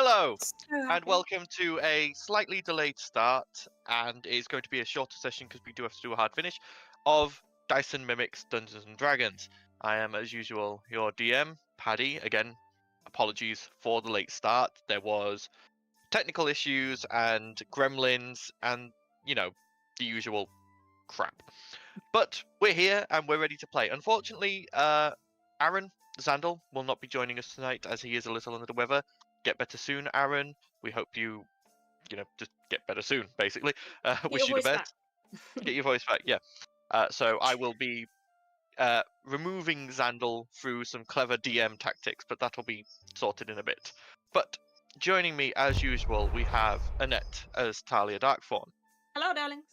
Hello, So and happy. welcome to a slightly delayed start, and it's going to be a shorter session because we do have to do a hard finish, of Dyson Mimics Dungeons & Dragons. I am, as usual, your DM, Paddy. Again, apologies for the late start. There was technical issues and gremlins and, the usual crap. But we're here and we're ready to play. Unfortunately, Aaron Zandel will not be joining us tonight as he is a little under the weather. Get better soon, Aaron. We hope you, just get better soon, basically. Wish you the best. Get your voice back, yeah. So I will be removing Zandel through some clever DM tactics, but that'll be sorted in a bit. But joining me, as usual, we have Annette as Talia Darkthorn. Hello, darlings.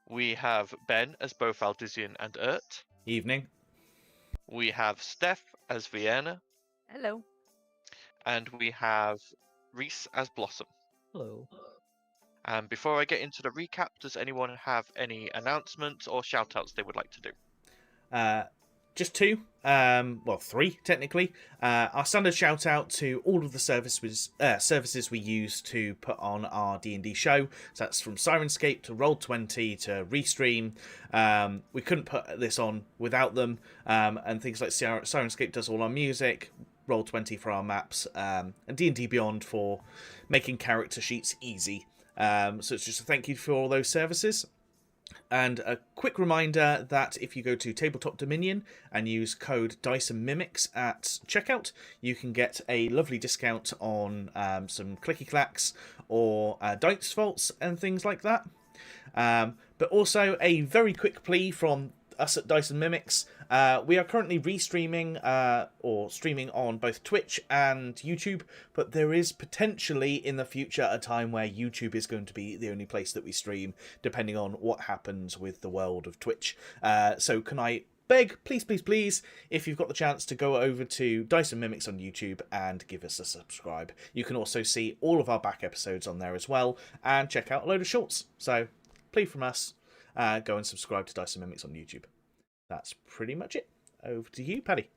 We have Ben as both Aldizian and Urt. Evening. We have Steph as Vienna. Hello. And we have Reese as Blossom. Hello. And before I get into the recap, does anyone have any announcements or shout-outs they would like to do? Just two. Well, three, technically. Our standard shout out to all of the services we use to put on our D&D show. So that's from Sirenscape to Roll20 to Restream. We couldn't put this on without them. And things like Sirenscape does all our music, Roll20 for our maps, and D&D Beyond for making character sheets easy. So it's just a thank you for all those services. And a quick reminder that if you go to Tabletop Dominion and use code Dyson Mimics at checkout, you can get a lovely discount on some clicky clacks or dice vaults and things like that. But also a very quick plea from us at Dyson Mimics. We are currently restreaming or streaming on both Twitch and YouTube, but there is potentially in the future a time where YouTube is going to be the only place that we stream, depending on what happens with the world of Twitch. So can I beg, please, if you've got the chance to go over to Dyson Mimics on YouTube and give us a subscribe. You can also see all of our back episodes on there as well, and check out a load of shorts. So, plea from us. Go and subscribe to Dyson Mimics on YouTube. That's pretty much it. Over to you, Paddy.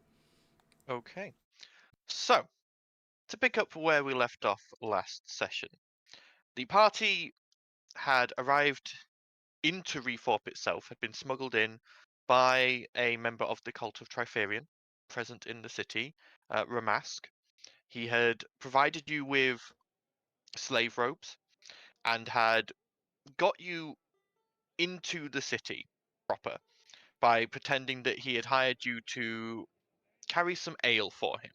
Okay. So, to pick up where we left off last session, the party had arrived into Reforp itself, had been smuggled in by a member of the cult of Trifarian, present in the city, Ramask. He had provided you with slave robes and had got you into the city proper by pretending that he had hired you to carry some ale for him.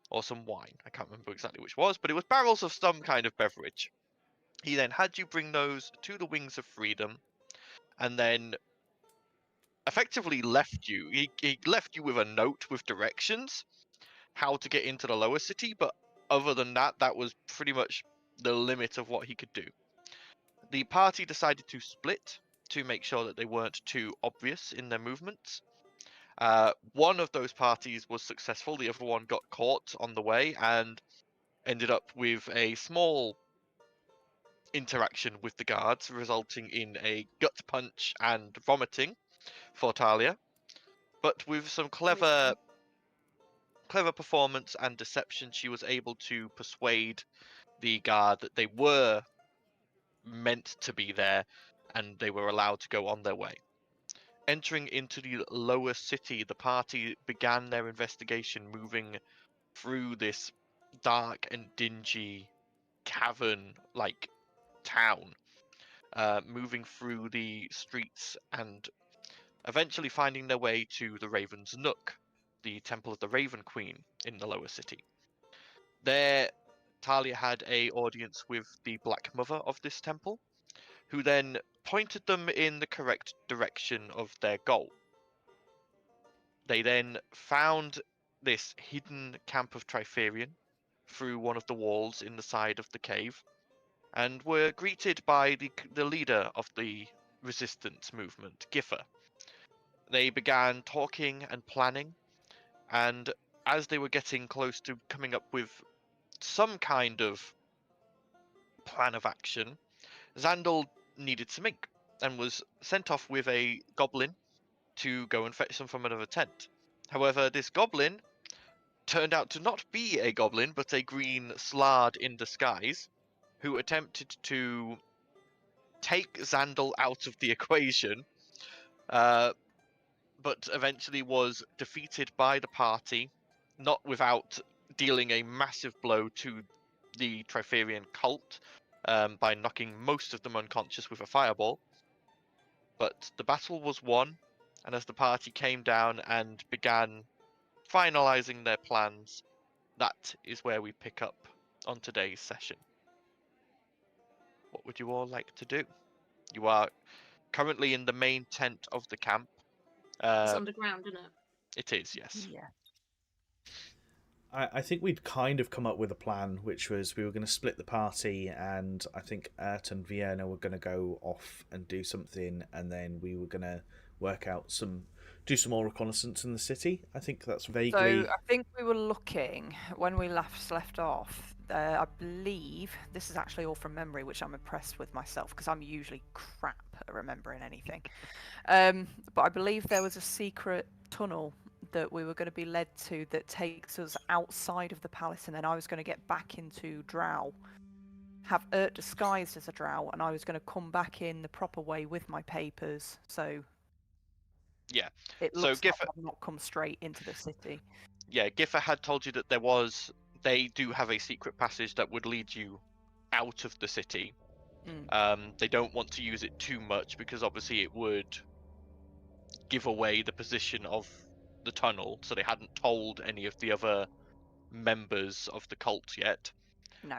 Or some wine. I can't remember exactly which was, but it was barrels of some kind of beverage. He then had you bring those to the Wings of Freedom, and then effectively left you. He left you with a note with directions how to get into the lower city, but other than that, that was pretty much the limit of what he could do. The party decided to split to make sure that they weren't too obvious in their movements. One of those parties was successful, the other one got caught on the way and ended up with a small interaction with the guards, resulting in a gut punch and vomiting for Talia. But with some clever performance and deception, she was able to persuade the guard that they were meant to be there and they were allowed to go on their way. Entering into the lower city, the party began their investigation, moving through this dark and dingy cavern-like town, moving through the streets and eventually finding their way to the Raven's Nook, the Temple of the Raven Queen in the lower city. There, Talia had an audience with the Black Mother of this temple, who then pointed them in the correct direction of their goal. They then found this hidden camp of Trifarian through one of the walls in the side of the cave, and were greeted by the leader of the resistance movement, Giffer. They began talking and planning, and as they were getting close to coming up with some kind of plan of action, Zandel needed some ink and was sent off with a goblin to go and fetch some from another tent. However, this goblin turned out to not be a goblin, but a green slard in disguise, who attempted to take Xandal out of the equation, but eventually was defeated by the party, not without dealing a massive blow to the Triferian cult by knocking most of them unconscious with a fireball. But the battle was won, and as the party came down and began finalizing their plans, that is where we pick up on today's session. What would you all like to do? You are currently in the main tent of the camp. It's underground, isn't it? It is, yes. Yeah. I think we'd kind of come up with a plan, which was we were going to split the party, and I think Ert and Vienna were going to go off and do something, and then we were going to work out do some more reconnaissance in the city. I think that's vaguely. So I think we were looking when we left off. I believe this is actually all from memory, which I'm impressed with myself because I'm usually crap at remembering anything. But I believe there was a secret tunnel that we were going to be led to that takes us outside of the palace, and then I was going to get back into Drow, have Ert disguised as a Drow, and I was going to come back in the proper way with my papers. So yeah, it so looks like I've not come straight into the city. Yeah, Giffer had told you that they do have a secret passage that would lead you out of the city. They don't want to use it too much because obviously it would give away the position of the tunnel, so they hadn't told any of the other members of the cult yet. No.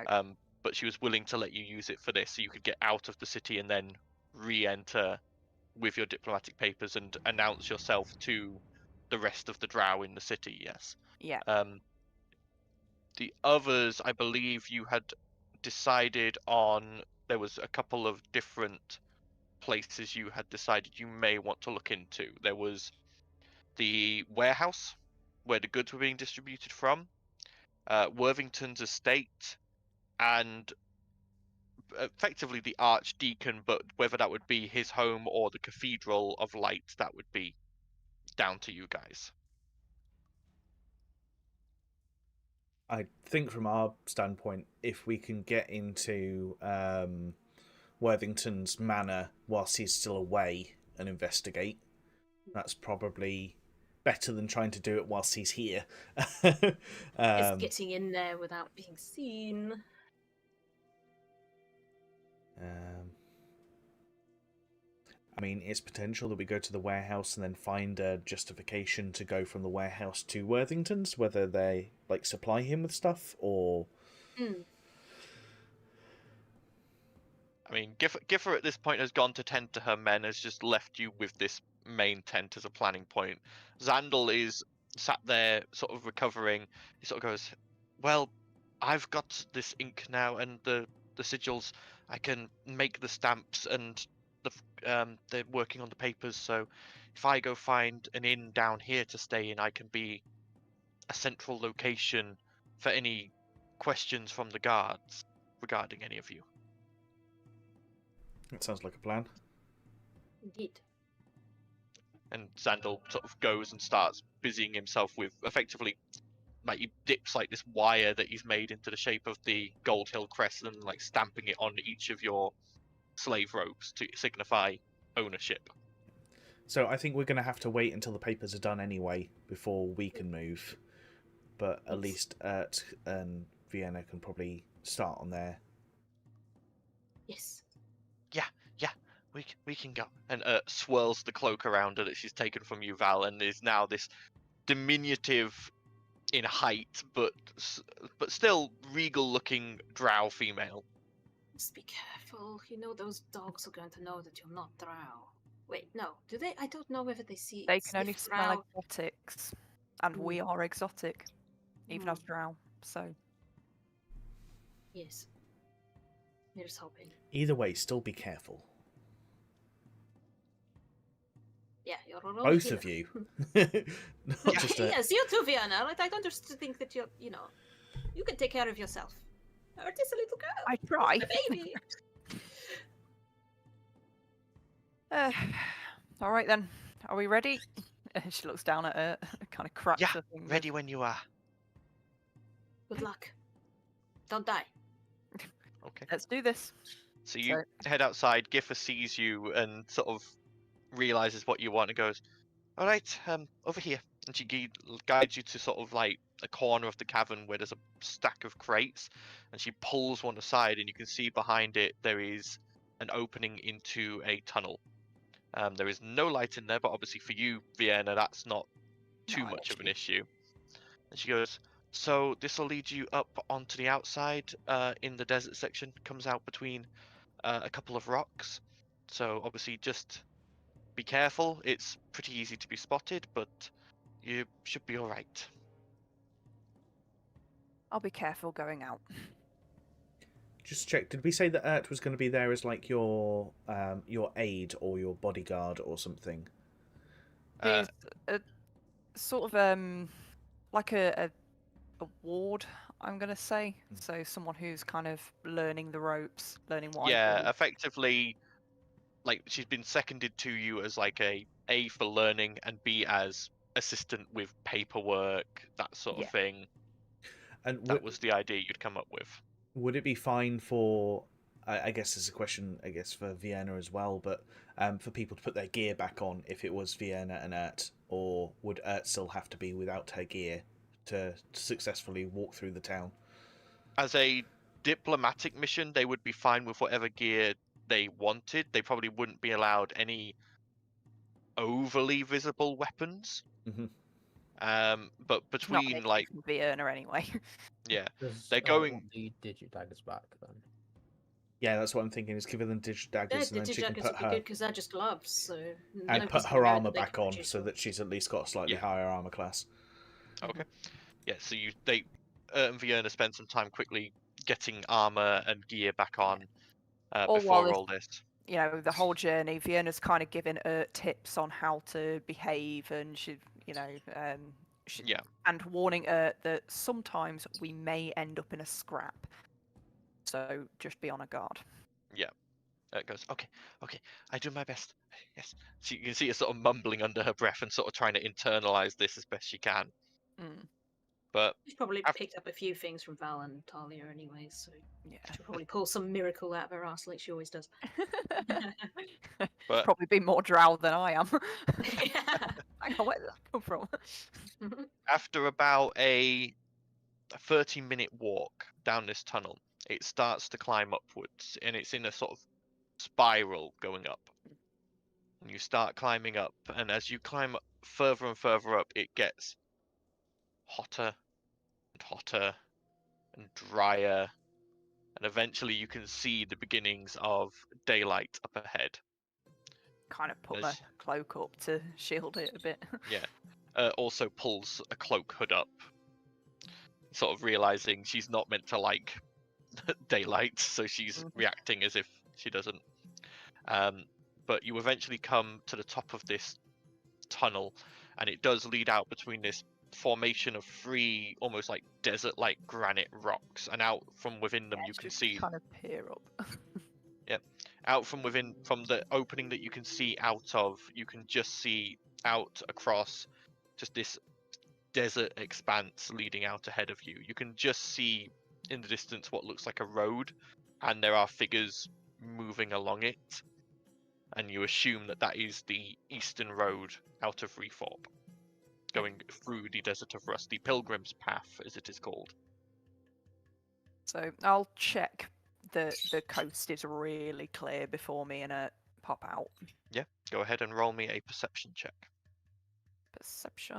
But she was willing to let you use it for this, so you could get out of the city and then re-enter with your diplomatic papers and announce yourself to the rest of the Drow in the city. Yes. Yeah. The others, I believe, you had decided on. There was a couple of different places you had decided you may want to look into. There was the warehouse where the goods were being distributed from, Worthington's estate, and effectively the Archdeacon, but whether that would be his home or the Cathedral of Light, that would be down to you guys. I think from our standpoint, if we can get into Worthington's manor whilst he's still away and investigate, that's probably better than trying to do it whilst he's here. It's getting in there without being seen. I mean, it's potential that we go to the warehouse and then find a justification to go from the warehouse to Worthington's, whether they like supply him with stuff or. I mean, Giffer at this point has gone to tend to her men, has just left you with this main tent as a planning point. Xandal is sat there, sort of recovering. He sort of goes, "Well, I've got this ink now and the sigils. I can make the stamps and they're working on the papers. So if I go find an inn down here to stay in, I can be a central location for any questions from the guards regarding any of you." That sounds like a plan. Indeed. And Xandal sort of goes and starts busying himself with effectively, like, he dips like this wire that he's made into the shape of the Gold Hill crest and like stamping it on each of your slave ropes to signify ownership. So I think we're going to have to wait until the papers are done anyway before we can move. But at least Ert and Vienna can probably start on there. Yes. We can go. And swirls the cloak around her that she's taken from you, Val, and is now this diminutive in height, but still regal-looking Drow female. Just be careful. You know those dogs are going to know that you're not Drow. Wait, no. Do they? I don't know whether they see. They can only sniff smell Drow. exotics, and we are exotic, even as Drow. So Yes. Here's hoping. Either way, still be careful. Yeah, you're a roll Both healer. of you. Not just a... Yes, you too, Vienna. I don't just think that you you can take care of yourself. Ert is a little girl. I try. A baby. All right then. Are we ready? She looks down at her, kind of cracks Yeah, her fingers. ready when you are. Good luck. Don't die. Okay. Let's do this. So you head outside. Giffer sees you and sort of realizes what you want and goes, "All right, over here." And she guides you to sort of like a corner of the cavern where there's a stack of crates, and she pulls one aside, and you can see behind it there is an opening into a tunnel. There is no light in there, but obviously for you, Vienna, that's not too much of an issue. And she goes, "So this will lead you up onto the outside in the desert section. Comes out between a couple of rocks. So obviously just be careful. It's pretty easy to be spotted, but you should be all right." I'll be careful going out. Just check. Did we say that Ert was going to be there as like your aide or your bodyguard or something? He's a sort of like a ward, I'm gonna say. So someone who's kind of learning the ropes, learning what I Yeah, do. effectively, like she's been seconded to you as like A for learning and B as assistant with paperwork, that sort of Yeah. thing. And That was the idea you'd come up with. would it be fine for? I guess it's a question, I guess, for Vienna as well, but for people to put their gear back on if it was Vienna and Ert, or would Ert still have to be without her gear to successfully walk through the town? As a diplomatic mission, they would be fine with whatever gear they wanted. They probably wouldn't be allowed any overly visible weapons. Mhm. But Not between an like, Vienna anyway. yeah, Does they're going. want the digidaggers back then? Yeah, that's what I'm thinking. Is give her them digidaggers, Yeah, and the then she can digidaggers put would be her good because they're just gloves. So and put her armor back on, so that she's at least got a slightly Yeah. higher armor class. Okay. Yeah, so Ert and Vienna spend some time quickly getting armor and gear back on Or while before this- all this. You know, the whole journey, Vienna's kind of giving tips on how to behave, and she, you know, Yeah. and warning that sometimes we may end up in a scrap. So just be on a guard. It goes, okay, I do my best. Yes. So you can see her sort of mumbling under her breath and sort of trying to internalize this as best she can. Mm, But She's probably After- picked up a few things from Val and Talia anyway, so yeah. she'll probably pull some miracle out of her ass like she always does. But- Probably be more drow than I am. Hang on, where did that come from? after about a 30-minute walk down this tunnel, it starts to climb upwards, and it's in a sort of spiral going up. And you start climbing up, and as you climb further and further up, it gets hotter and hotter and drier, and eventually you can see the beginnings of daylight up ahead. Kind of put my There's- cloak up to shield it a bit. Also pulls a cloak hood up, sort of realizing she's not meant to like daylight, so she's Mhm. reacting as if she doesn't. But you eventually come to the top of this tunnel, and it does lead out between this formation of three almost like desert-like granite rocks, and out from within them Yeah, you can just see kind of peer up. out from within, from the opening that you can see out of, you can just see out across just this desert expanse leading out ahead of you. You can just see in the distance what looks like a road, and there are figures moving along it, and you assume that that is the eastern road out of Reforp, going through the desert of Rust, the Pilgrim's Path as it is called. So I'll check that the coast is really clear before me and pop out. Go ahead and roll me a perception check. Perception.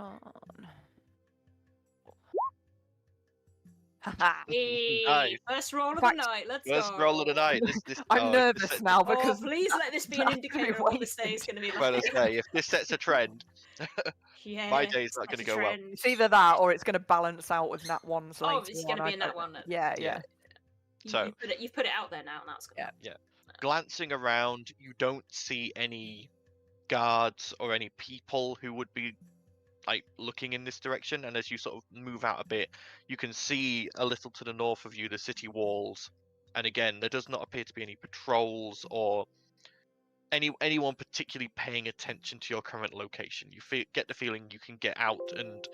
Haha. Hey, Nice. first roll of the Fact- night. Let's First go. roll of the night. This I'm if nervous this now Oh, because please let this be an I'm indicator of gonna what be this day is going to be Well, like. to say, if this sets a trend, Yeah, my day's not that's gonna a go well. trend. it's either that or it's going to balance out with nat ones later. Oh, it's going to on, be I in that don't- one. Yeah, Yeah. yeah. So- You've put it out there now, and that's good. Yeah. glancing around, you don't see any guards or any people who would be like looking in this direction. And as you sort of move out a bit, you can see a little to the north of you the city walls. And again, there does not appear to be any patrols or anyone particularly paying attention to your current location. You get the feeling you can get out and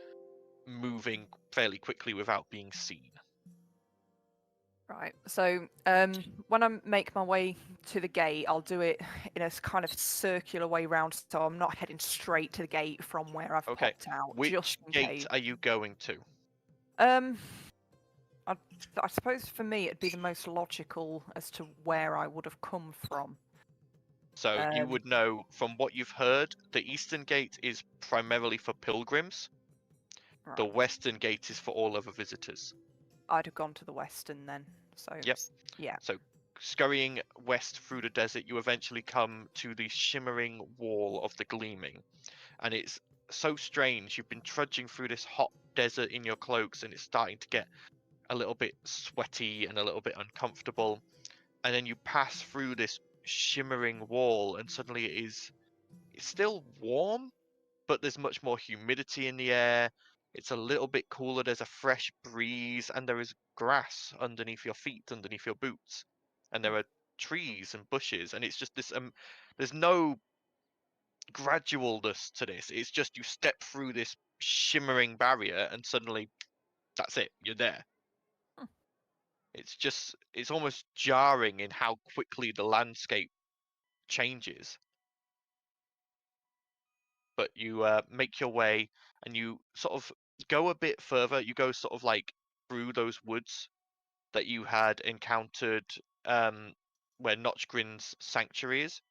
moving fairly quickly without being seen. Right. So when I make my way to the gate, I'll do it in a kind of circular way round, so I'm not heading straight to the gate from where I've Okay. popped out. Which just in gate case. are you going to? I suppose for me it'd be the most logical as to where I would have come from. So you would know from what you've heard, the eastern gate is primarily for pilgrims. Right. The western gate is for all other visitors. I'd have gone to the western then. So Yep. yeah. So scurrying west through the desert, you eventually come to the shimmering wall of the Gleaming. And it's so strange. You've been trudging through this hot desert in your cloaks, and it's starting to get a little bit sweaty and a little bit uncomfortable. And then you pass through this shimmering wall, and suddenly it's still warm, but there's much more humidity in the air. It's a little bit cooler. There's a fresh breeze, and there is grass underneath your feet, underneath your boots, and there are trees and bushes, and it's just this. There's no gradualness to this. It's just you step through this shimmering barrier, and suddenly, that's it. You're there. Hmm. It's almost jarring in how quickly the landscape changes. But you make your way, and you sort of go a bit further. You go sort of like through those woods that you had encountered where Notchgrin's sanctuary is.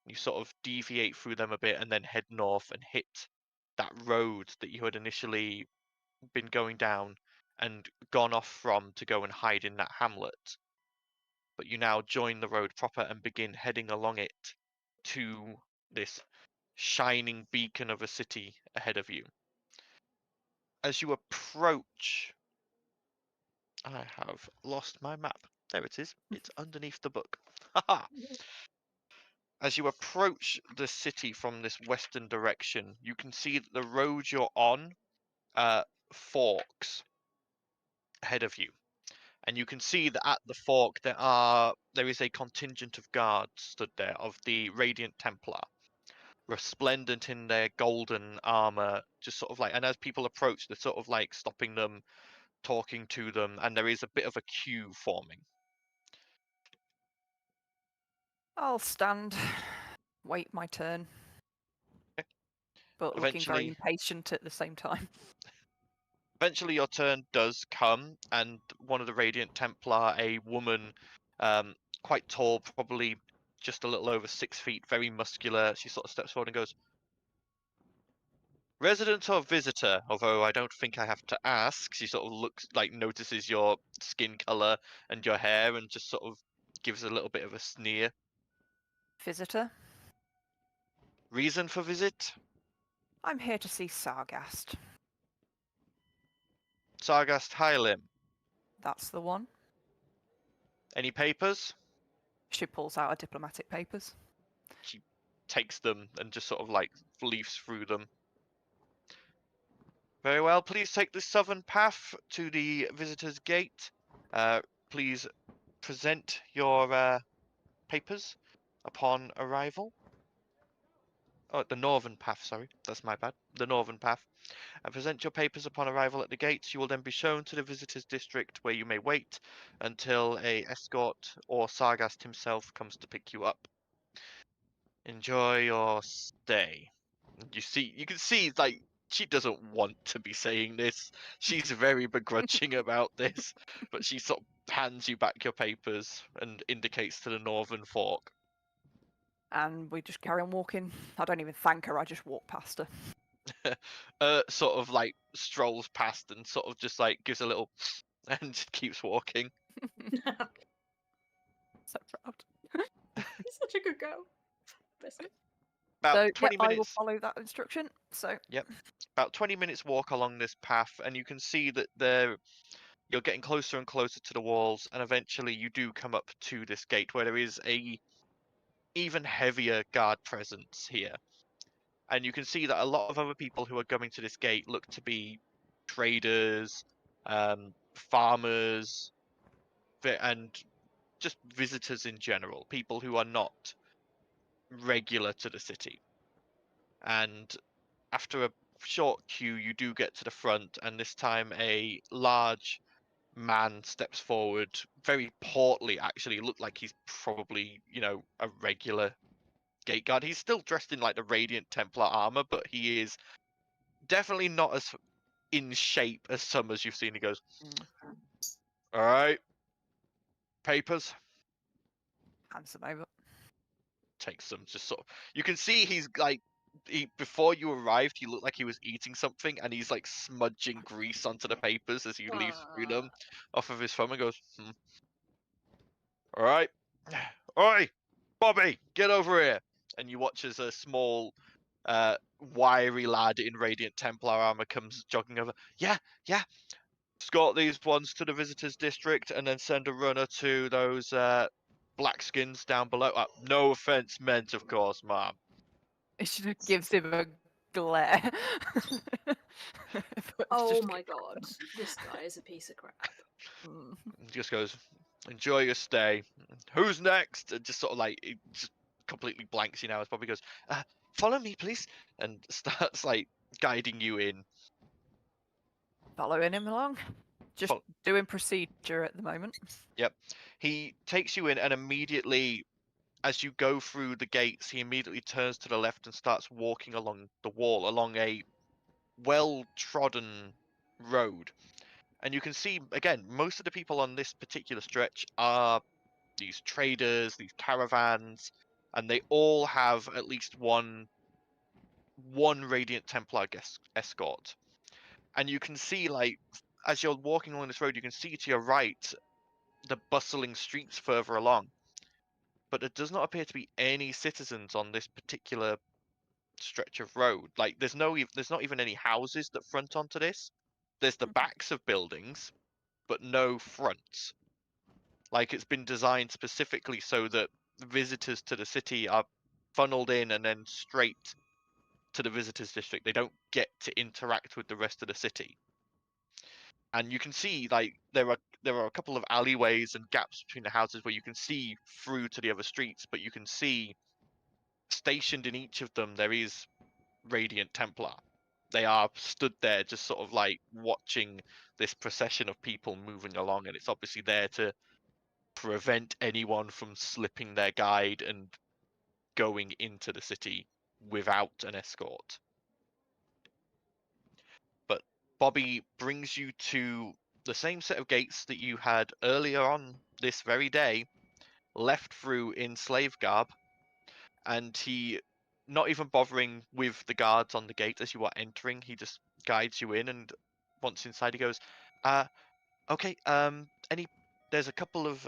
You sort of deviate through them a bit and then head north and hit that road that you had initially been going down and gone off from to go and hide in that hamlet. But you now join the road proper and begin heading along it to this shining beacon of a city ahead of you. As you approach, I have lost my map. There it is. It's underneath the book. Haha. As you approach the city from this western direction, you can see that the road you're on forks ahead of you. And you can see that at the fork there is a contingent of guards stood there of the Radiant Templar, resplendent in their golden armor, just sort of like, and as people approach, they're sort of like stopping them, talking to them, and there is a bit of a queue forming. I'll stand, wait my turn, Okay. but looking very Eventually, impatient at the same time. eventually your turn does come, and one of the Radiant Templar, a woman, quite tall, probably just a little over 6 feet, very muscular, she sort of steps forward and goes, "Resident or visitor? Although I don't think I have to ask." She sort of looks like, notices your skin color and your hair, and just sort of gives a little bit of a sneer. Visitor, "Reason for visit?" I'm here to see Sargast. "Sargast Hylim. That's the one. Any papers?" She pulls out her diplomatic papers. She takes them and just sort of like leafs through them. "Very well, please take the southern path to the visitor's gate. Please present your papers upon arrival." Oh, the northern path, sorry. That's my bad. The northern path. "And present your papers upon arrival at the gates. You will then be shown to the visitors' district, where you may wait until a escort or Sargast himself comes to pick you up. Enjoy your stay." You can see, like, she doesn't want to be saying this. She's very begrudging about this, but she sort of hands you back your papers and indicates to the northern fork. And we just carry on walking. I don't even thank her, I just walk past her. Sort of like strolls past and sort of just like gives a little and just keeps walking. So proud. He's such a good girl. Bless him. About So, 20 I will minutes. follow that instruction. So, About 20 minutes walk along this path, and you can see that you're getting closer and closer to the walls, and eventually you do come up to this gate where there is a even heavier guard presence here. And you can see that a lot of other people who are coming to this gate look to be traders, farmers, and just visitors in general, people who are not regular to the city. And after a short queue, you do get to the front, and this time a large man steps forward, very portly actually, looked like he's probably, you know, a regular gate guard. He's still dressed in like the Radiant Templar armor, but he is definitely not as in shape as some as you've seen. He goes, all right, papers. Hands them over. Takes them, just sort of, you can see he's like, before you arrived, he looked like he was eating something, and he's like smudging grease onto the papers as he leaves through them off of his thumb and goes, all right, oi, Bobby, get over here. And you watch as a small, wiry lad in Radiant Templar armor comes jogging over. Yeah, escort these ones to the visitors district, and then send a runner to those blackskins down below. No offense meant, of course, ma'am. It should have gives him a glare. But Oh just- my god, this guy is a piece of crap. Mm. He just goes, enjoy your stay. Who's next? And just sort of like, it just completely blanks you now as Bobby goes, follow me, please, and starts like guiding you in. Following him along. Just Fol- doing procedure at the moment. He takes you in, and immediately, as you go through the gates, he immediately turns to the left and starts walking along the wall, along a well-trodden road. And you can see, again, most of the people on this particular stretch are these traders, these caravans, and they all have at least one Radiant Templar escort. And you can see, like, as you're walking along this road, you can see to your right the bustling streets further along. But there does not appear to be any citizens on this particular stretch of road. Like, there's not even any houses that front onto this. There's the backs of buildings, but no fronts. Like, it's been designed specifically so that visitors to the city are funneled in and then straight to the visitors district. They don't get to interact with the rest of the city. And you can see, like, there are a couple of alleyways and gaps between the houses where you can see through to the other streets, but you can see stationed in each of them there is Radiant Templar. They are stood there just sort of like watching this procession of people moving along, and it's obviously there to prevent anyone from slipping their guide and going into the city without an escort. But Bobby brings you to the same set of gates that you had earlier on this very day, left through in slave garb, and he, not even bothering with the guards on the gate as you are entering, he just guides you in, and once inside he goes, okay, there's a couple of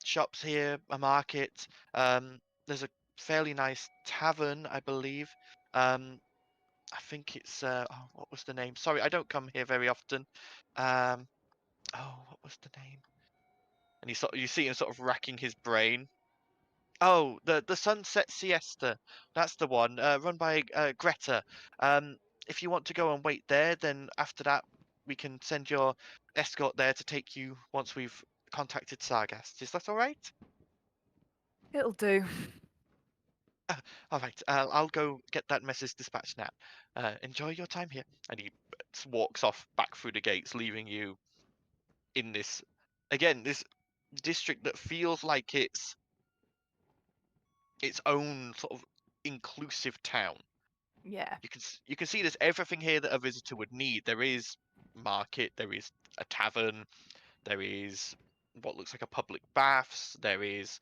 shops here, a market, there's a fairly nice tavern, I believe. I think it's what was the name? Sorry, I don't come here very often. What was the name? And you see him sort of racking his brain. Oh, the Sunset Siesta. That's the one, run by Greta. If you want to go and wait there, then after that we can send your escort there to take you once we've contacted Sargast. Is that all right? It'll do. All right, I'll go get that message dispatched now. Enjoy your time here. And he walks off back through the gates, leaving you in this district that feels like it's its own sort of inclusive town. Yeah. You can see there's everything here that a visitor would need. There is market, there is a tavern, there is what looks like a public baths, there is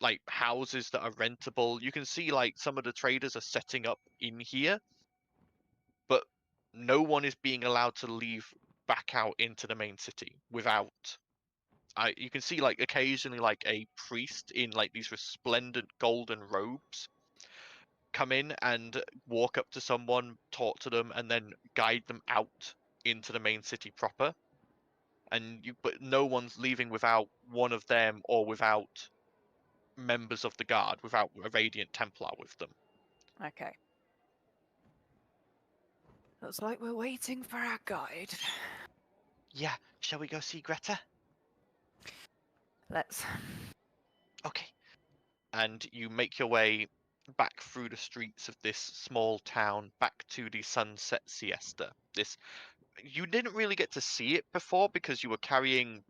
like houses that are rentable. You can see like some of the traders are setting up in here, but no one is being allowed to leave back out into the main city without. You can see like occasionally like a priest in like these resplendent golden robes come in and walk up to someone, talk to them, and then guide them out into the main city proper. But no one's leaving without one of them or without members of the guard, without a Radiant Templar with them. Okay. Looks like we're waiting for our guide. Yeah, shall we go see Greta? Let's. Okay. And you make your way back through the streets of this small town, back to the Sunset Siesta. This you didn't really get to see it before because you were carrying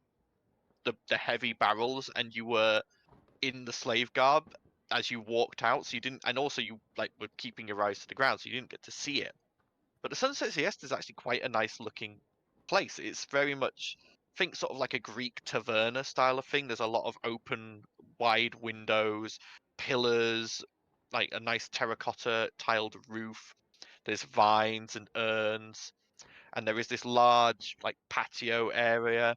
the heavy barrels and you were in the slave garb as you walked out, so you didn't, and also you like were keeping your eyes to the ground, so you didn't get to see it. But the Sunset Siesta is actually quite a nice looking place. It's very much, think sort of like a Greek taverna style of thing. There's a lot of open, wide windows, pillars, like a nice terracotta tiled roof. There's vines and urns, and there is this large like patio area.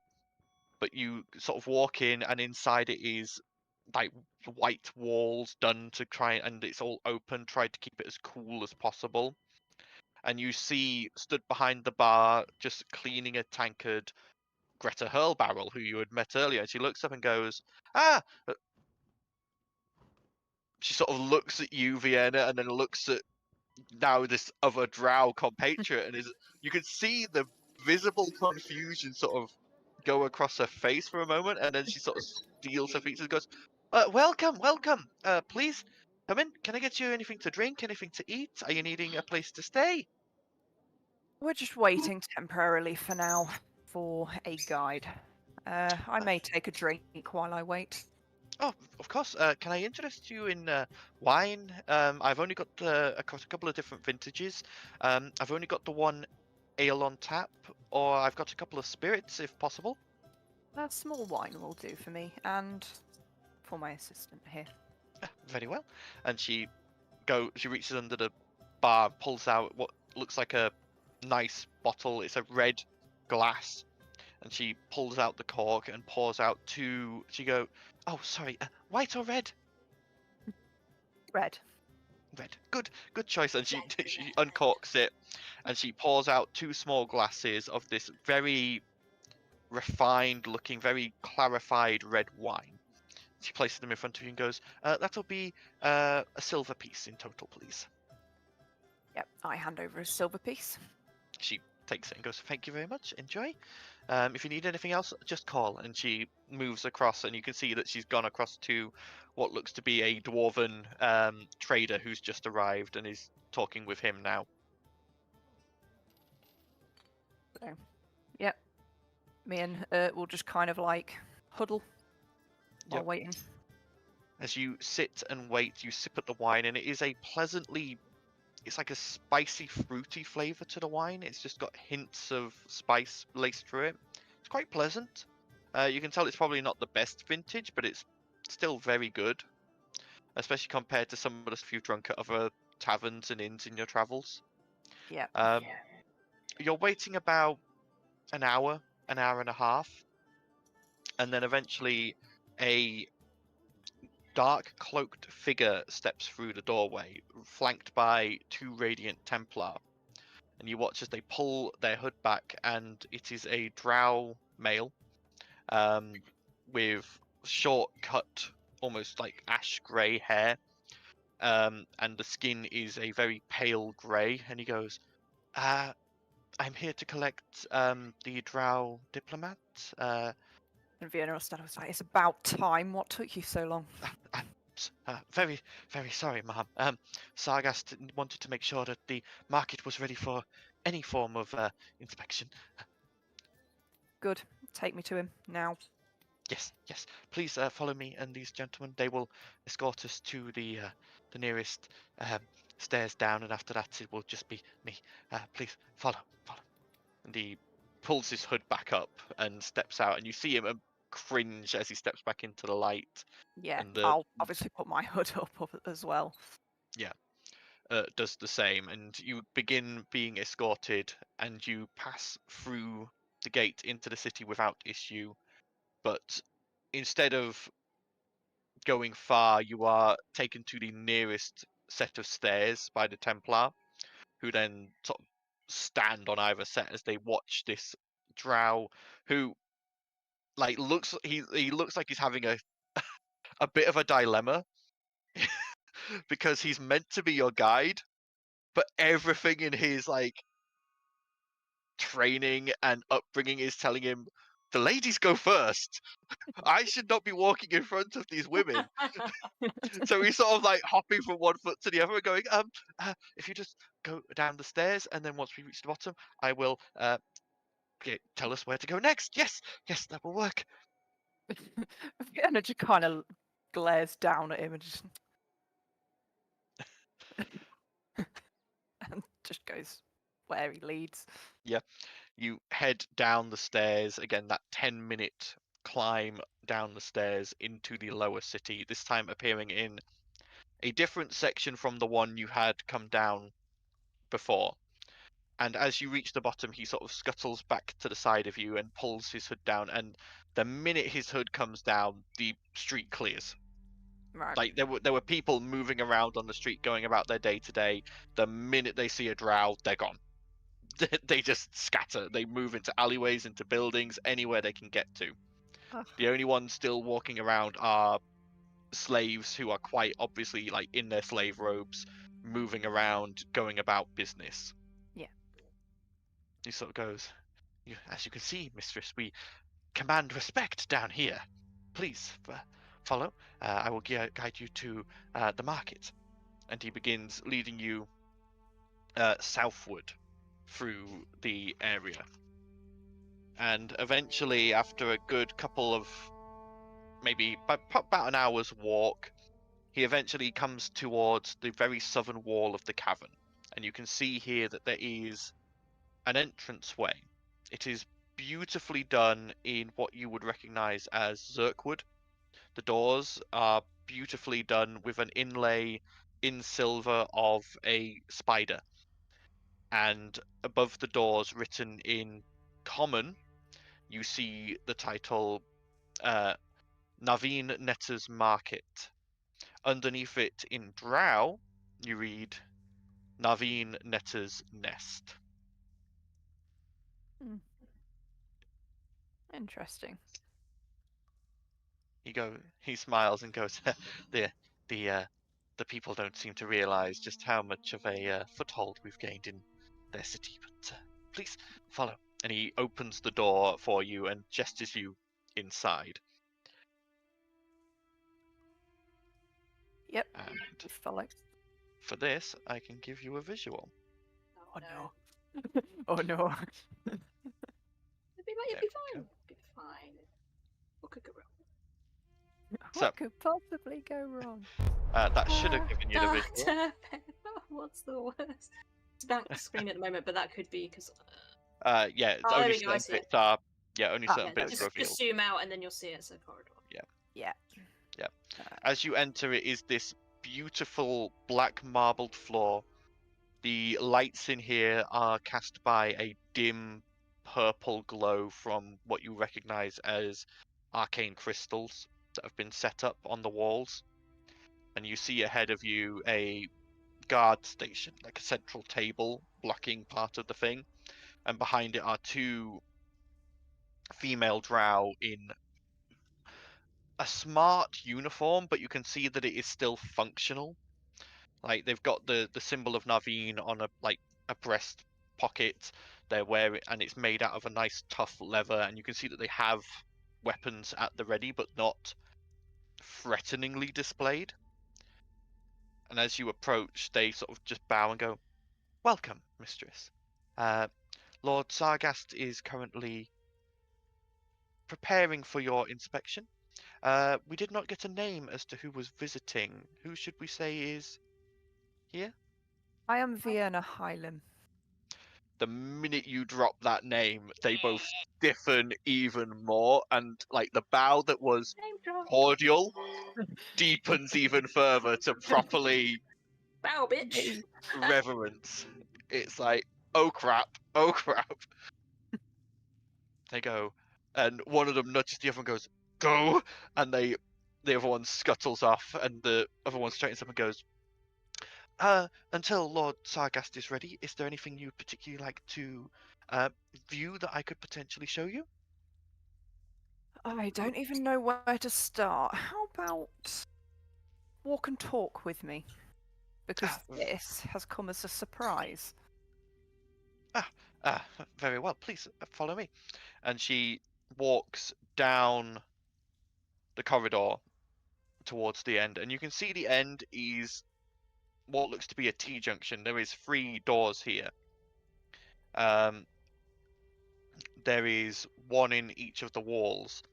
But you sort of walk in, and inside it is like white walls done to try, and it's all open, tried to keep it as cool as possible. And you see stood behind the bar, just cleaning a tankard, Greta Hurlbarrel, who you had met earlier. And she looks up and goes, "Ah!" She sort of looks at you, Vienna, and then looks at now this other Drow compatriot, and you can see the visible confusion sort of go across her face for a moment, and then she sort of steals her features and goes, "Welcome, welcome. Please come in. Can I get you anything to drink, anything to eat? Are you needing a place to stay?" We're just waiting temporarily for now for a guide. I may take a drink while I wait. Oh, of course. Can I interest you in wine? I've only got across a couple of different vintages. I've only got the one ale on tap, or I've got a couple of spirits, if possible. A small wine will do for me, and for my assistant here. Very well. And she reaches under the bar, pulls out what looks like a nice bottle. It's a red glass, and she pulls out the cork and pours out two. She go, "Oh, sorry, white or red?" Red. Red. Good choice. And she she uncorks it, and she pours out two small glasses of this very refined looking, very clarified red wine. She places them in front of you and goes, "That'll be a silver piece in total, please." Yep, I hand over a silver piece. She takes it and goes, "Thank you very much. Enjoy. If you need anything else, just call." And she moves across, and you can see that she's gone across to what looks to be a dwarven trader who's just arrived and is talking with him now. So, yep. Me and will just kind of like huddle while Yep. waiting. As you sit and wait, you sip at the wine, and it is a pleasantly, it's like a spicy, fruity flavour to the wine. It's just got hints of spice laced through it. It's quite pleasant. You can tell it's probably not the best vintage, but it's still very good, especially compared to some of the stuff you've drunk at other taverns and inns in your travels. Yep. You're waiting about an hour and a half, and then eventually a dark cloaked figure steps through the doorway, flanked by two radiant Templar. And you watch as they pull their hood back, and it is a drow male with short cut, almost like ash grey hair, and the skin is a very pale grey. And he goes, "I'm here to collect the drow diplomat." And Vienna will stand up and say, "It's about time. What took you so long?" Very, very sorry, ma'am. Sargast wanted to make sure that the market was ready for any form of inspection. Good. Take me to him now. Yes, yes. Please follow me and these gentlemen. They will escort us to the nearest stairs down, and after that it will just be me. Please follow. And he pulls his hood back up and steps out, and you see him cringe as he steps back into the light. Yeah, And I'll obviously put my hood up as well. Does the same, and you begin being escorted, and you pass through the gate into the city without issue. But instead of going far, you are taken to the nearest set of stairs by the Templar, who then sort of stand on either set as they watch this drow who like looks he looks like he's having a a bit of a dilemma because he's meant to be your guide, but everything in his like training and upbringing is telling him the ladies go first. I should not be walking in front of these women. So he's sort of like hopping from one foot to the other and going, if you just go down the stairs, and then once we reach the bottom, I will Okay, tell us where to go next. Yes, yes, that will work. Fiona just kind of glares down at him and just goes where he leads. You head down the stairs again. That 10-minute climb down the stairs into the lower city. This time appearing in a different section from the one you had come down before. And as you reach the bottom, he sort of scuttles back to the side of you and pulls his hood down. And the minute his hood comes down, the street clears. Right. Like there were people moving around on the street, going about their day to day. The minute they see a drow, they're gone. They just scatter. They move into alleyways, into buildings, anywhere they can get to. Ugh. The only ones still walking around are slaves who are quite obviously like in their slave robes, moving around, going about business. Yeah. He sort of goes, as you can see, mistress, we command respect down here. Please follow. I will guide you to the market. And he begins leading you southward through the area. And eventually, after a good couple of, maybe about an hour's walk, he eventually comes towards the very southern wall of the cavern. And you can see here that there is an entranceway. It is beautifully done in what you would recognize as Zerkwood. The doors are beautifully done with an inlay in silver of a spider. And above the doors, written in common, you see the title Naveen Netter's Market. Underneath it in Drow, you read Naveen Netter's Nest. Interesting. He smiles and goes, the people don't seem to realize just how much of a foothold we've gained in their city, but please follow. And he opens the door for you and gestures you inside. Yep. And Follow. for this, I can give you a visual. Oh no. Oh no. You'll be There we fine. Be fine. What could go wrong? What So- could possibly go wrong? That should have given you the visual. Dr. Pepper, what's the worst? It's back screen at the moment, but that could be because. Yeah, it's Oh, there only we go, I certain see it. bits are. Yeah, only Ah, certain yeah, bits Just revealed. zoom out and then you'll see it. It's a corridor. Yeah. As you enter, it is this beautiful black marbled floor. The lights in here are cast by a dim purple glow from what you recognize as arcane crystals that have been set up on the walls. And you see ahead of you a guard station, like a central table blocking part of the thing. And behind it are two female drow in a smart uniform, but you can see that it is still functional. Like they've got the symbol of Naveen on a breast pocket. They're wearing, and it's made out of a nice tough leather, and you can see that they have weapons at the ready, but not threateningly displayed. And as you approach, they sort of just bow and go, "Welcome, mistress. Lord Sargast is currently preparing for your inspection. We did not get a name as to who was visiting. Who should we say is here?" I am Vienna Hylam. The minute you drop that name, they both stiffen even more, and like the bow that was Name drop. cordial deepens even further to properly Bow, bitch. reverence. It's like, oh crap, oh crap. They go, and one of them nudges the other and goes, "Go!" And the other one scuttles off, and the other one straightens up and goes, "Until Lord Sargast is ready, is there anything you'd particularly like to view that I could potentially show you?" I don't even know where to start. How about walk and talk with me? Because this has come as a surprise. Very well, please follow me. And she walks down the corridor towards the end, and you can see the end is what looks to be a T-junction. There is 3 doors here. there is one in each of the walls.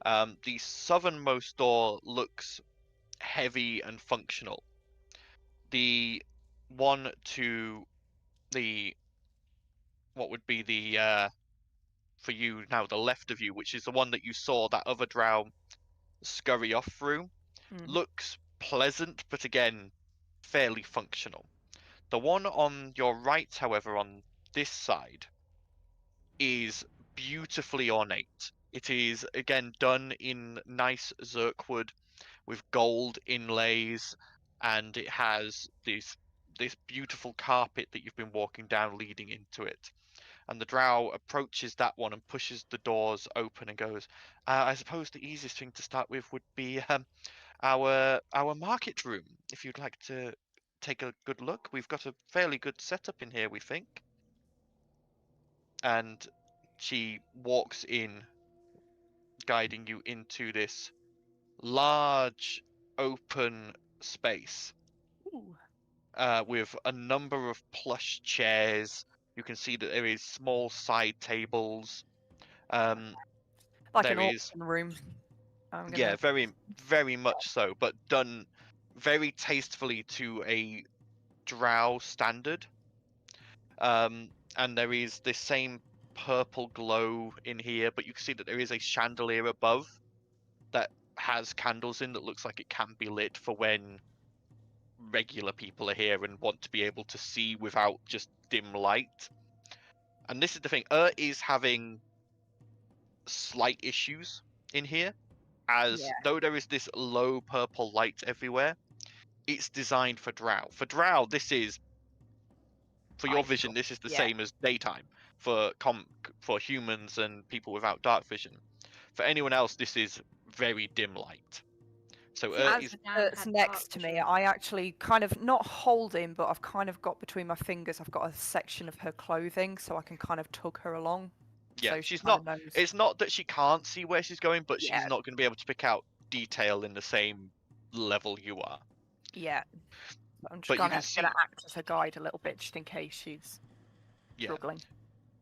The southernmost door looks heavy and functional. The one to the what would be the for you now the left of you, which is the one that you saw that other drow scurry off through, looks pleasant, but again, fairly functional. The one on your right, however, on this side, is beautifully ornate. It is again done in nice zirkwood with gold inlays, and it has this beautiful carpet that you've been walking down leading into it. And the drow approaches that one and pushes the doors open and goes, I suppose the easiest thing to start with would be our market room. If you'd like to take a good look, we've got a fairly good setup in here, we think. And she walks in, guiding you into this large open space with a number of plush chairs. You can see that there is small side tables. Like there an is auction room. yeah, very much so, but done very tastefully to a drow standard. And there is this same purple glow in here, but you can see that there is a chandelier above that has candles in that looks like it can be lit for when regular people are here and want to be able to see without just dim light. And this is the thing, is having slight issues in here, as though there is this low purple light everywhere, it's designed for drow. For drow, this is, for your vision, this is the same as daytime for humans and people without dark vision. For anyone else, this is very dim light. So as Urt's next to me, I actually kind of not hold him, but I've kind of got between my fingers, I've got a section of her clothing, so I can kind of tug her along. Yeah, so she's not. It's not that she can't see where she's going, but she's not going to be able to pick out detail in the same level you are. Yeah. I'm just going to act as a guide a little bit, just in case she's struggling.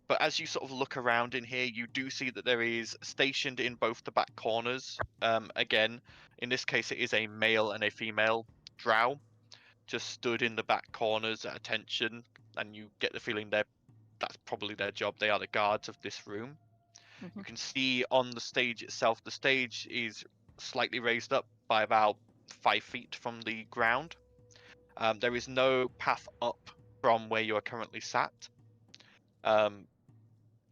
But as you sort of look around in here, you do see that there is stationed in both the back corners. Again, in this case, it is a male and a female drow, just stood in the back corners at attention, and you get the feeling that's probably their job. They are the guards of this room. You can see on the stage itself, the stage is slightly raised up by about 5 feet from the ground. There is no path up from where you are currently sat.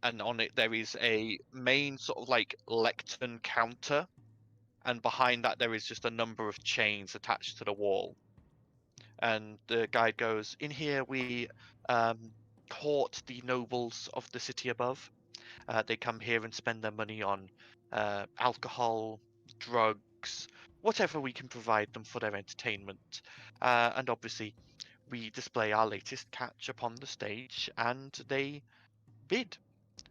And on it there is a main sort of like lectern counter, and behind that there is just a number of chains attached to the wall. And the guide goes, in here we court the nobles of the city above. They come here and spend their money on alcohol, drugs, whatever we can provide them for their entertainment. And obviously we display our latest catch upon the stage, and they bid.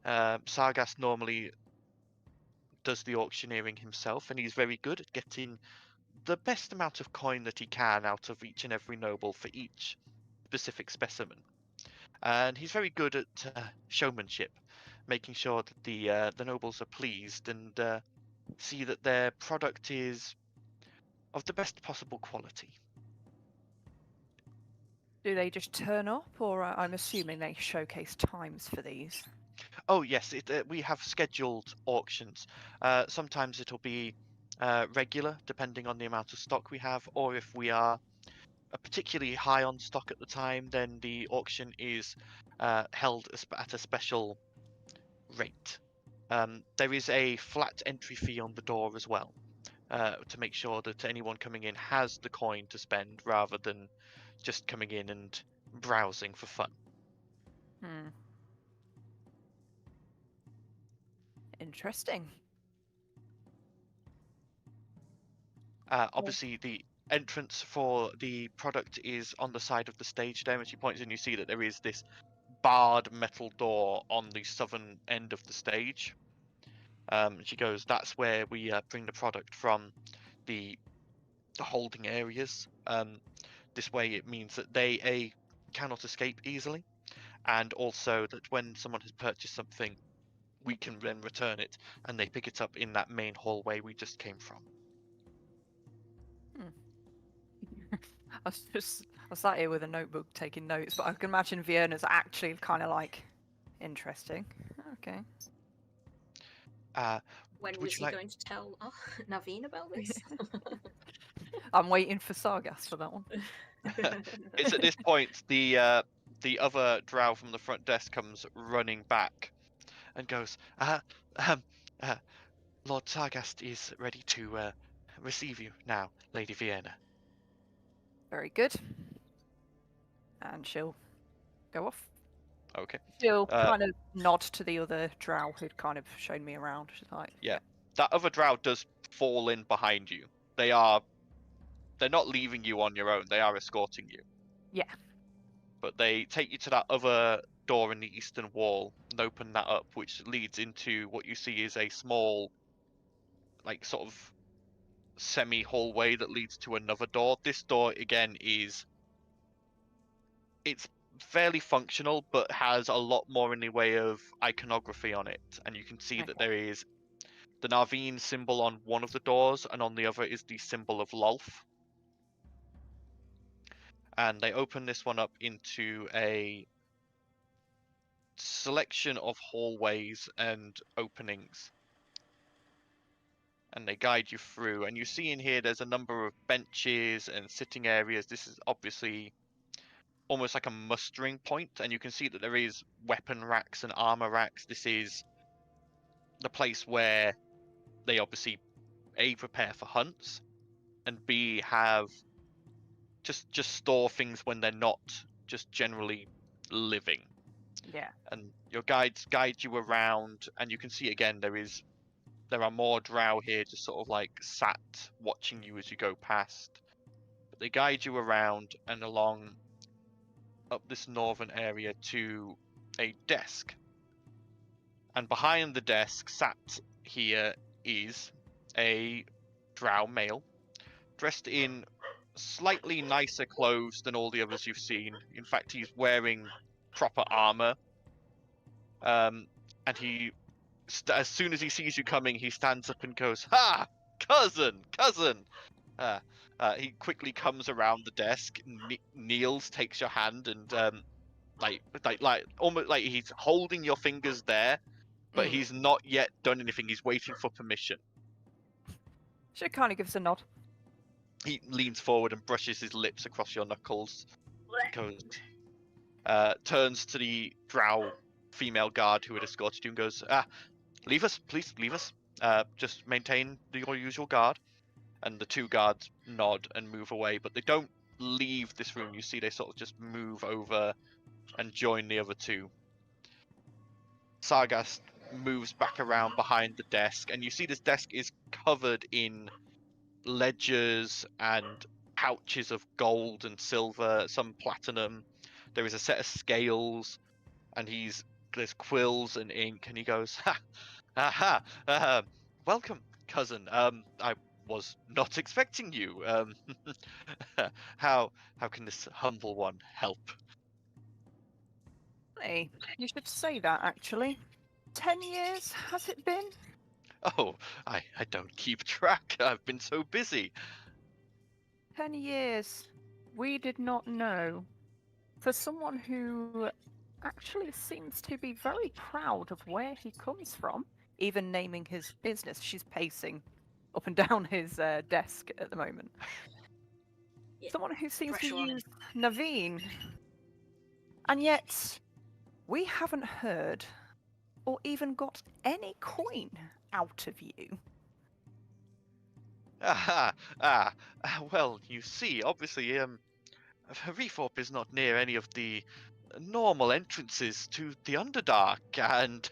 Sargas normally does the auctioneering himself, and he's very good at getting the best amount of coin that he can out of each and every noble for each specific specimen. And he's very good at showmanship, making sure that the nobles are pleased and see that their product is of the best possible quality. Do they just turn up, or I'm assuming they showcase times for these? Oh yes, we have scheduled auctions. Sometimes it'll be regular, depending on the amount of stock we have, or if we are particularly high on stock at the time, then the auction is held at a special rate. There is a flat entry fee on the door as well, to make sure that anyone coming in has the coin to spend, rather than just coming in and browsing for fun. Interesting. Obviously, the entrance for the product is on the side of the stage there, and she points and you see that there is this barred metal door on the southern end of the stage. She goes, that's where we bring the product from the holding areas. This way it means that they cannot escape easily, and also that when someone has purchased something we can then return it, and they pick it up in that main hallway we just came from. I sat here with a notebook taking notes, but I can imagine Vienna's actually kind of like interesting. Okay. When Would was you he like- going to tell Naveen about this? I'm waiting for Sargas for that one. It's at this point the other drow from the front desk comes running back and goes, Lord Sargast is ready to receive you now, Lady Vienna. Very good. And she'll go off. Okay. She'll kind of nod to the other drow who'd kind of shown me around. She's like, Yeah. That other drow does fall in behind you. They're not leaving you on your own. They are escorting you. Yeah. But they take you to that other door in the eastern wall and open that up, which leads into what you see is a small, like, sort of semi-hallway that leads to another door. This door, again, it's fairly functional, but has a lot more in the way of iconography on it. And you can see that there is the Narveen symbol on one of the doors, and on the other is the symbol of Lolth. And they open this one up into a selection of hallways and openings. And they guide you through. And you see in here there's a number of benches and sitting areas. This is obviously almost like a mustering point, and you can see that there is weapon racks and armor racks. This is the place where they obviously A, prepare for hunts, and B, have just store things when they're not just generally living. yeah. And your guides guide you around, and you can see again there are more drow here just sort of like sat watching you as you go past. But they guide you around and along up this northern area to a desk. And behind the desk, sat here, is a drow male, dressed in slightly nicer clothes than all the others you've seen. In fact, he's wearing proper armor. And he, as soon as he sees you coming, he stands up and goes, "Ha! Cousin! He quickly comes around the desk, kneels, takes your hand, and like almost like he's holding your fingers there, but he's not yet done anything. He's waiting for permission. She kind of gives a nod. He leans forward and brushes his lips across your knuckles. Goes, turns to the drow female guard who had escorted you and goes, "Leave us, please, leave us. Just maintain your usual guard." And the two guards nod and move away, but they don't leave this room. You see they sort of just move over and join the other two. Sargast moves back around behind the desk, and you see this desk is covered in ledgers and pouches of gold and silver, some platinum. There is a set of scales, and there's quills and ink, and he goes, welcome, cousin. I was not expecting you. How can this humble one help? Hey, you should say that, actually. 10 years, has it been? Oh, I don't keep track. I've been so busy. 10 years. We did not know. For someone who actually seems to be very proud of where he comes from, even naming his business. She's pacing up and down his desk at the moment. Yeah, Someone who seems to pressure on use Naveen. And yet, we haven't heard or even got any coin out of you. Well, you see, obviously, Reforp is not near any of the normal entrances to the Underdark, and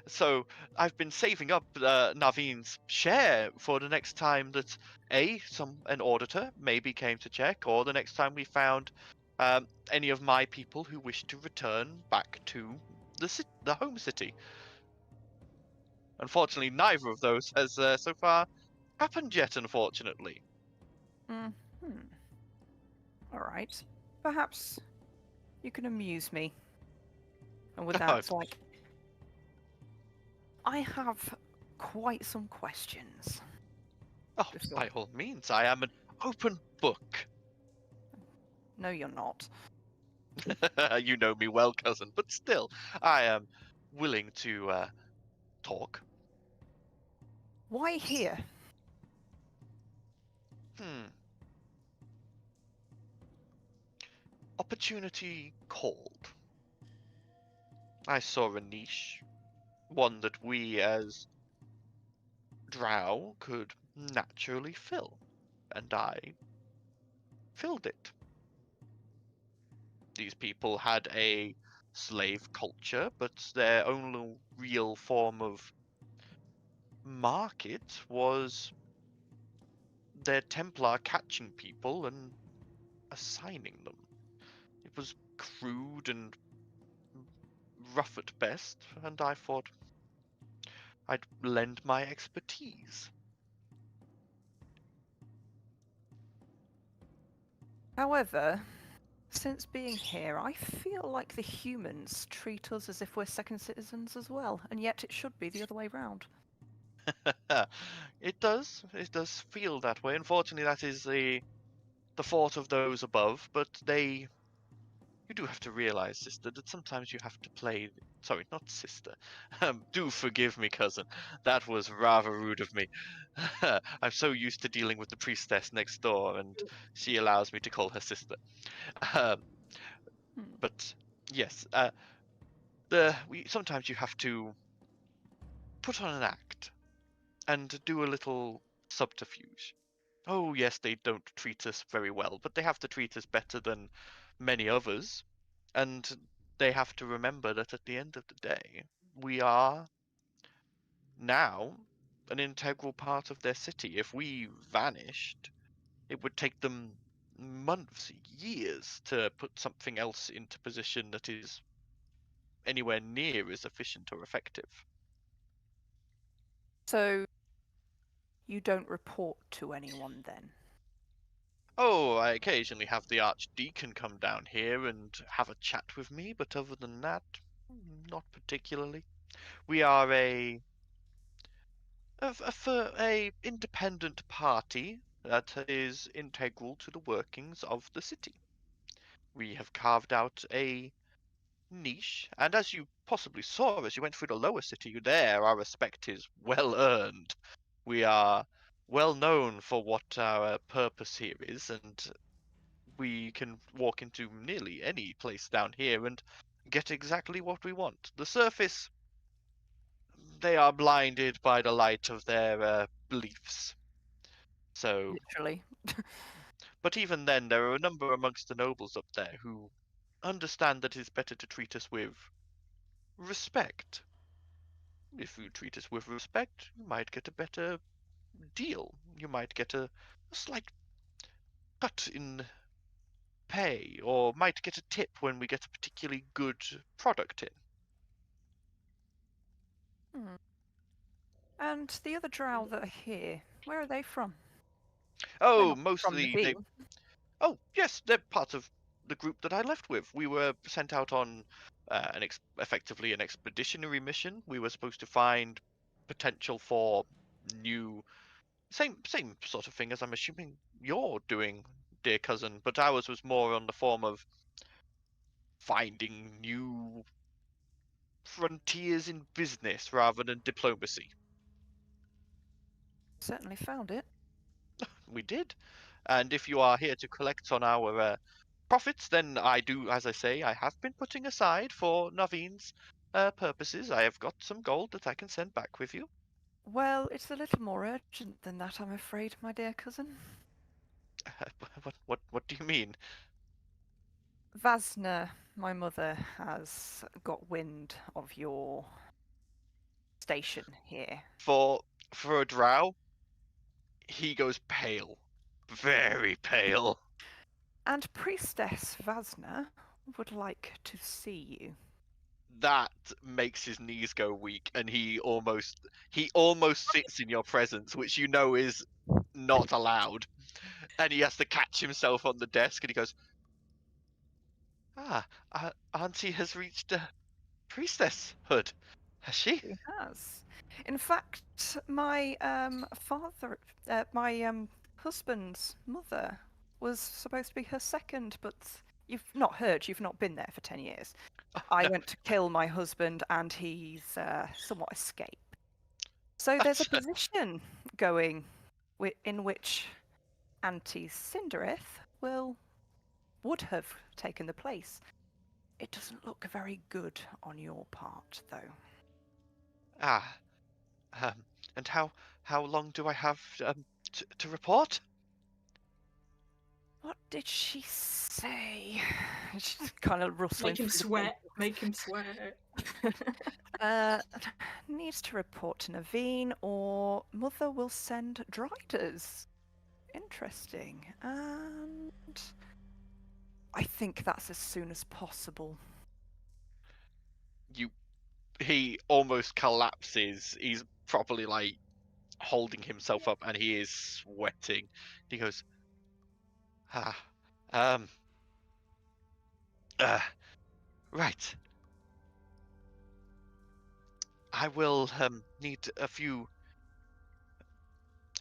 so I've been saving up Naveen's share for the next time that an auditor maybe came to check, or the next time we found any of my people who wish to return back to the home city. Unfortunately, neither of those has so far happened yet, unfortunately. Alright. Perhaps you can amuse me. And with that, it's like, I have quite some questions. Oh, Just by like- all means, I am an open book. No, you're not. You know me well, cousin, but still, I am willing to talk. Why here? Opportunity called. I saw a niche, one that we as Drow could naturally fill, and I filled it. These people had a slave culture, but their only real form of market was their Templar catching people and assigning them. It was crude and rough at best, and I thought I'd lend my expertise. However, since being here, I feel like the humans treat us as if we're second citizens as well, and yet it should be the other way round. It does feel that way. Unfortunately, that is the thought of those above, but you do have to realize, sister, that sometimes you have to play. Sorry, not sister. Do forgive me, cousin. That was rather rude of me. I'm so used to dealing with the priestess next door, and she allows me to call her sister. But yes, sometimes you have to put on an act and do a little subterfuge. Oh yes, they don't treat us very well, but they have to treat us better than many others. And they have to remember that at the end of the day, we are now an integral part of their city. If we vanished, it would take them months, years to put something else into position that is anywhere near as efficient or effective. So, you don't report to anyone then? Oh, I occasionally have the Archdeacon come down here and have a chat with me, but other than that, not particularly. We are a independent party that is integral to the workings of the city. We have carved out a niche, and as you possibly saw as you went through the lower city, there our respect is well earned. We are well known for what our purpose here is, and we can walk into nearly any place down here and get exactly what we want. The surface, they are blinded by the light of their beliefs. So, Literally. but even then, there are a number amongst the nobles up there who understand that it is better to treat us with respect. If you treat us with respect, you might get a better deal. You might get a slight cut in pay, or might get a tip when we get a particularly good product in. And the other drow that are here, where are they from? Oh, From the mostly they. hill. Oh, yes, they're part of the group that I left with. We were sent out on effectively an expeditionary mission. We were supposed to find potential for new, same sort of thing as I'm assuming you're doing, dear cousin. But ours was more on the form of finding new frontiers in business rather than diplomacy. Certainly found it. We did. And if you are here to collect on our profits, then I do, as I say, I have been putting aside for Naveen's purposes. I have got some gold that I can send back with you. Well, it's a little more urgent than that, I'm afraid, my dear cousin. What do you mean? Vasna, my mother, has got wind of your station here. For a drow, he goes pale. Very pale. And Priestess Vasna would like to see you. That makes his knees go weak, and he almost sits in your presence, which you know is not allowed. And he has to catch himself on the desk, and he goes, Auntie has reached priestesshood, has she? She has. In fact, my husband's mother was supposed to be her second, but you've not heard. You've not been there for 10 years. Oh, I no, went to kill my husband, and he's somewhat escaped. So there's a that's- position going in which Auntie Cindereth would have taken the place. It doesn't look very good on your part, though. Ah, and how long do I have to report? What did she say? She's kind of rustling. Make him through the sweat. Make him sweat. Needs to report to Naveen, or Mother will send Driders. Interesting. And I think that's as soon as possible. He almost collapses. He's probably like holding himself up, and he is sweating. He goes, um, right. I will need a few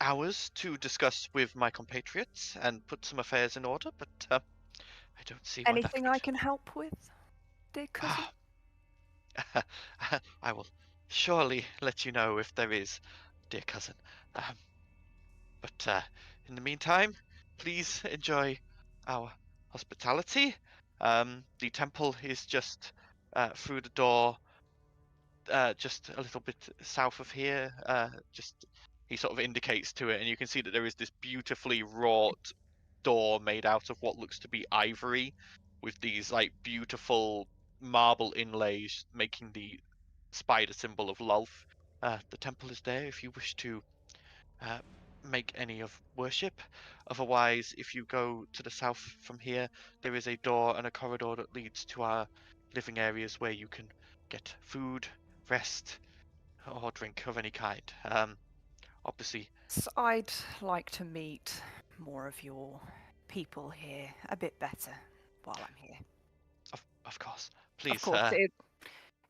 hours to discuss with my compatriots and put some affairs in order, but I don't see why that Anything I can help with, dear cousin? I will surely let you know if there is, dear cousin. But in the meantime, please enjoy our hospitality. The temple is just through the door, just a little bit south of here. Just he sort of indicates to it, and you can see that there is this beautifully wrought door made out of what looks to be ivory, with these like beautiful marble inlays making the spider symbol of Lolth. The temple is there if you wish to make any of worship. Otherwise, if you go to the south from here, there is a door and a corridor that leads to our living areas where you can get food, rest, or drink of any kind. Obviously, So I'd like to meet more of your people here a bit better while I'm here. of course, please. Of course,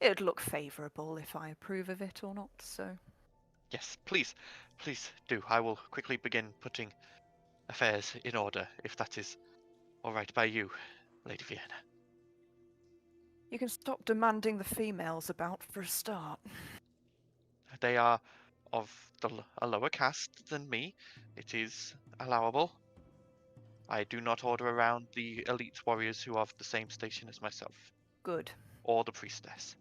it'd look favourable if I approve of it or not, so... Yes, please do. I will quickly begin putting affairs in order, if that is all right by you, Lady Vienna. You can stop demanding the females about for a start. They are of a lower caste than me. It is allowable. I do not order around the elite warriors who are of the same station as myself, Good. or the priestess.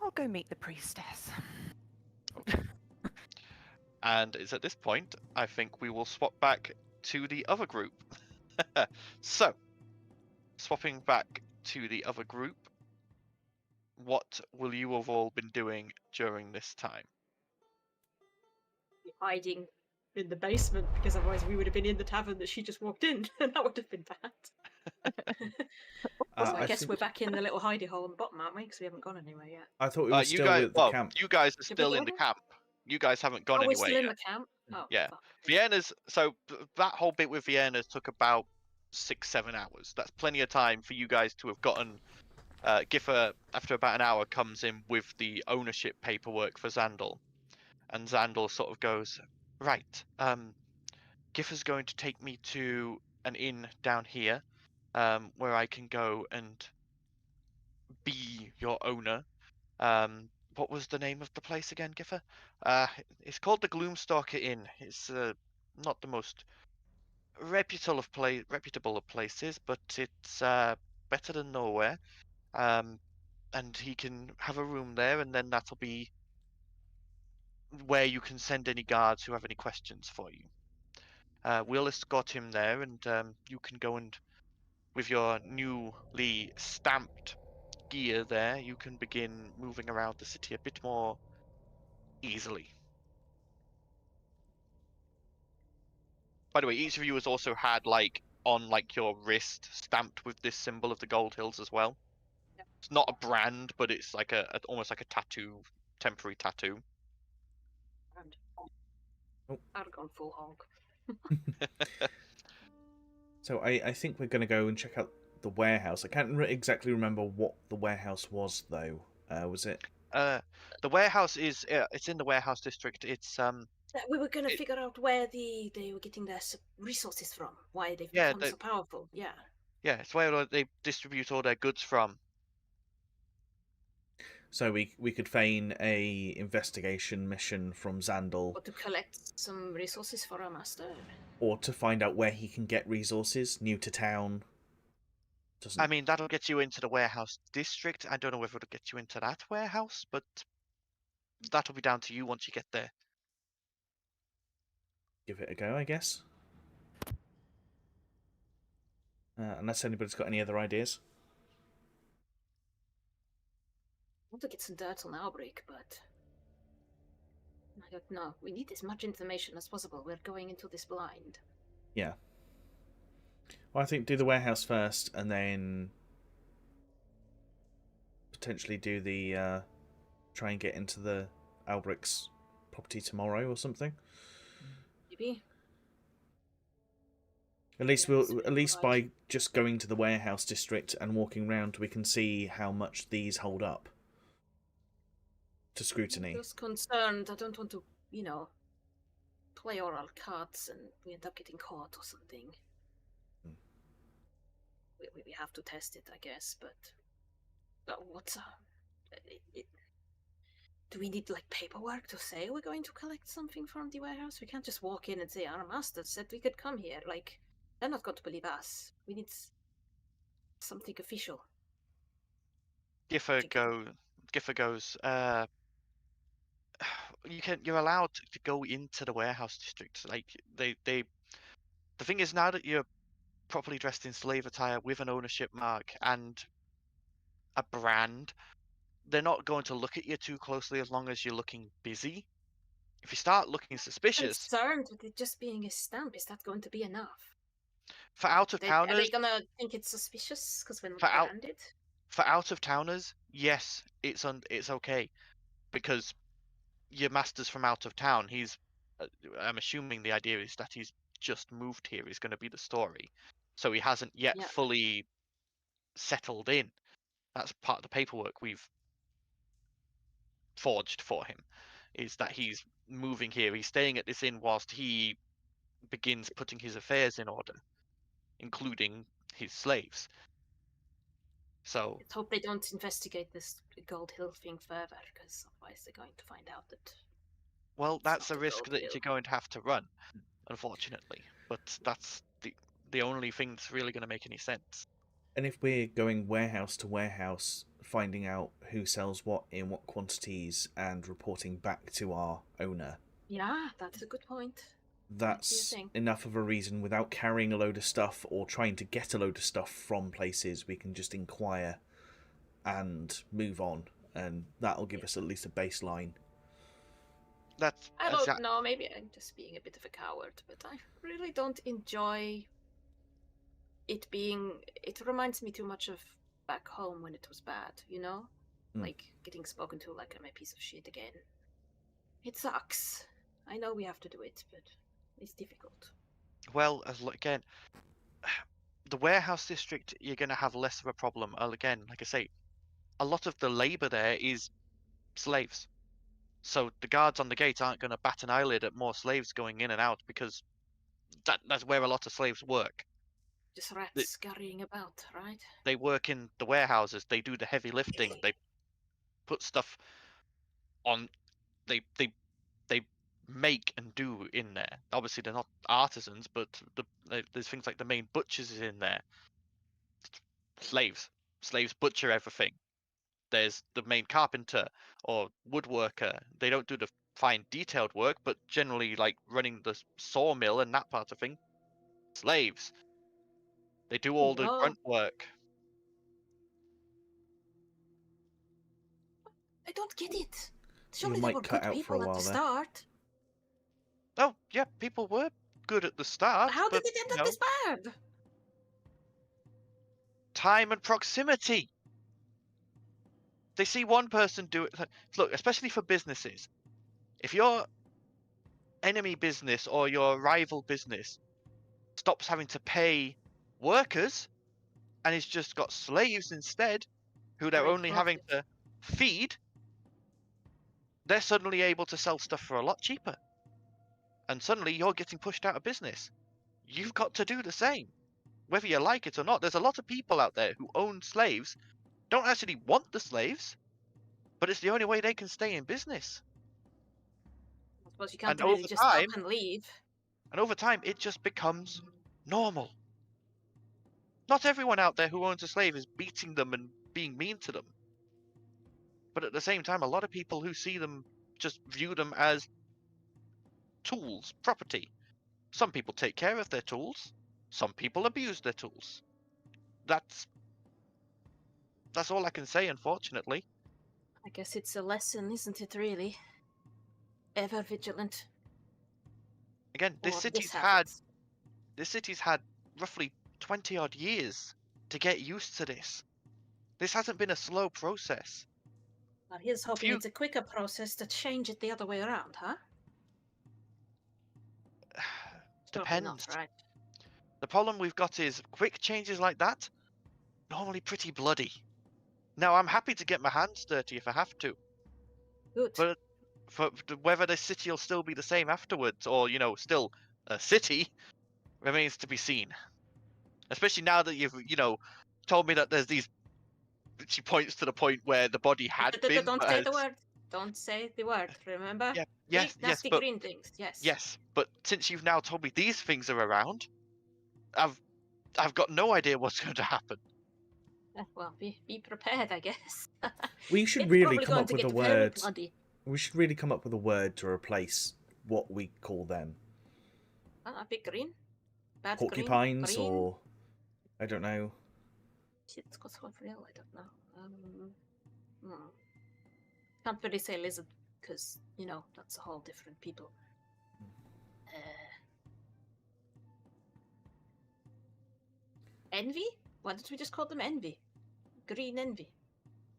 I'll go meet the priestess. And it's at this point, I think we will swap back to the other group. So, swapping back to the other group, what will you have all been doing during this time? Hiding in the basement, because otherwise we would have been in the tavern that she just walked in, and that would have been bad. So I guess think- we're back in the little hidey hole on the bottom, aren't we? Because we haven't gone anywhere yet. I thought we were You still guys, at the camp. you guys are Did we still go in the there? camp. You guys haven't gone Oh, we're anywhere still in yet. the camp? Oh, Yeah. fuck. Vienna's that whole bit with Vienna's took about 6-7 hours. That's plenty of time for you guys to have gotten. Giffer, after about an hour, comes in with the ownership paperwork for Xandal, and Xandal sort of goes, right. Giffer's going to take me to an inn down here, where I can go and be your owner. What was the name of the place again, Giffer? It's called the Gloomstalker Inn. It's not the most reputable of places, but it's better than nowhere. And he can have a room there, and then that'll be where you can send any guards who have any questions for you. We'll escort him there, and you can go and, with your newly stamped gear there, you can begin moving around the city a bit more easily. By the way, each of you has also had on your wrist stamped with this symbol of the Gold Hills as well. Yep. It's not a brand, but it's like almost like a tattoo, temporary tattoo. And Oh. I'd have gone full hog. So I think we're going to go and check out the warehouse. I can't exactly remember what the warehouse was, though. Was it? The warehouse is it's in the warehouse district. It's That we were gonna It- figure out where they were getting their resources from, why they've Yeah, become so powerful. Yeah. yeah, it's where they distribute all their goods from. So we could feign a investigation mission from Xandal, Or to collect some resources for our master. or to find out where he can get resources new to town. Doesn't I mean, that'll get you into the warehouse district. I don't know if it'll get you into that warehouse, but that'll be down to you once you get there. give it a go, I guess. Unless anybody's got any other ideas. I want to get some dirt on Outbreak, but I don't know. We need as much information as possible. We're going into this blind. Yeah. Well, I think do the warehouse first, and then potentially do the try and get into the Albric's property tomorrow or something. Maybe. At least Yeah, we'll that's at least right. by just going to the warehouse district and walking around, we can see how much these hold up to scrutiny. I'm just concerned. I don't want to, play oral cards and we end up getting caught or something. Hmm. We have to test it, I guess, but what's do we need like paperwork to say we're going to collect something from the warehouse? We can't just walk in and say our master said we could come here. Like, they're not going to believe us. We need something official. Giffer goes. You're allowed to go into the warehouse district. Like the thing is, now that you're properly dressed in slave attire with an ownership mark and a brand, they're not going to look at you too closely as long as you're looking busy. If you start looking suspicious, Concerned with it just being a stamp, is that going to be enough? for out of Are towners, they gonna think it's suspicious because we're not For out- branded? for out of towners, yes, it's okay, because your master's from out of town. I'm assuming the idea is that he's just moved here is going to be the story, so he hasn't yet Yeah. fully settled in. That's part of the paperwork we've forged for him, is that he's moving here. He's staying at this inn whilst he begins putting his affairs in order, including his slaves. So, Let's hope they don't investigate this Gold Hill thing further, because otherwise they're going to find out that. well, It's that's not a the risk Gold that Hill. you're going to have to run, unfortunately. But that's the only thing that's really going to make any sense. And if we're going warehouse to warehouse, finding out who sells what in what quantities and reporting back to our owner, Yeah, that's a good point. that's thing. enough of a reason. Without carrying a load of stuff or trying to get a load of stuff from places, we can just inquire and move on, and that'll give us at least a baseline. That's I don't know, maybe I'm just being a bit of a coward, but I really don't enjoy it being. It reminds me too much of back home when it was bad, Like getting spoken to like I'm a piece of shit again. It sucks. I know we have to do it, but it's difficult. Well, again, the warehouse district, you're going to have less of a problem. Again, like I say, a lot of the labor there is slaves. So the guards on the gate aren't going to bat an eyelid at more slaves going in and out, because that's where a lot of slaves work. Just rats scurrying about, right? They work in the warehouses. They do the heavy lifting. They put stuff on. They make and do in there. Obviously, they're not artisans, but there's things like the main butchers is in there. Slaves butcher everything. There's the main carpenter or woodworker. They don't do the fine detailed work, but generally like running the sawmill and that part of thing. Slaves. They do all the No. grunt work. I don't get it. You Surely they might were cut good out for a people at while the there. start. Oh yeah, people were good at the start. How did but, it end up this bad? time and proximity. They see one person do it. Look, especially for businesses, if your enemy business or your rival business stops having to pay workers, and he's just got slaves instead, who they're Great only having profit. to feed, they're suddenly able to sell stuff for a lot cheaper. And suddenly you're getting pushed out of business. You've got to do the same. Whether you like it or not, there's a lot of people out there who own slaves, don't actually want the slaves, but it's the only way they can stay in business. I suppose you can't And really over just up time, and leave. it just becomes normal. Not everyone out there who owns a slave is beating them and being mean to them. But at the same time, a lot of people who see them just view them as tools, property. Some people take care of their tools. Some people abuse their tools. That's all I can say, unfortunately. I guess it's a lesson, isn't it, really? Ever vigilant. Again, Or this happens. this city's had roughly 20 odd years to get used to this. This hasn't been a slow process. Well, here's hoping Few- it's a quicker process to change it the other way around, huh? Probably Depends. not, right? The problem we've got is quick changes like that, normally pretty bloody. Now, I'm happy to get my hands dirty if I have to, Good. but whether the city will still be the same afterwards, or, still a city, remains to be seen. Especially now that you've, told me that there's these... She points to the point where the body had been. Don't but say has- the word. Don't say the word, remember? Yeah, Big, yes, nasty but green things, yes. yes, but since you've now told me these things are around, I've got no idea what's going to happen. Well, be prepared, I guess. We should It's really probably come going up to with a get very word. bloody. We should really come up with a word to replace what we call them. A big green? Bad green? Porcupines, Green? or I don't know. Shit, it's got one real, I don't know. Can't really say lizard, because, that's a whole different people. Envy? Why don't we just call them envy? Green envy.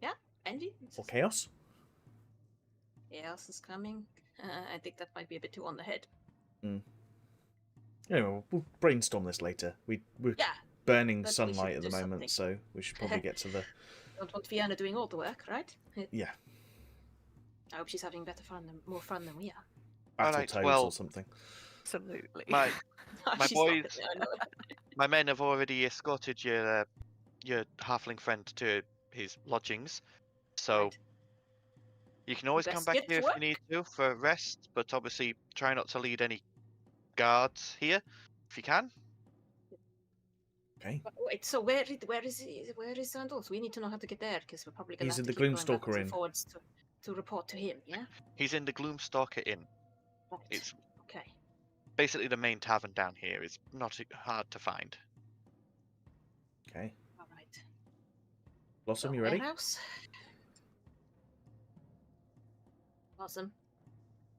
Yeah? Envy? Or chaos. Chaos is coming. I think that might be a bit too on the head. Anyway, we'll brainstorm this later. We're Yeah. burning but we sunlight should at the do moment, something. so we should probably get to the... Don't want Fiona doing all the work, right? Yeah, I hope she's having more fun than we are. Alright, Battletoads well, or something. Absolutely. My My She's not boys- there, I know. my men have already escorted your halfling friend to his lodgings, so Right. you can always come Best back get here to if you need to for rest. But obviously, try not to lead any guards here if you can. Okay. Wait, so where is he? Where is Sandals? We need to know how to get there because we're probably going He's to in have the to keep going Gloomstalker backwards and Inn. forwards to report to him. Yeah. He's in the Gloomstalker Inn. Right. It's Okay. basically the main tavern down here. It's not hard to find. Okay. All right. Blossom, So, you ready? warehouse? Awesome.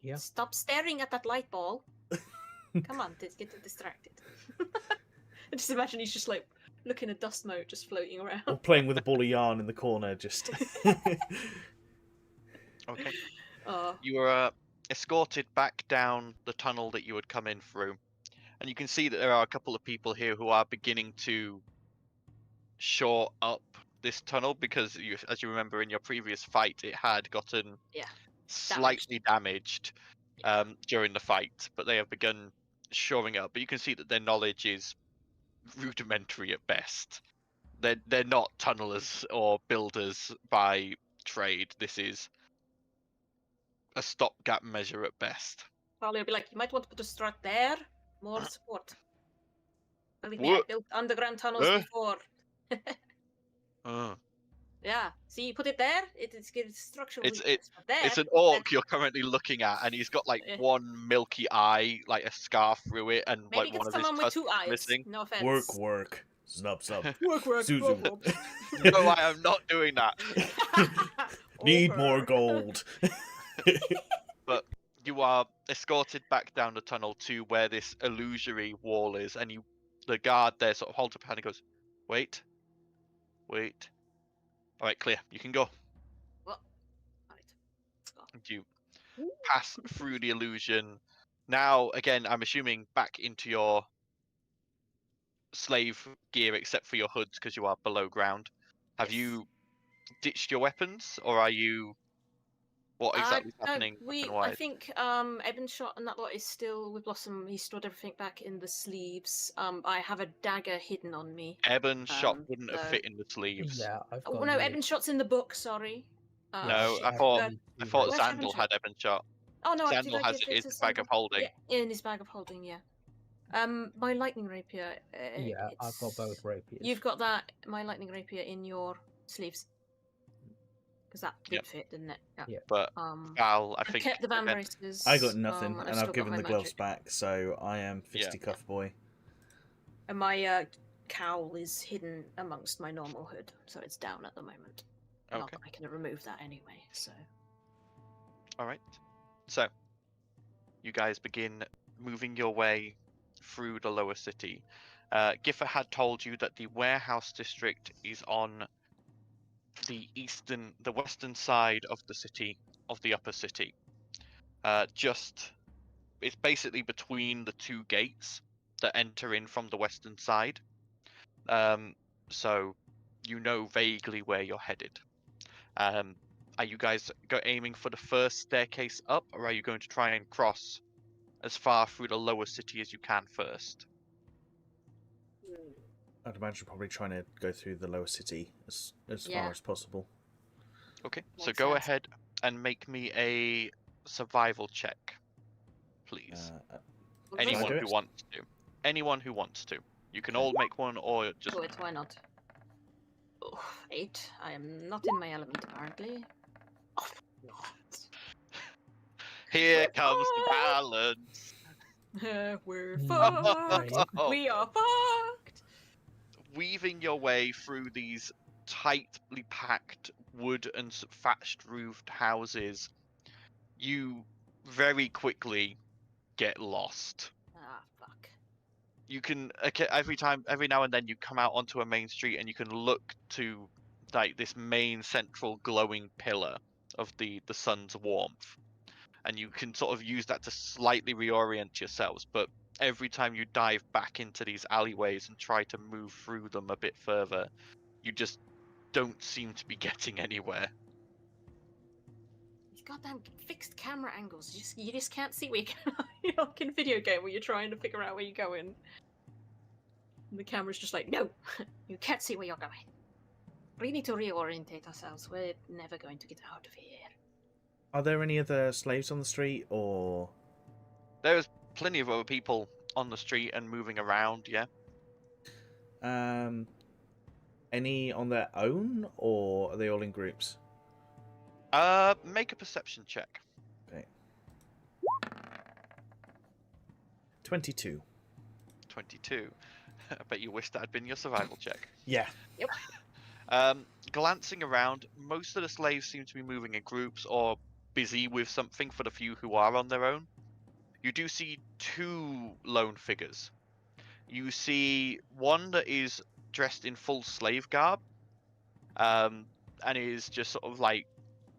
Yeah. Stop staring at that light ball. Come on, get distracted. I just imagine he's just like looking at dust mote just floating around. Or playing with a ball of yarn in the corner, just... Okay. Oh, You are escorted back down the tunnel that you had come in through, and you can see that there are a couple of people here who are beginning to shore up this tunnel because, as you remember in your previous fight, it had gotten slightly damaged during the fight, but they have begun shoring up. But you can see that their knowledge is rudimentary at best. They're not tunnelers or builders by trade. This is a stopgap measure at best. probably will be like, you might want to put a strut there. More support. Believe me, I What? built underground tunnels before. Yeah. See, you put it there, it's gives structural It's- weakness. But there, It's an orc you're currently looking at, and he's got like Yeah. one milky eye, like a scar through it, and maybe like get one of his someone with tusks two eyes. missing. No offense. work. Snub. Work. Zuzu. No, I am not doing that. Need more Over. gold. You are escorted back down the tunnel to where this illusory wall is, and the guard there sort of holds up a hand and goes, "Wait. All right, clear. You can go." Well, right. Let's go. And you pass through the illusion. Now, again, I'm assuming back into your slave gear except for your hoods because you are below ground. Have Yes. you ditched your weapons, or are you? What exactly is happening? I weapon-wise? think Eben shot and that lot is still with Blossom. He stored everything back in the sleeves. I have a dagger hidden on me. Ebon's shot wouldn't have so- fit in the sleeves. Yeah, I've Oh got no, the- Eben shot's in the book. Sorry. No, shit. I thought the Where's Zandal Ebon's had Ebon's shot. Oh no, did Zandal I has give it it in to his bag of Sandal? holding. Yeah, in his bag of holding. Yeah. My lightning rapier. Yeah, I've got both rapiers. You've got that. My lightning rapier in your sleeves. Because that did Yep. fit, didn't it? Yeah. But Val, I I've think kept the van again, braces. I got nothing, I've and still I've got given my the gloves magic. back, so I am fisticuff boy. And my cowl is hidden amongst my normal hood, so it's down at the moment. Not okay, that I can remove that anyway. So all right. So you guys begin moving your way through the lower city. Giffer had told you that the warehouse district is on the western side of the city, of the upper city. It's basically between the two gates that enter in from the western side. So you know vaguely where you're headed. Are you guys aiming for the first staircase up, or are you going to try and cross as far through the lower city as you can first? I'd imagine probably trying to go through the lower city as Yeah. far as possible. Okay, so Makes go sense. ahead and make me a survival check, please. Anyone do who it? wants to. Anyone who wants to. You can all make one, or just do it. Why not? Oh, 8. I am not in my element apparently. Oh, here We're comes the fucked. balance. We're Right. fucked. We are fucked. Weaving your way through these tightly packed wood and thatched roofed houses, you very quickly get lost. Ah, fuck. You can every now and then you come out onto a main street and you can look to like this main central glowing pillar of the sun's warmth, and you can sort of use that to slightly reorient yourselves, but every time you dive back into these alleyways and try to move through them a bit further, you just don't seem to be getting anywhere. These goddamn fixed camera angles. You just can't see where you're like in a video game where you're trying to figure out where you're going. And the camera's just like, no, you can't see where you're going. We need to reorientate ourselves. We're never going to get out of here. Are there any other slaves on the street, or There's plenty of other people on the street and moving around, yeah. any on their own, or are they all in groups? Make a perception check. Okay. 22. 22. I bet you wish that had been your survival check. Yeah. Yep. Glancing around, most of the slaves seem to be moving in groups or busy with something for the few who are on their own. You do see two lone figures. You see one that is dressed in full slave garb, and is just sort of like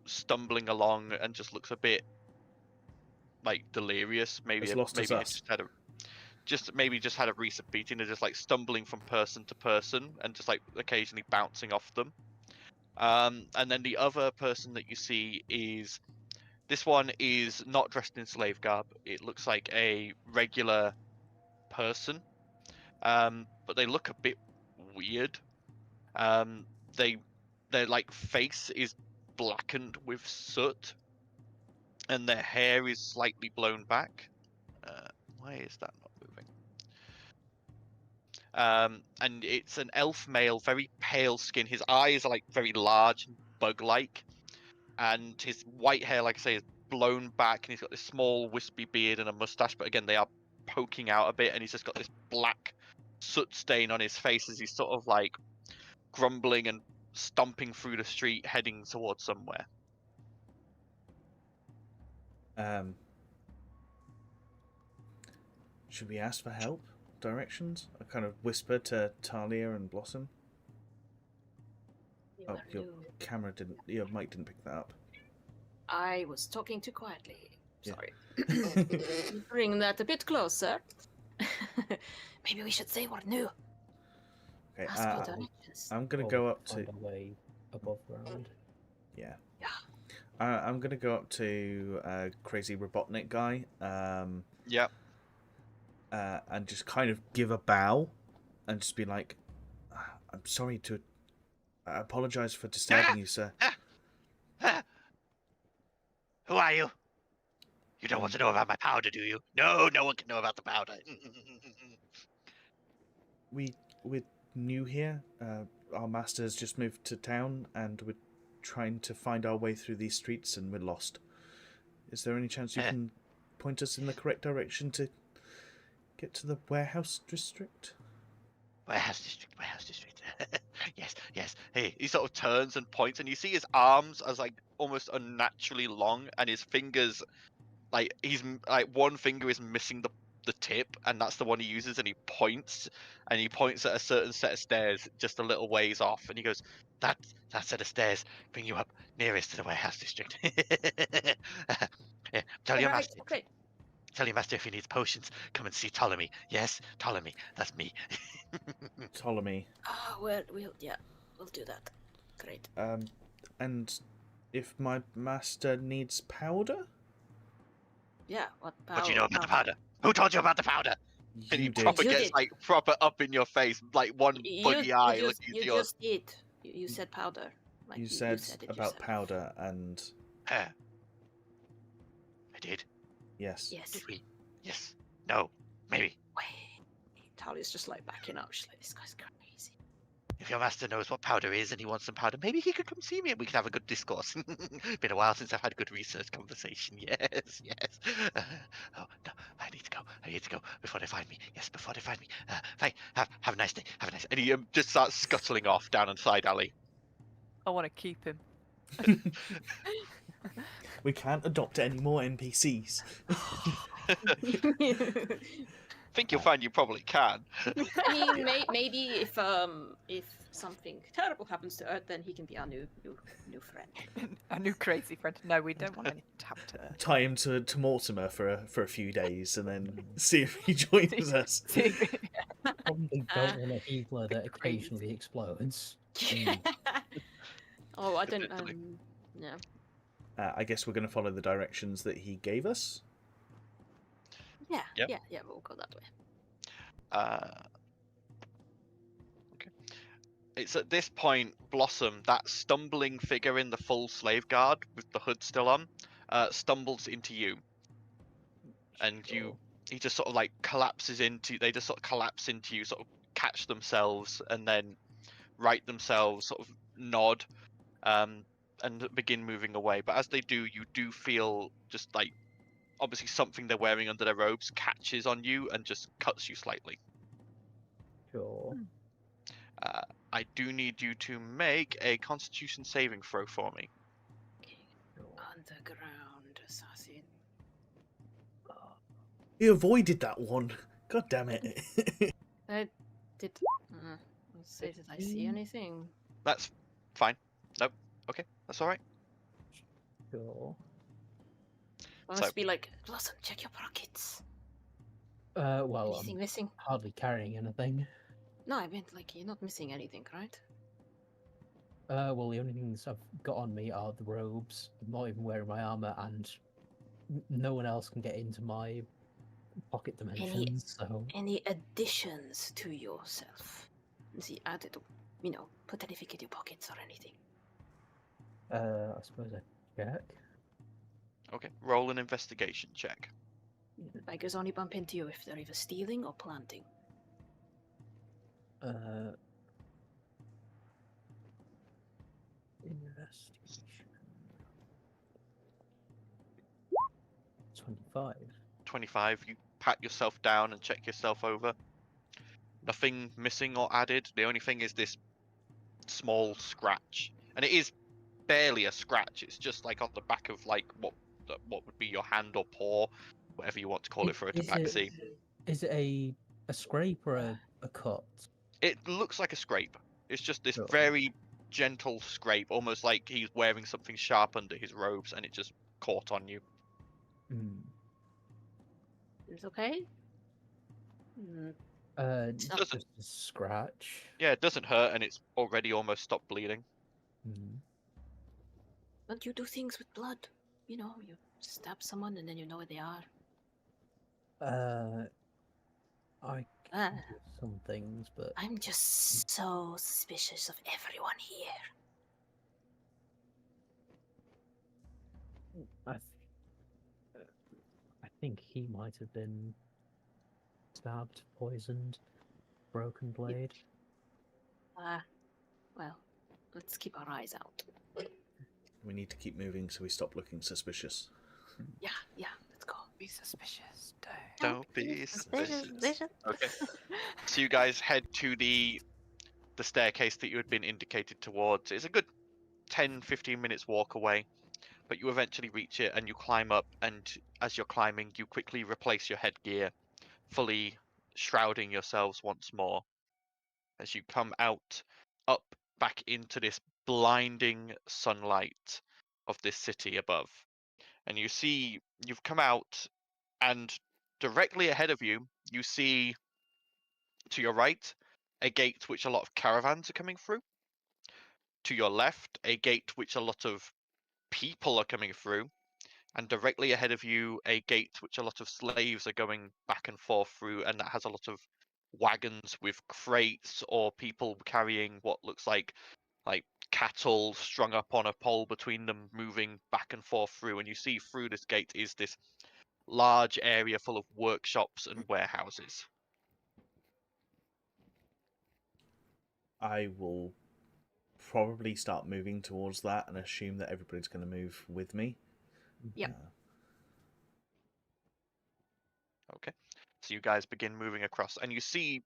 stumbling along and just looks a bit like delirious. Maybe As lost as us. just had a recent beating. They're just like stumbling from person to person and just like occasionally bouncing off them. And then the other person that you see is this one is not dressed in slave garb. It looks like a regular person, but they look a bit weird. Their like face is blackened with soot, and their hair is slightly blown back. Why is that not moving? And it's an elf male, very pale skin. His eyes are like very large and bug-like, and his white hair, like I say, is blown back, and he's got this small wispy beard and a mustache, but again they are poking out a bit, and he's just got this black soot stain on his face as he's sort of like grumbling and stomping through the street heading towards somewhere. Should we ask for help? Directions? I kind of whispered to Talia and Blossom. You Oh, are your new. camera didn't. Your mic didn't pick that up. I was talking too quietly. Yeah. Sorry. Bring that a bit closer. Maybe we should say we're new. Okay. Ask for directions. I'm gonna Or go we up could to. find a way above ground. Yeah. Yeah. I'm gonna go up to crazy Robotnik guy. Yeah. And just kind of give a bow, and just be like, "I'm sorry to. I apologize for disturbing you, sir." Who are you? You don't want to know about my powder, do you? No, no one can know about the powder. We're new here. Our master has just moved to town, and we're trying to find our way through these streets, and we're lost. Is there any chance you can point us in the correct direction to get to the warehouse district? Warehouse district. Yes. Hey, he sort of turns and points, and you see his arms as like almost unnaturally long, and his fingers, like like one finger is missing the tip, and that's the one he uses, and he points at a certain set of stairs just a little ways off, and he goes, that set of stairs bring you up nearest to the warehouse district. Yeah, tell your Right, master. okay. Tell your master if he needs potions, come and see Ptolemy. Yes, Ptolemy, that's me. Ptolemy. Well, we'll do that. Great. And if my master needs powder? Yeah, what power? What do you know about the powder? Who told you about the powder? And he You did. proper You gets did. like proper up in your face, like one buggy eye looking You into yours. just did. You said powder. Like You said it about yourself. powder, and I did. yes. Yes. Did we? Yes. No. Maybe. Wait. Talia's just like backing up. She's like, this guy's crazy. If your master knows what powder is and he wants some powder, maybe he could come see me and we could have a good discourse. Been a while since I've had a good research conversation. Yes. Oh no, I need to go before they find me. Yes, before they find me. Fine. Have a nice day. Have a nice. And he just starts scuttling off down a side alley. I want to keep him. We can't adopt any more NPCs. Think you'll find you probably can. I mean, maybe if something terrible happens to Earth, then he can be our new friend. A new crazy friend. No, we don't want anything to happen to her. Tie him to Mortimer for a few days, and then see if he joins us. Probably don't want a healer that occasionally explodes. Oh, I don't. Definitely. No. I guess we're going to follow the directions that he gave us. Yeah. Yep. Yeah. We'll go that way. Okay. It's at this point, Blossom, that stumbling figure in the full slave guard with the hood still on, stumbles into you, and he just sort of like collapses into. They just sort of collapse into you, sort of catch themselves, and then right themselves, sort of nod, and begin moving away. But as they do, you do feel just like obviously something they're wearing under their robes catches on you and just cuts you slightly. Sure. I do need you to make a Constitution saving throw for me. Underground assassin. He avoided that one. God damn it. I did. Let's see. Did I see anything? That's fine. Nope. Okay, that's all right. Sure. I must be like, Blossom, check your pockets. Well, Anything I'm missing? hardly carrying anything. No, I meant like you're not missing anything, right? Well, the only things I've got on me are the robes. I'm not even wearing my armor, and no one else can get into my pocket dimensions. Any additions to yourself? See, added, put anything in your pockets or anything. I suppose I check. Okay, roll an investigation check. Bikers only bump into you if they're either stealing or planting. Investigation. 25. 25. You pat yourself down and check yourself over. Nothing missing or added. The only thing is this small scratch, and it is barely a scratch. It's just like on the back of like what would be your hand or paw, whatever you want to call it for a tabaxi. Is it a scrape or a cut? It looks like a scrape. It's just this Sure. very gentle scrape, almost like he's wearing something sharp under his robes, and it just caught on you. Mm. It's okay? not- Doesn't- Just a scratch. Yeah, it doesn't hurt, and it's already almost stopped bleeding. Hmm. But you do things with blood. You know, you stab someone and then you know where they are. I Ah, can do some things, but I'm just so suspicious of everyone here. I think he might have been stabbed, poisoned, broken blade. Ah, well, let's keep our eyes out. We need to keep moving so we stop looking suspicious. Yeah, let's go. Be suspicious. Don't be suspicious. Okay. So you guys head to the staircase that you had been indicated towards. It's a good 10-15 minutes walk away, but you eventually reach it and you climb up, and as you're climbing you quickly replace your headgear, fully shrouding yourselves once more as you come out up back into this blinding sunlight of this city above. And you see you've come out, and directly ahead of you you see to your right a gate which a lot of caravans are coming through. To your left, a gate which a lot of people are coming through, and directly ahead of you, a gate which a lot of slaves are going back and forth through, and that has a lot of wagons with crates or people carrying what looks like cattle strung up on a pole between them, moving back and forth through. And you see through this gate is this large area full of workshops and warehouses. I will probably start moving towards that and assume that everybody's going to move with me. Yep. Okay, so you guys begin moving across, and you see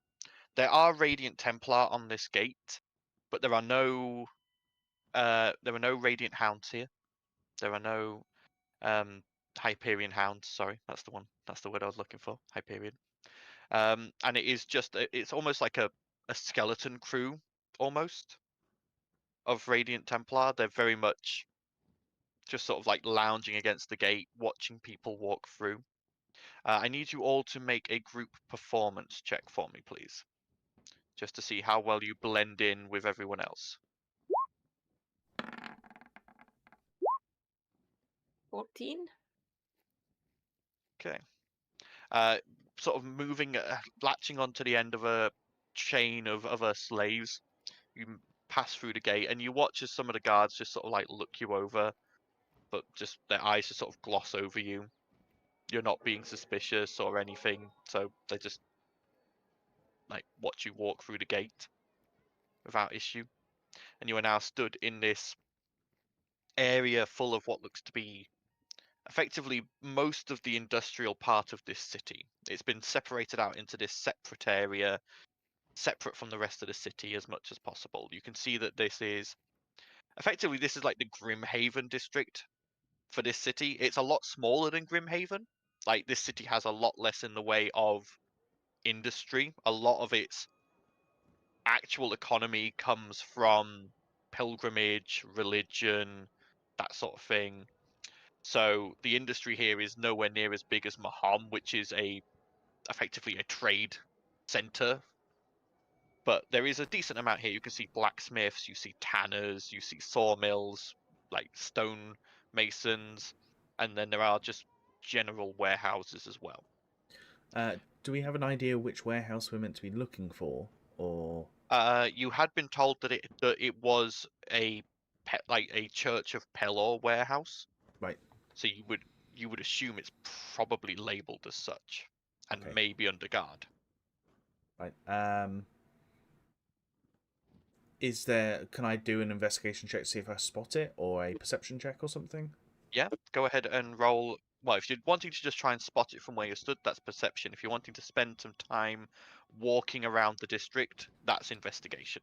there are Radiant Templar on this gate, but there are no Radiant Hounds here. There are no Hyperion Hounds. Sorry, that's the one. That's the word I was looking for. Hyperion. And it is just it's almost like a skeleton crew almost of Radiant Templar. They're very much just sort of like lounging against the gate, watching people walk through. I need you all to make a group performance check for me, please, just to see how well you blend in with everyone else. 14? Okay. Sort of moving, latching onto the end of a chain of other slaves, you pass through the gate, and you watch as some of the guards just sort of like look you over, but just their eyes just sort of gloss over you. You're not being suspicious or anything, so they just like watch you walk through the gate without issue. And you are now stood in this area full of what looks to be effectively most of the industrial part of this city. It's been separated out into this separate area, separate from the rest of the city as much as possible. You can see that this is effectively like the Grimhaven district for this city. It's a lot smaller than Grimhaven. Like, this city has a lot less in the way of industry. A lot of its actual economy comes from pilgrimage, religion, that sort of thing. So the industry here is nowhere near as big as Maham, which is effectively a trade center. But there is a decent amount here. You can see blacksmiths, you see tanners, you see sawmills, like stone masons, and then there are just general warehouses as well. Do we have an idea which warehouse we're meant to be looking for, or? You had been told that it was a Church of Pelor warehouse. Right. So you would assume it's probably labeled as such, and Okay. maybe under guard. Right. Can I do an investigation check to see if I spot it, or a perception check or something? Yeah, go ahead and roll. Well, if you're wanting to just try and spot it from where you stood, that's perception. If you're wanting to spend some time walking around the district, that's investigation.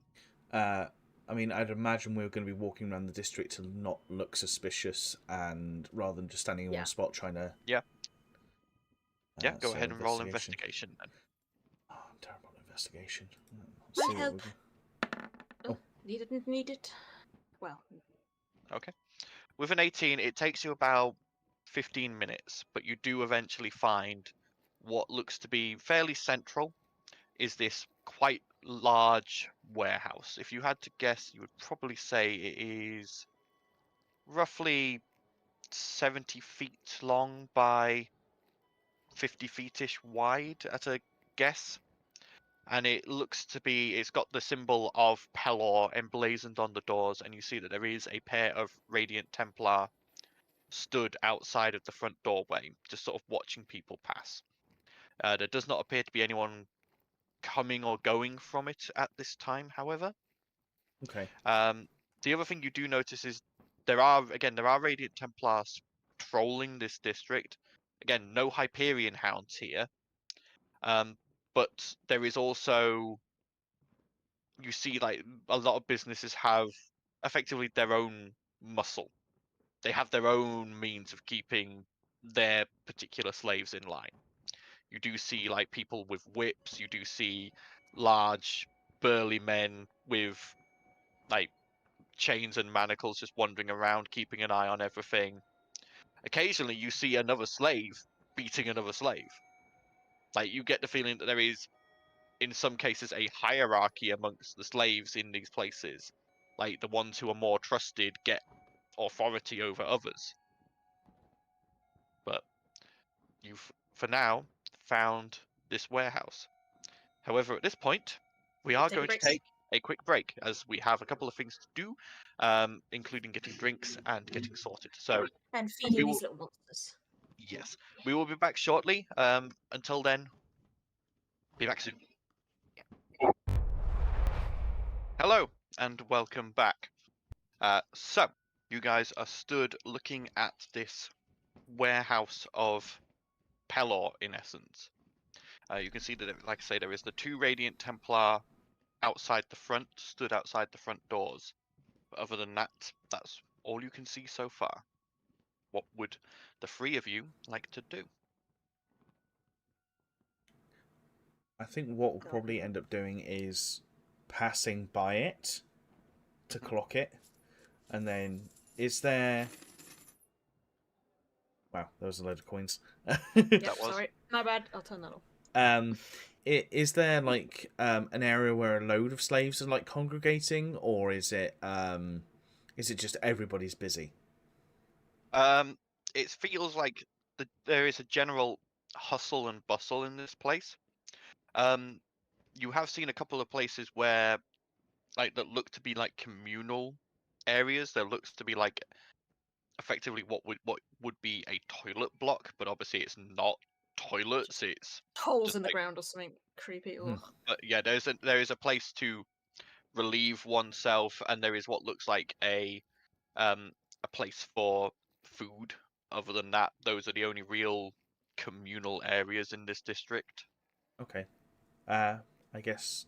I mean, I'd imagine we were going to be walking around the district to not look suspicious, and rather than just standing in one spot trying to. Yeah. Yeah, go so ahead and roll investigation then. Oh, I'm terrible at investigation. My See what help. we can- Need it. Well, Okay. With an 18, it takes you about 15 minutes, but you do eventually find what looks to be fairly central. is this quite large warehouse. If you had to guess, you would probably say it is roughly 70 feet long by 50 feet-ish wide at a guess. And it looks to be, it's got the symbol of Pelor emblazoned on the doors, and you see that there is a pair of Radiant Templar stood outside of the front doorway, just sort of watching people pass. There does not appear to be anyone coming or going from it at this time, however. Okay. The other thing you do notice is there are Radiant Templars patrolling this district. Again, no Hyperion hounds here. But there is also, you see, like, a lot of businesses have effectively their own muscle. They have their own means of keeping their particular slaves in line. You do see, like, people with whips. You do see large, burly men with, like, chains and manacles just wandering around, keeping an eye on everything. Occasionally, you see another slave beating another slave. Like, you get the feeling that there is, in some cases, a hierarchy amongst the slaves in these places. Like, the ones who are more trusted get authority over others. But you've, for now, found this warehouse. However, at this point, we are going to take a quick break, as we have a couple of things to do, including getting drinks and getting sorted. So, And feeding these little monsters. yes, we will be back shortly. Until then, be back soon. Hello, and welcome back. So, you guys are stood looking at this warehouse of Pelor, in essence. You can see that, like I say, there is the 2 Radiant Templar outside the front, stood outside the front doors. But other than that, that's all you can see so far. What would the 3 of you like to do? I think what we'll probably end up doing is passing by it to clock it, and then is there... Wow, there was a load of coins. Yep, sorry, my bad. I'll turn that off. Is there like an area where a load of slaves are like congregating, or is it just everybody's busy? It feels like there is a general hustle and bustle in this place. You have seen a couple of places where, like, that look to be like communal areas. There looks to be like effectively what would be a toilet block, but obviously it's not toilets. It's Holes just in the like, ground or something creepy. Ugh. but yeah, there is a place to relieve oneself, and there is what looks like a place for food. Other than that, those are the only real communal areas in this district. Okay. I guess,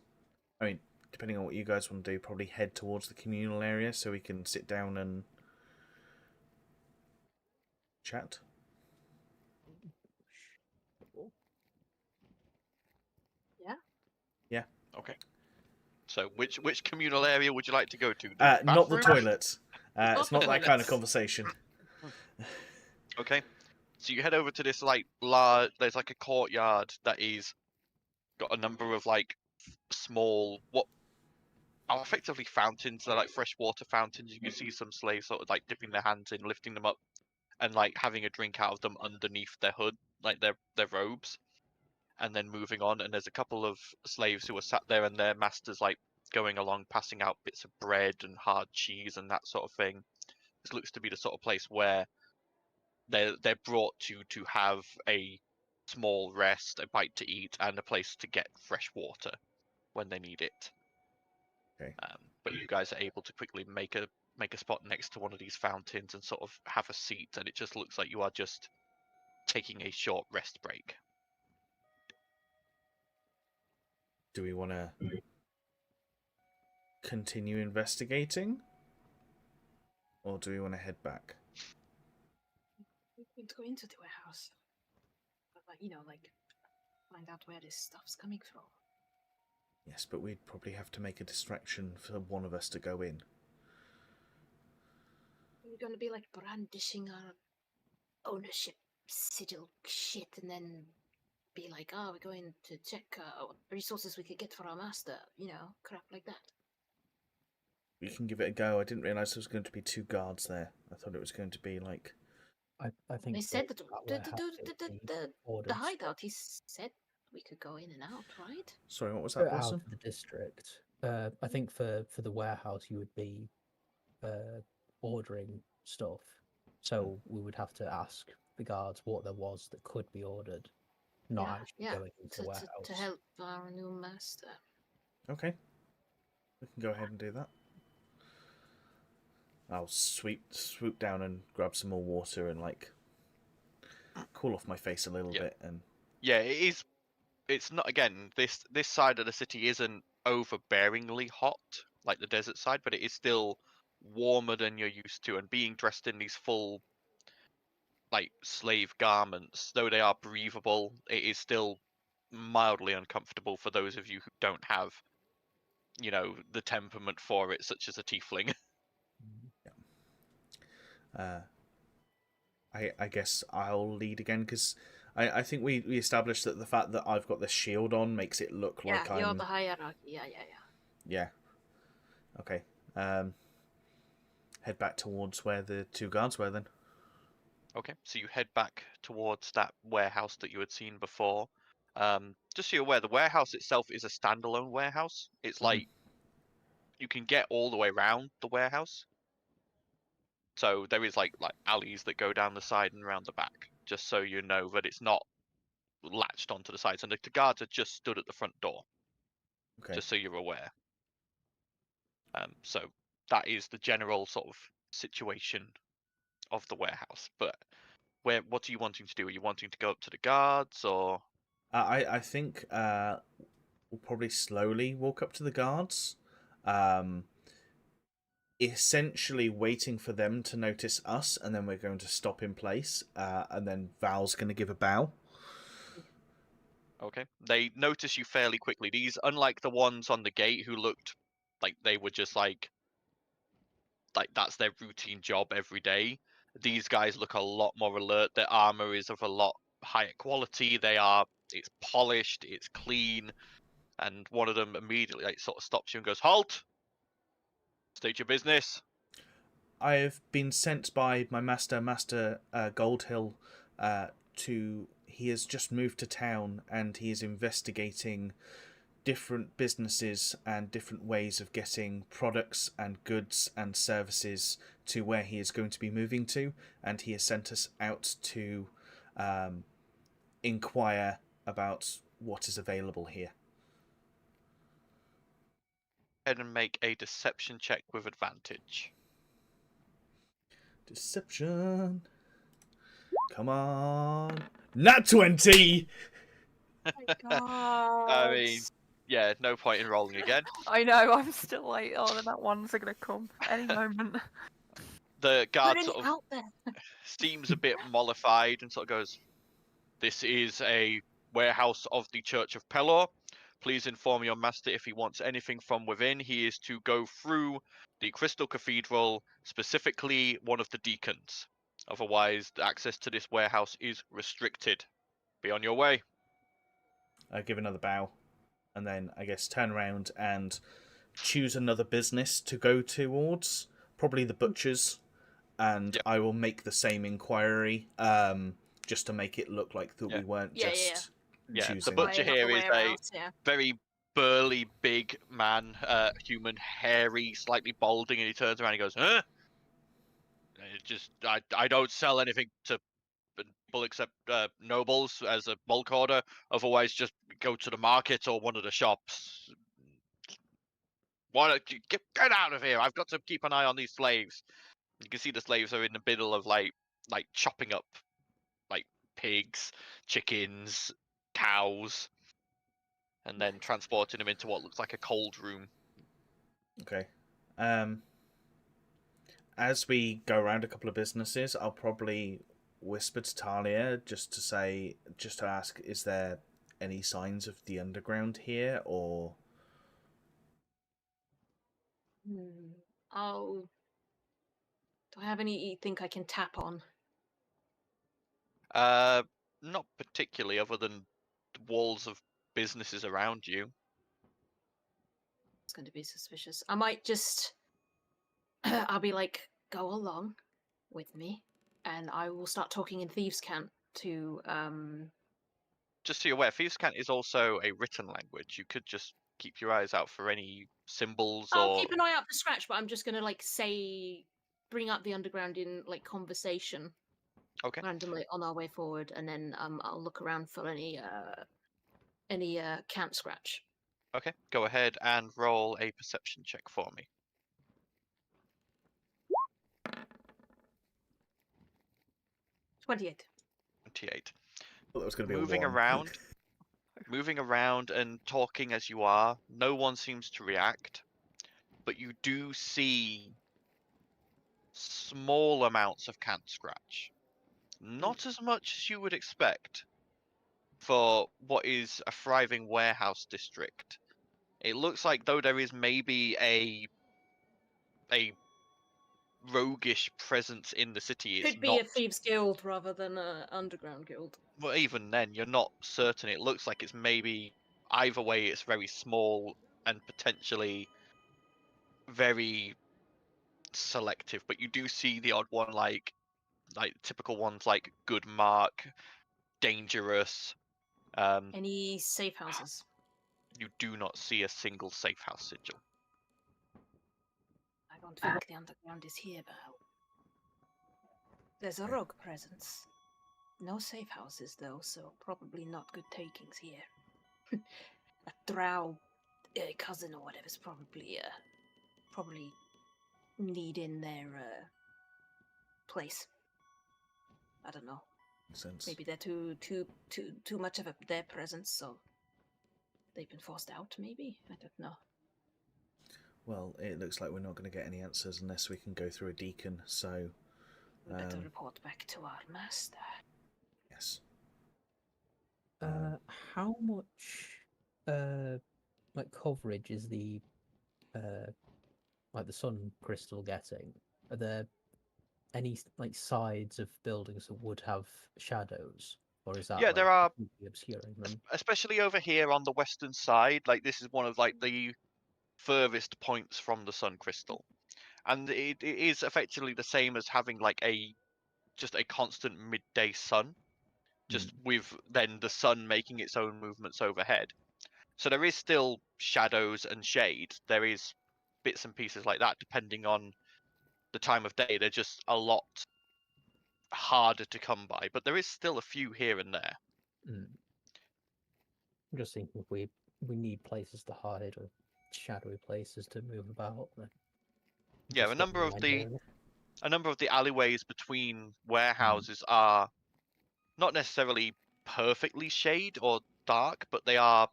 I mean, depending on what you guys want to do, probably head towards the communal area so we can sit down and chat. Yeah. Yeah. Okay. So, which communal area would you like to go to? Not the bathroom? toilets. It's not the that kind of toilets. conversation. Okay. So you head over to this like large. There's like a courtyard that is got a number of like small what are effectively fountains. They're like freshwater fountains. You can see some slaves sort of like dipping their hands in, lifting them up, and like having a drink out of them underneath their hood, like their robes, and then moving on. And there's a couple of slaves who are sat there, and their masters like going along, passing out bits of bread and hard cheese and that sort of thing. This looks to be the sort of place where they're brought to have a small rest, a bite to eat, and a place to get fresh water when they need it. Okay. But you guys are able to quickly make a spot next to one of these fountains and sort of have a seat, and it just looks like you are just taking a short rest break. Do we want to continue investigating, or do we want to head back? We could go into the warehouse, but like find out where this stuff's coming from. Yes, but we'd probably have to make a distraction for one of us to go in. We're gonna be like brandishing our ownership sigil shit and then be like, oh, we're going to check what resources we could get for our master, crap like that. We can give it a go. I didn't realise there was going to be 2 guards there. I thought it was going to be like... I think They said that that the, warehouse would be the ordered hideout, he said we could go in and out, right? Sorry, what was that, out Wilson? of the district. I think for the warehouse you would be ordering stuff, so we would have to ask the guards what there was that could be ordered, not actually going into the warehouse. To help our new master. Okay. We can go ahead and do that. I'll swoop down and grab some more water and like cool off my face a little bit. And yeah, it is. It's not, again, this side of the city isn't overbearingly hot like the desert side, but it is still warmer than you're used to. And being dressed in these full like slave garments, though they are breathable, it is still mildly uncomfortable for those of you who don't have, the temperament for it, such as a tiefling. I guess I'll lead again because I think we established that the fact that I've got this shield on makes it look like I'm... you're the hierarchy. Yeah. Okay. Head back towards where the 2 guards were then. Okay, so you head back towards that warehouse that you had seen before. Just so you're aware, the warehouse itself is a standalone warehouse. It's like you can get all the way around the warehouse. So there is like alleys that go down the side and around the back, just so you know that it's not latched onto the sides. And the guards are just stood at the front door, just so you're aware. So that is the general sort of situation of the warehouse. But what are you wanting to do? Are you wanting to go up to the guards, or? I think we'll probably slowly walk up to the guards. Essentially waiting for them to notice us, and then we're going to stop in place, and then Val's going to give a bow. Okay. They notice you fairly quickly. These, unlike the ones on the gate who looked like they were just like that's their routine job every day, these guys look a lot more alert. Their armor is of a lot higher quality. It's polished, it's clean, and one of them immediately sort of stops you and goes, "Halt! State your business." I have been sent by my master, Goldhill, he has just moved to town and he is investigating different businesses and different ways of getting products and goods and services to where he is going to be moving to, and he has sent us out to inquire about what is available here. Go ahead and make a deception check with advantage. Deception. Come on. Nat 20! Oh my God. I mean, yeah, no point in rolling again. I know, I'm still like, oh, that one's gonna come any moment. The guard Putting sort it of out there. seems a bit mollified and sort of goes, "This is a warehouse of the Church of Pelor. Please inform your master if he wants anything from within. He is to go through the Crystal Cathedral, specifically one of the deacons. Otherwise, the access to this warehouse is restricted. Be on your way." I give another bow, and then I guess turn around and choose another business to go towards, probably the butcher's, and I will make the same inquiry, just to make it look like that we weren't just choosing. The butcher here is a very burly, big man, human, hairy, slightly balding, and he turns around and he goes, "Huh? I don't sell anything to people except nobles as a bulk order. Otherwise, just go to the market or one of the shops. Why don't you get out of here? I've got to keep an eye on these slaves." You can see the slaves are in the middle of like chopping up like pigs, chickens, cows, and then transporting them into what looks like a cold room. Okay. As we go around a couple of businesses, I'll probably whisper to Talia just to ask, is there any signs of the underground here, or? Oh. Do I have any you think I can tap on? Not particularly, other than walls of businesses around you. It's going to be suspicious. I might just... I'll be like, go along with me, and I will start talking in Thieves' Cant to... Just so you're aware, Thieves' Cant is also a written language. You could just keep your eyes out for any symbols I'll or... keep an eye out for scratch, but I'm just going to, like, say... Bring up the underground in, like, conversation Okay. randomly on our way forward, and then I'll look around for any cant scratch. Okay, go ahead and roll a perception check for me. 28. 28. Thought that was going to be Moving a 1. around, moving around and talking as you are, no one seems to react, but you do see small amounts of cant scratch. Not as much as you would expect for what is a thriving warehouse district. It looks like though there is maybe a roguish presence in the city. It's Could be not. a thieves guild rather than an underground guild. Well, even then, you're not certain. It looks like it's maybe either way. It's very small and potentially very selective. But you do see the odd one, like typical ones like good mark, dangerous. Any safe houses? You do not see a single safe house sigil. I don't think the underground is here, Val. There's a rogue presence. No safe houses, though, so probably not good takings here. A drow cousin or whatever's probably needing their place. I don't know. Makes sense. Maybe they're too much of their presence, so they've been forced out. Maybe I don't know. Well, it looks like we're not going to get any answers unless we can go through a deacon. So, We better report back to our master. yes. How much like coverage is the like the sun crystal getting? Are there any like sides of buildings that would have shadows, or is that Yeah, like, there are, completely obscuring them? especially over here on the western side. Like this is one of like the furthest points from the sun crystal, and it is effectively the same as having like just a constant midday sun, just with then the sun making its own movements overhead. So there is still shadows and shade. There is bits and pieces like that depending on the time of day. They're just a lot harder to come by, but there is still a few here and there. I'm just thinking if we need places to hide or shadowy places to move about. Yeah, just a get number of idea. the alleyways between warehouses are not necessarily perfectly shade or dark, but they are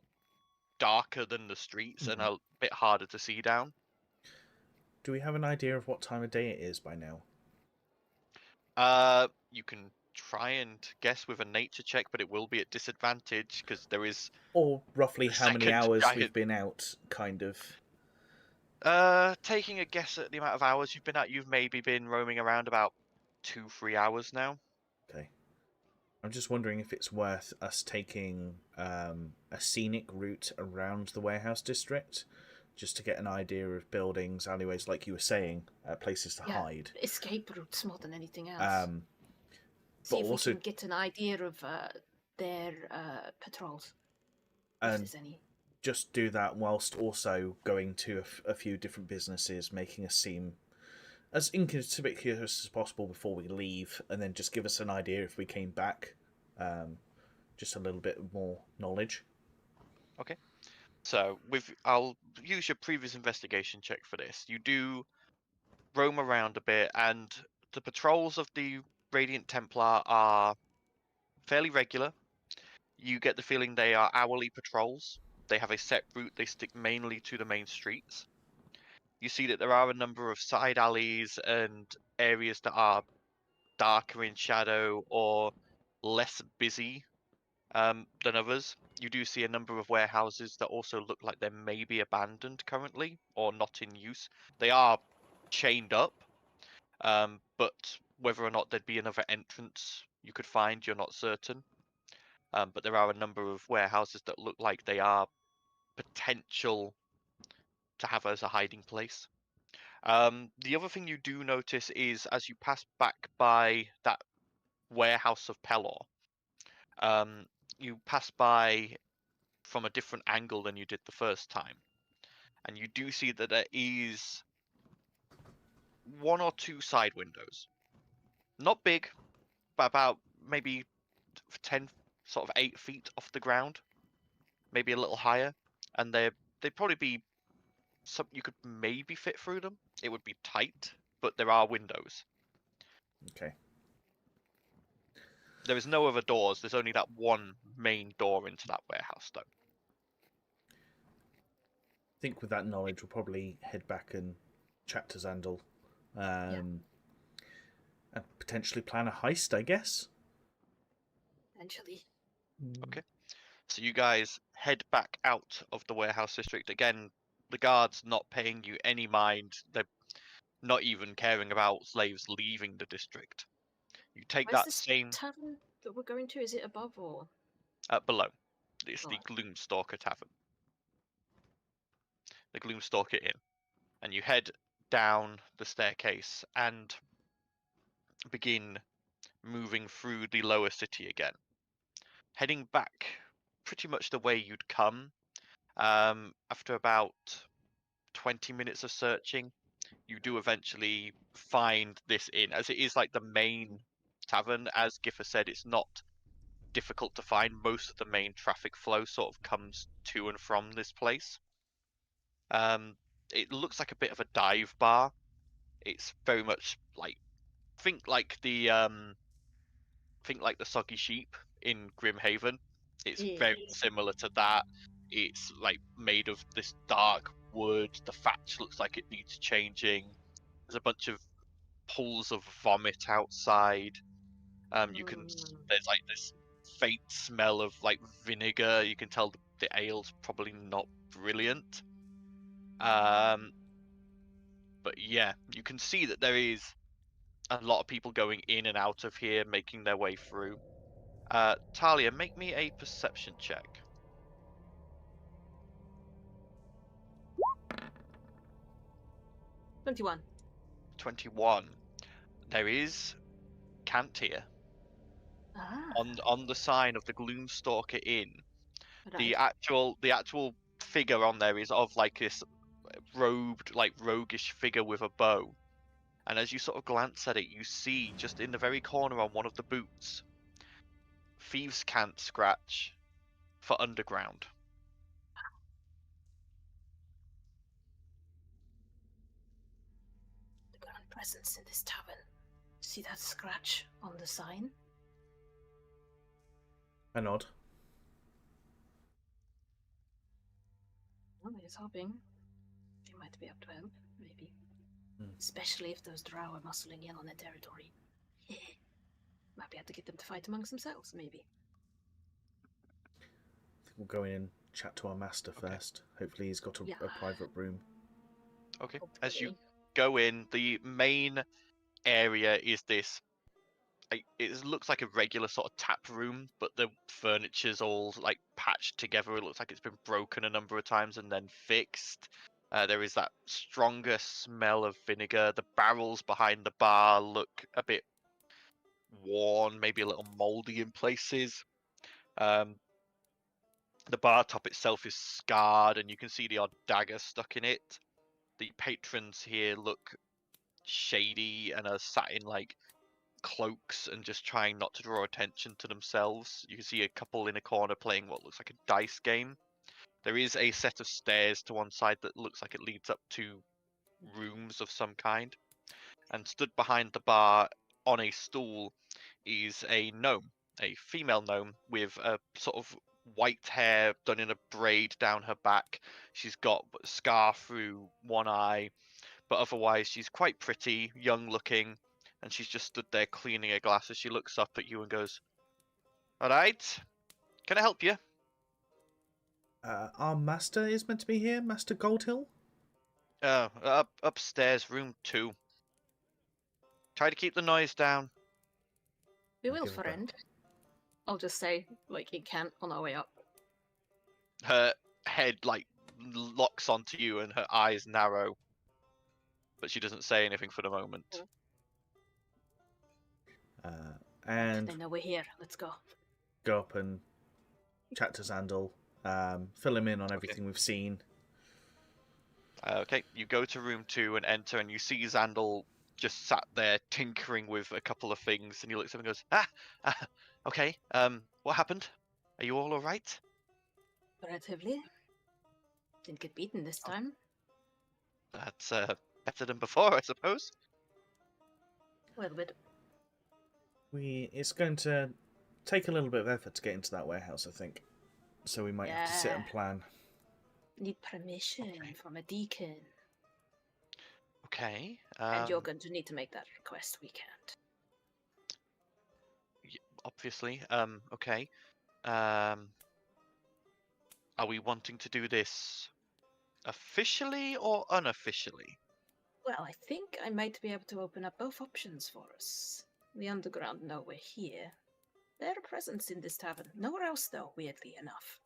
darker than the streets and a bit harder to see down. Do we have an idea of what time of day it is by now? You can try and guess with a nature check, but it will be at disadvantage because there is Or roughly The how many second hours giant- we've been out, kind of. taking a guess at the amount of hours you've been out. You've maybe been roaming around about 2-3 hours now. Okay. I'm just wondering if it's worth us taking a scenic route around the warehouse district, just to get an idea of buildings, alleyways, like you were saying, places to hide. Escape routes more than anything else. See but if also, we can get an idea of their patrols. If and there's any. just do that whilst also going to a few different businesses, making us seem as inconspicuous as possible before we leave, and then just give us an idea if we came back. Just a little bit more knowledge. Okay. So I'll use your previous investigation check for this. You do roam around a bit, and the patrols of the Radiant Templar are fairly regular. You get the feeling they are hourly patrols. They have a set route. They stick mainly to the main streets. You see that there are a number of side alleys and areas that are darker in shadow or less busy than others. You do see a number of warehouses that also look like they may be abandoned currently or not in use. They are chained up, but whether or not there'd be another entrance you could find, you're not certain. but there are a number of warehouses that look like they are potential to have as a hiding place. The other thing you do notice is as you pass back by that warehouse of Pelor, you pass by from a different angle than you did the first time. And you do see that there is 1 or 2 side windows. Not big, but about maybe 10, sort of 8 feet off the ground. Maybe a little higher. And they'd probably be you could maybe fit through them. It would be tight, but there are windows. Okay. There is no other doors. There's only that one main door into that warehouse, though. I think with that knowledge, we'll probably head back and chat to Xandal. And potentially plan a heist, I guess. Eventually. Okay. So you guys head back out of the warehouse district. Again, the guards not paying you any mind. They're not even caring about slaves leaving the district. You take Where's that this same tavern that we're going to? Is it above or? below. It's the Right. Gloomstalker Tavern. The Gloomstalker Inn. And you head down the staircase and begin moving through the lower city again. Heading back pretty much the way you'd come. After about 20 minutes of searching, you do eventually find this inn, as it is like the main tavern. As Giffer said, it's not difficult to find. Most of the main traffic flow sort of comes to and from this place. It looks like a bit of a dive bar. It's very much like think like the Soggy Sheep in Grimhaven. It's very similar to that. It's like made of this dark wood. The thatch looks like it needs changing. There's a bunch of pools of vomit outside. There's like this faint smell of like vinegar. You can tell the ale's probably not brilliant. But yeah, you can see that there is a lot of people going in and out of here, making their way through. Talia, make me a perception check. 21. 21. There is Cant here. Ah. On the sign of the Gloomstalker Inn. Right. The actual figure on there is of like this robed, like roguish figure with a bow. And as you sort of glance at it, you see just in the very corner on one of the boots, Thieves' Cant scratch for underground. The current presence in this tavern. See that scratch on the sign? A nod. Well, he's hoping they might be up to help, maybe. Hmm. Especially if those Drow are muscling in on their territory. Might be able to get them to fight amongst themselves, maybe. I think we'll go in and chat to our master Okay. first. Hopefully he's got a private room. Okay. As you Hopefully. go in, the main area is this. It looks like a regular sort of tap room, but the furniture's all like patched together. It looks like it's been broken a number of times and then fixed. There is that stronger smell of vinegar. The barrels behind the bar look a bit worn, maybe a little moldy in places. The bar top itself is scarred, and you can see the odd dagger stuck in it. The patrons here look shady and are sat in like cloaks and just trying not to draw attention to themselves. You can see a couple in a corner playing what looks like a dice game. There is a set of stairs to one side that looks like it leads up to rooms of some kind. And stood behind the bar on a stool is a gnome, a female gnome with a sort of white hair done in a braid down her back. She's got a scar through one eye, but otherwise she's quite pretty, young looking, and she's just stood there cleaning a glass as she looks up at you and goes, "All right, can I help you?" Our master is meant to be here, Master Goldhill. Upstairs, room 2. Try to keep the noise down. We I'll will, give it back. friend. I'll just say, like, it can't on our way up. Her head like locks onto you, and her eyes narrow, but she doesn't say anything for the moment. And They know we're here. Let's go. go up and chat to Xandal, fill him in on everything we've seen. Okay, you go to room 2 and enter, and you see Xandal just sat there tinkering with a couple of things, and he looks up and goes, okay, what happened? Are you all alright? Relatively. Didn't get beaten this time. That's better than before, I suppose. A little bit. It's going to take a little bit of effort to get into that warehouse, I think. So we might have to sit and Yeah. plan. Need permission from a deacon. Okay. And you're going to need to make that request. We can't. Obviously. Okay. Are we wanting to do this officially or unofficially? Well, I think I might be able to open up both options for us. The underground know we're here. Their presence in this tavern. Nowhere else, though, weirdly enough.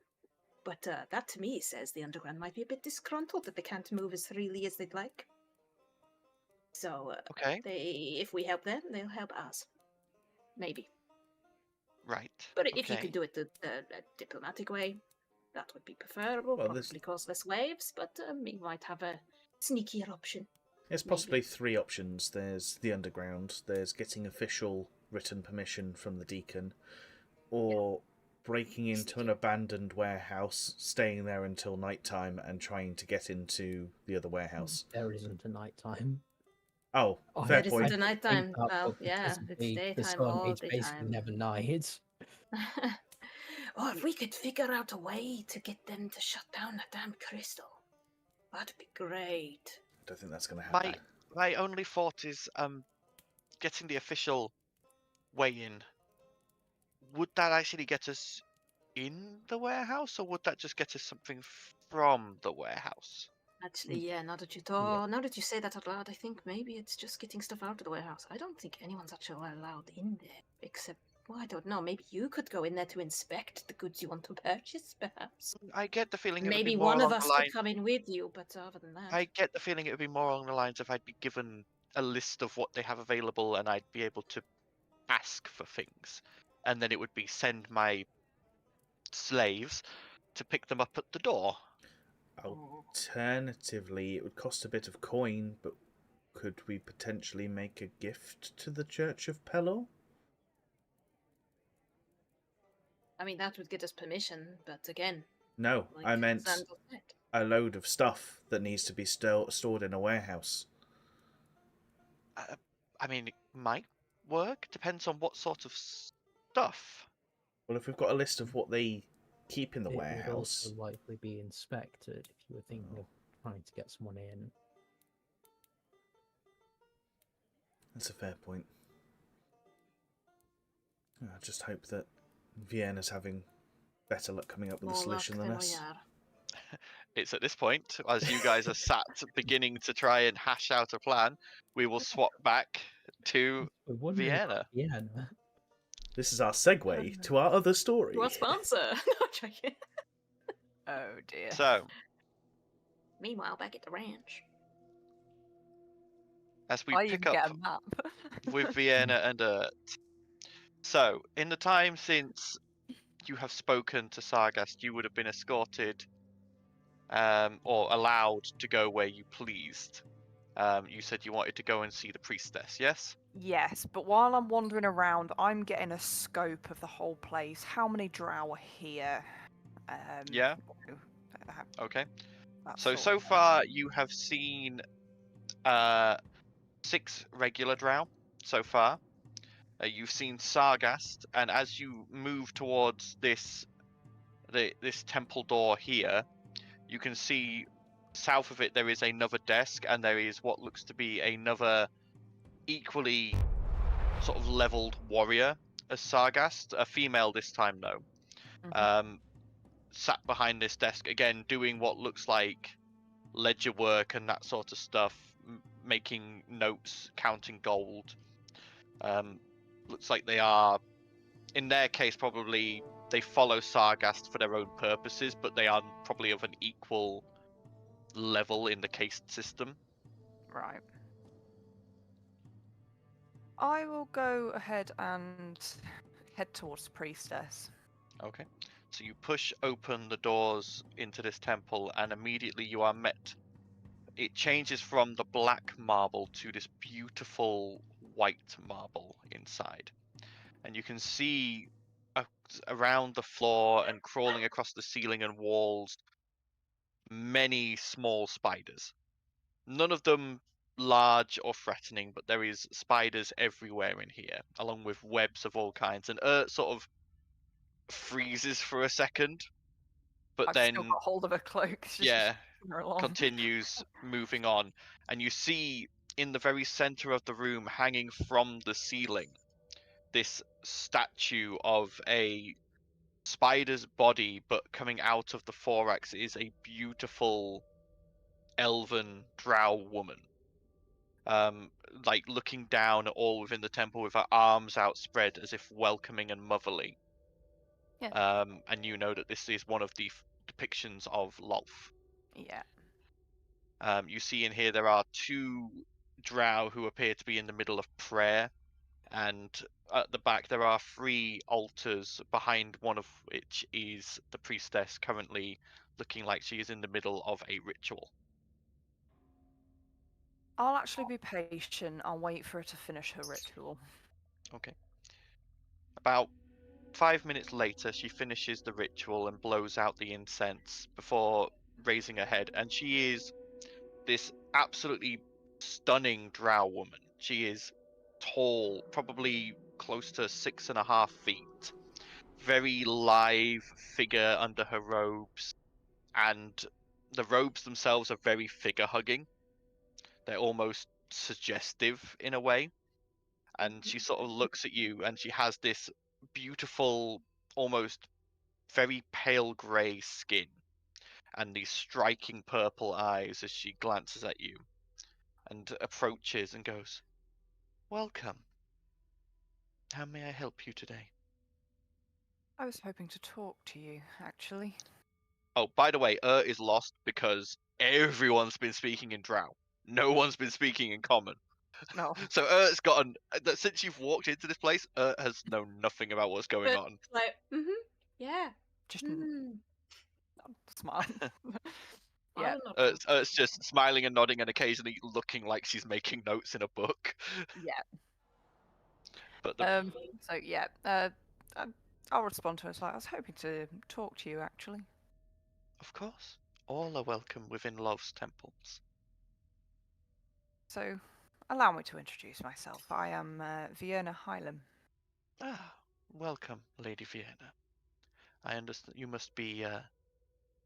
But that to me says the underground might be a bit disgruntled that they can't move as freely as they'd like. So, Okay. if we help them, they'll help us. Maybe. Right. But if you okay. could do it the diplomatic way, that would be preferable. Well, probably cause less waves, but we might have a sneakier option. There's possibly 3 options. There's the underground, there's getting official written permission from the deacon, or breaking into an abandoned warehouse, staying there until nighttime, and trying to get into the other warehouse. There isn't a nighttime. Oh, Oh, fair There point. isn't a nighttime. Think Well, up, but yeah, because of it's the daytime sun, all it's the basically time. never night. Oh, if we could figure out a way to get them to shut down that damn crystal, that'd be great. I don't think that's going to happen. My only thought is getting the official way in. Would that actually get us in the warehouse, or would that just get us something from the warehouse? Actually, yeah. Now that you say that out loud, I think maybe it's just getting stuff out of the warehouse. I don't think anyone's actually allowed in there, except, well, I don't know. Maybe you could go in there to inspect the goods you want to purchase, perhaps. I get the feeling it would Maybe be more one of along us the line. could come in with you, but other than that, I get the feeling it would be more along the lines of I'd be given a list of what they have available, and I'd be able to ask for things, and then it would be send my slaves to pick them up at the door. Alternatively, it would cost a bit of coin, but could we potentially make a gift to the Church of Pelor? I mean, that would get us permission, but again... No, like I meant Xandal said. a load of stuff that needs to be stored in a warehouse. I mean, it might work. Depends on what sort of stuff. Well, if we've got a list of what they keep in the It would warehouse... also likely be inspected if you were thinking of trying to get someone in. That's a fair point. I just hope that Vienna's having better luck coming up with a More solution luck than than we us. are. It's at this point, as you guys are sat beginning to try and hash out a plan, we will swap back to We're wondering about Vienna. Vienna. This is our segue to our other story. To our sponsor. No, joking. Oh dear. So, Meanwhile, back at the ranch. as we I even pick up get a map. with Vienna and Urt. So, in the time since you have spoken to Sargast, you would have been escorted or allowed to go where you pleased. You said you wanted to go and see the priestess, yes? Yes, but while I'm wandering around, I'm getting a scope of the whole place. How many Drow are here? Yeah. uh, Okay. that So sort of thing. far you have seen 6 regular Drow so far. You've seen Sargast, and as you move towards this temple door here, you can see south of it there is another desk, and there is what looks to be another equally sort of leveled warrior as Sargast, a female this time though. Mhm. Sat behind this desk again, doing what looks like ledger work and that sort of stuff, making notes, counting gold. Looks like they are in their case, probably they follow Sargast for their own purposes, but they are probably of an equal level in the caste system. Right. I will go ahead and head towards the priestess. Okay. So you push open the doors into this temple, and immediately you are met. It changes from the black marble to this beautiful white marble inside. And you can see around the floor and crawling across the ceiling and walls many small spiders. None of them large or threatening, but there is spiders everywhere in here, along with webs of all kinds. And sort of freezes for a second, but I've then still got hold of her cloak. She's yeah, just pushing her along. continues moving on, and you see in the very center of the room, hanging from the ceiling, this statue of a spider's body, but coming out of the thorax is a beautiful elven drow woman, like looking down at all within the temple with her arms outspread as if welcoming and motherly. Yeah. And you know that this is one of the depictions of Lolth. Yeah. You see in here there are two drow who appear to be in the middle of prayer, and at the back there are three altars, behind one of which is the priestess, currently looking like she is in the middle of a ritual. I'll actually be patient. I'll wait for her to finish her ritual. Okay. About 5 minutes later, she finishes the ritual and blows out the incense before raising her head, and she is this absolutely stunning drow woman. She is tall, probably close to 6.5 feet. Very lithe figure under her robes, and the robes themselves are very figure hugging. They're almost suggestive in a way. And she sort of looks at you, and she has this beautiful, almost very pale grey skin, and these striking purple eyes as she glances at you and approaches and goes, "Welcome. How may I help you today?" I was hoping to talk to you, actually. Oh, by the way, is lost because everyone's been speaking in Drow. No one's been speaking in Common. No. So Ert's got since you've walked into this place, has known nothing about what's going on. Like, yeah. Just Mm. smile. I Yeah. don't know. Ert's just smiling and nodding and occasionally looking like she's making notes in a book. Yeah. But the, So yeah. I'll respond to her. It's like, I was hoping to talk to you, actually. of course, all are welcome within Love's temples. So, allow me to introduce myself. I am Vienna Hylam. Ah, welcome, Lady Vienna. I understand you must be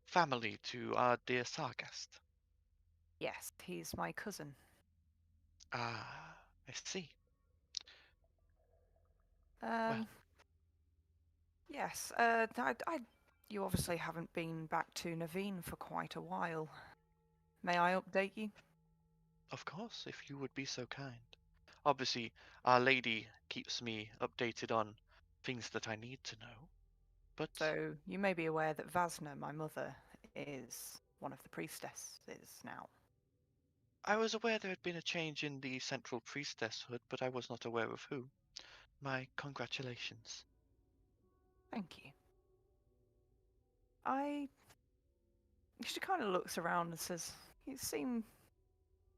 family to our dear Sargast. Yes, he's my cousin. Ah, I see. Yes. You obviously haven't been back to Naveen for quite a while. May I update you? Of course, if you would be so kind. Obviously, Our Lady keeps me updated on things that I need to know. But So, you may be aware that Vasna, my mother, is one of the priestesses now. I was aware there had been a change in the central priestesshood, but I was not aware of who. My congratulations. Thank you. She kind of looks around and says, "You seem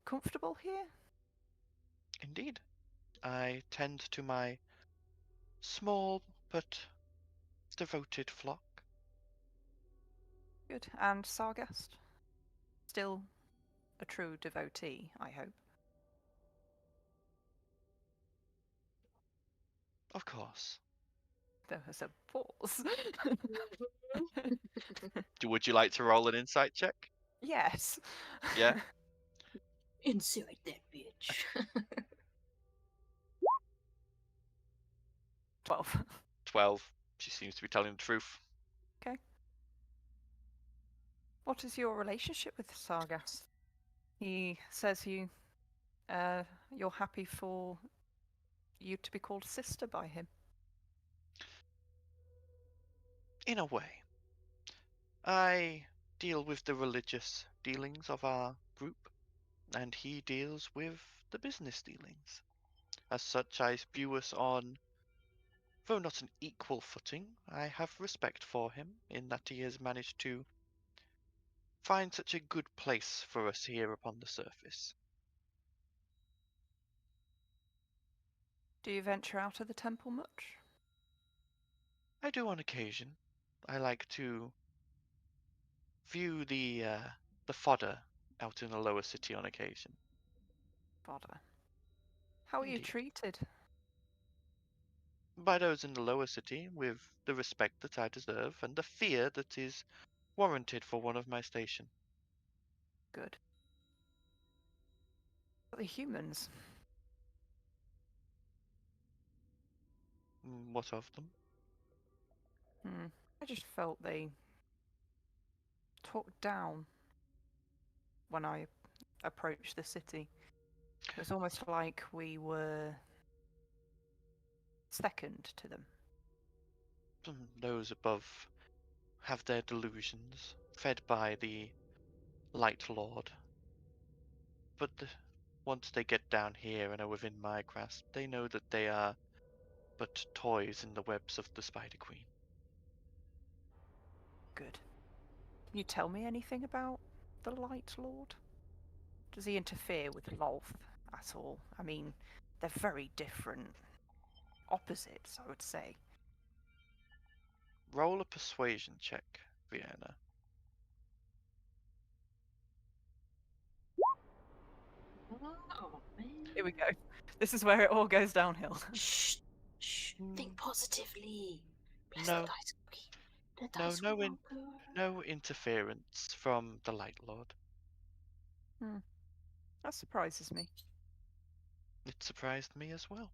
comfortable here?" Indeed. I tend to my small but devoted flock. Good. And Sargast? Still a true devotee, I hope. Of course. There was a pause. Would you like to roll an insight check? Yes. Yeah? Inside that bitch. 12. 12. She seems to be telling the truth. What is your relationship with Sargast? He says you're happy for you to be called sister by him. In a way. I deal with the religious dealings of our group, and he deals with the business dealings. As such, I view us on, though not an equal footing, I have respect for him in that he has managed to find such a good place for us here upon the surface. Do you venture out of the temple much? I do on occasion. I like to view the fodder out in the lower city on occasion. Bother. How are you Indeed. treated? By those in the lower city with the respect that I deserve and the fear that is warranted for one of my station. Good. But the humans. What of them? I just felt they talked down when I approached the city. It was almost like we were second to them. Those above have their delusions, fed by the Light Lord. But once they get down here and are within my grasp, they know that they are but toys in the webs of the Spider Queen. Good. Can you tell me anything about the Light Lord? Does he interfere with Lolth at all? I mean, they're very different. Opposites, I would say. Roll a persuasion check, Vienna. Oh, man. Here we go. This is where it all goes downhill. Shh. Shh. Think positively. Bless No. the dice queen. The No, dice no, will go. no interference from the Light Lord. That surprises me. It surprised me as well.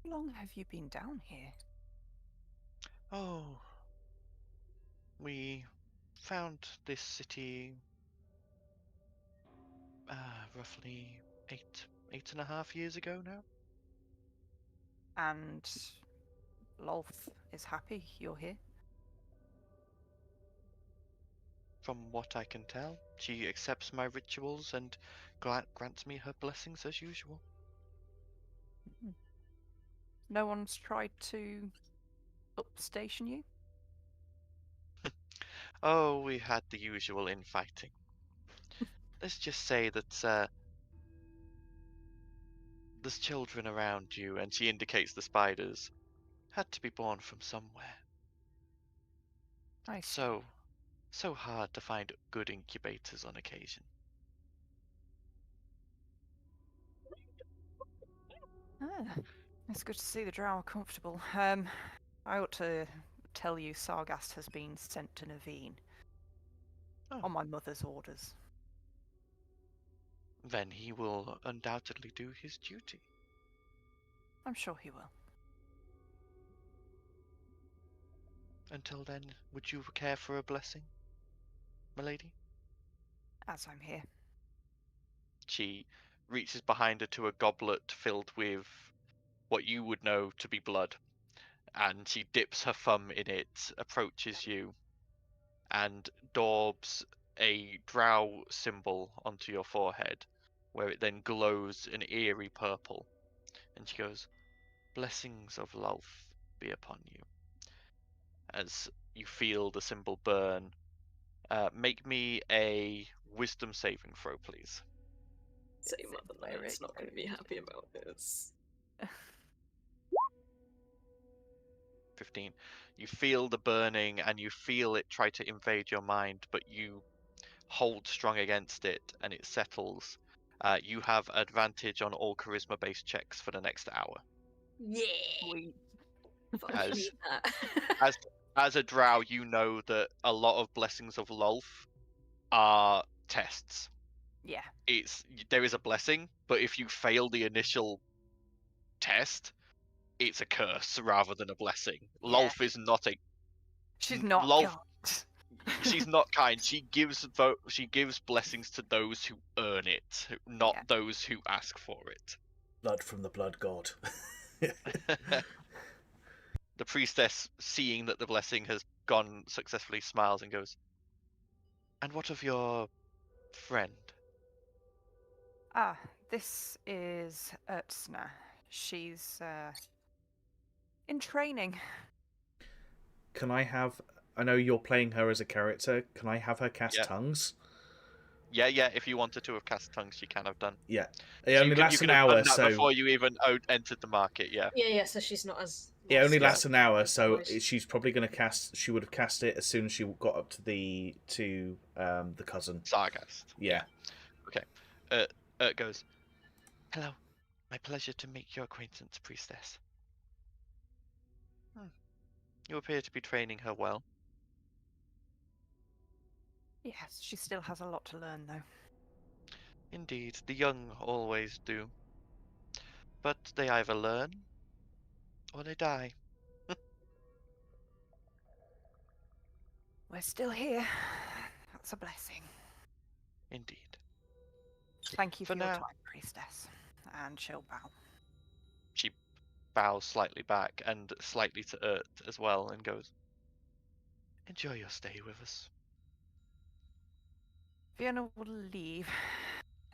How long have you been down here? Oh, we found this city roughly 8.5 years ago now. And Lolth is happy you're here? From what I can tell, she accepts my rituals and grants me her blessings as usual. No one's tried to upstation you? Oh, we had the usual infighting. Let's just say that there's children around you, and she indicates the spiders, had to be born from somewhere. I see. So hard to find good incubators on occasion. It's good to see the Drow are comfortable. I ought to tell you Sargast has been sent to Naveen. Oh. On my mother's orders. Then he will undoubtedly do his duty. I'm sure he will. Until then, would you care for a blessing, milady? As I'm here. She reaches behind her to a goblet filled with what you would know to be blood, and she dips her thumb in it, approaches you, and daubs a drow symbol onto your forehead, where it then glows an eerie purple. And she goes, "Blessings of Lolth be upon you." As you feel the symbol burn, make me a wisdom saving throw, please. Say Mother Knight's not going to be happy about this. 15. You feel the burning and you feel it try to invade your mind, but you hold strong against it and it settles. You have advantage on all charisma based checks for the next hour. Yeah. Sweet. Fucking As- need that. As a drow, you know that a lot of blessings of Lolth are tests. Yeah. There is a blessing, but if you fail the initial test, it's a curse rather than a blessing. Yeah. Lolth is not a She's not Lolth. God. She's not kind. She gives blessings to those who earn it, not Yeah. those who ask for it. Blood from the blood god. The priestess, seeing that the blessing has gone successfully, smiles and goes, "And what of your friend?" Ah, this is Ertsna. She's in training. Can I have... I know you're playing her as a character. Can I have her cast Yeah. tongues? Yeah, if you wanted to have cast tongues, she can have done. Yeah. It only lasts an have hour, done that so... before you even entered the market, yeah. Yeah, so she's not as. It only lost lasts an hour, as so voice. she's probably going to cast... She would have cast it as soon as she got up to the cousin. Sargast. Yeah. Okay. Goes, "Hello. My pleasure to make your acquaintance, priestess. You appear to be training her well." Yes, she still has a lot to learn, though. "Indeed, the young always do. But they either learn or they die." We're still here. That's a blessing. Indeed. Thank you For for your now. time, priestess. And she'll bow. She bows slightly back and slightly to Urt as well and goes, "Enjoy your stay with us." Vienna will leave.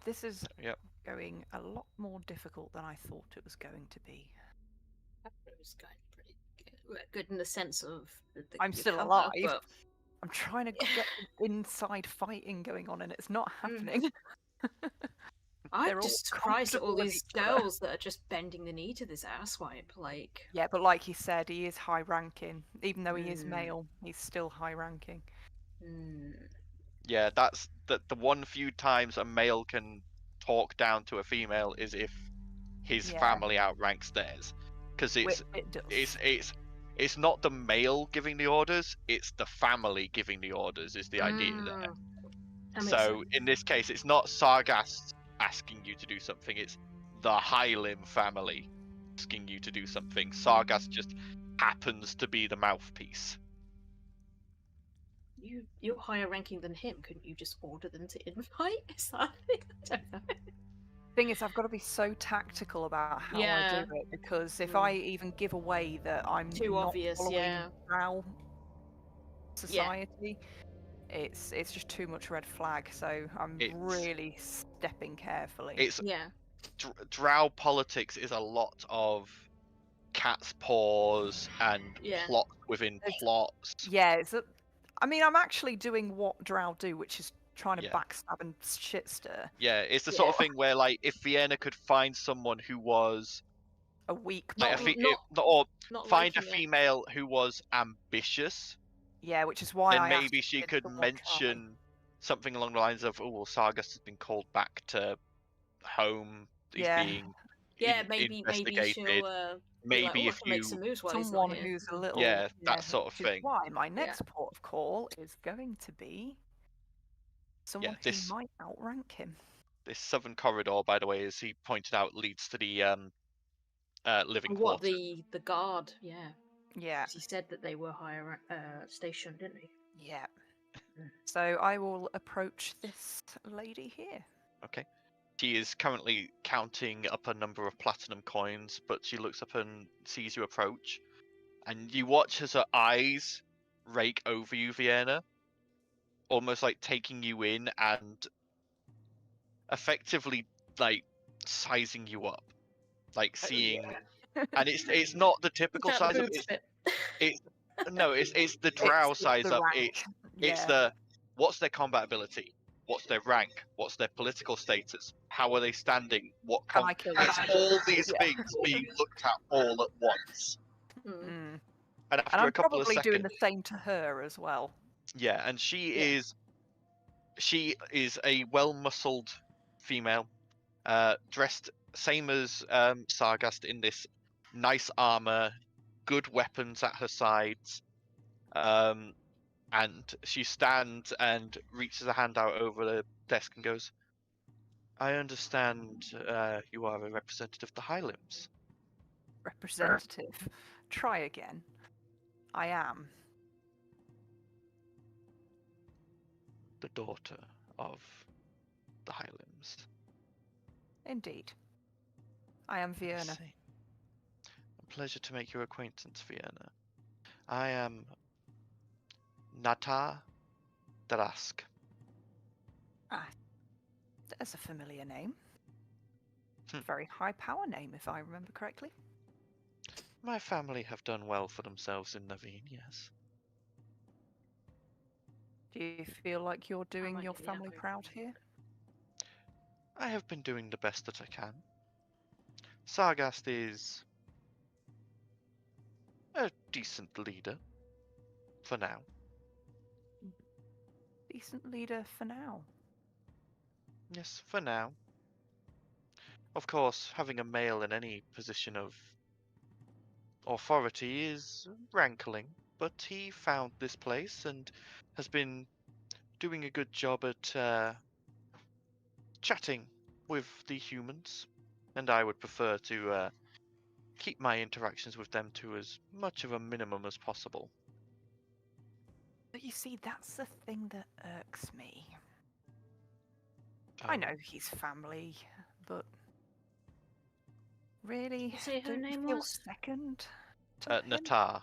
This is Yep. going a lot more difficult than I thought it was going to be. It was going pretty good in the sense of. I'm the still cover, alive. but- I'm trying to get inside fighting going on, and it's not happening. I'm They're all just surprised at all comfortable with these each other. girls that are just bending the knee to this asswipe. Like, Yeah, but like he said, he is high ranking. Even though he is Mm. male, he's still high ranking. Yeah, that's the one few times a male can talk down to a female is if his Yeah. family outranks theirs. Because It does. it's not the male giving the orders, it's the family giving the orders is the idea there. That makes So sense. in this case, it's not Sargast asking you to do something, it's the Hylim family asking you to do something. Sargast just happens to be the mouthpiece. You're higher ranking than him. Couldn't you just order them to invite? Is that it? I don't know. Thing is, I've got to be so tactical about how Yeah. I do it, because if I even give away that I'm Too not obvious, following yeah. Drow society, it's just too much red flag. So I'm It's- really stepping carefully. It's Yeah. Drow politics is a lot of cat's paws and Yeah. plot within It's- plots. Yeah, I mean, I'm actually doing what Drow do, which is trying to Yeah. backstab and shit stir. Yeah, it's the sort of Yeah. thing where, like, if Vienna could find someone who was A weak like point. or Not find a liking it. female who was ambitious, Yeah, which is why then I maybe asked she if could someone mention something along the lines of, "Oh, well, Sargas has been called back to home. He's Yeah. being Yeah, maybe investigated." she'll. Be Maybe like, "Oh, I if can make you some moves while he's someone not here." who's a little Yeah, that sort of which is thing. why my next port of call is going to be someone this- who might outrank him. This southern corridor, by the way, as he pointed out, leads to the living What quarters. the guard? Yeah. Yeah, 'Cause he said that they were higher stationed, didn't he? yeah. So I will approach this lady here. Okay. She is currently counting up a number of platinum coins, but she looks up and sees you approach. And you watch as her eyes rake over you, Vienna, almost like taking you in and effectively like sizing you up. Like seeing and it's not the typical Look out size the up, boobs it's bit. it's the drow It's size the up. rank. It's Yeah. the what's their combat ability? What's their rank? What's their political status? How are they standing? What Can I kill it's them? all these Yeah. things being looked at all at once. Mm. And And after I'm a couple of probably seconds, doing the same to her as well. yeah, and she Yeah. is a well-muscled female, dressed same as Sargast in this nice armor, good weapons at her sides, and she stands and reaches a hand out over the desk and goes, "I understand you are a representative of the Hylims." Representative. Try again. I am. The daughter of the Hylims. Indeed. I am I Vienna. see. I'm pleasure to make your acquaintance, Vienna. I am Nata Darask. Ah, there's a familiar name. Hmm. Very high power name, if I remember correctly. My family have done well for themselves in Naveen, yes. Do you feel like you're doing like your it, yeah, family very proud familiar. here? I have been doing the best that I can. Sargast is a decent leader, for now. Decent leader for now. Yes, for now. Of course, having a male in any position of authority is rankling, but he found this place and has been doing a good job at chatting with the humans, and I would prefer to keep my interactions with them to as much of a minimum as possible. But you see, that's the thing that irks me. I Oh, know he's family, but really, you say her don't you name feel was? second to him? Natar.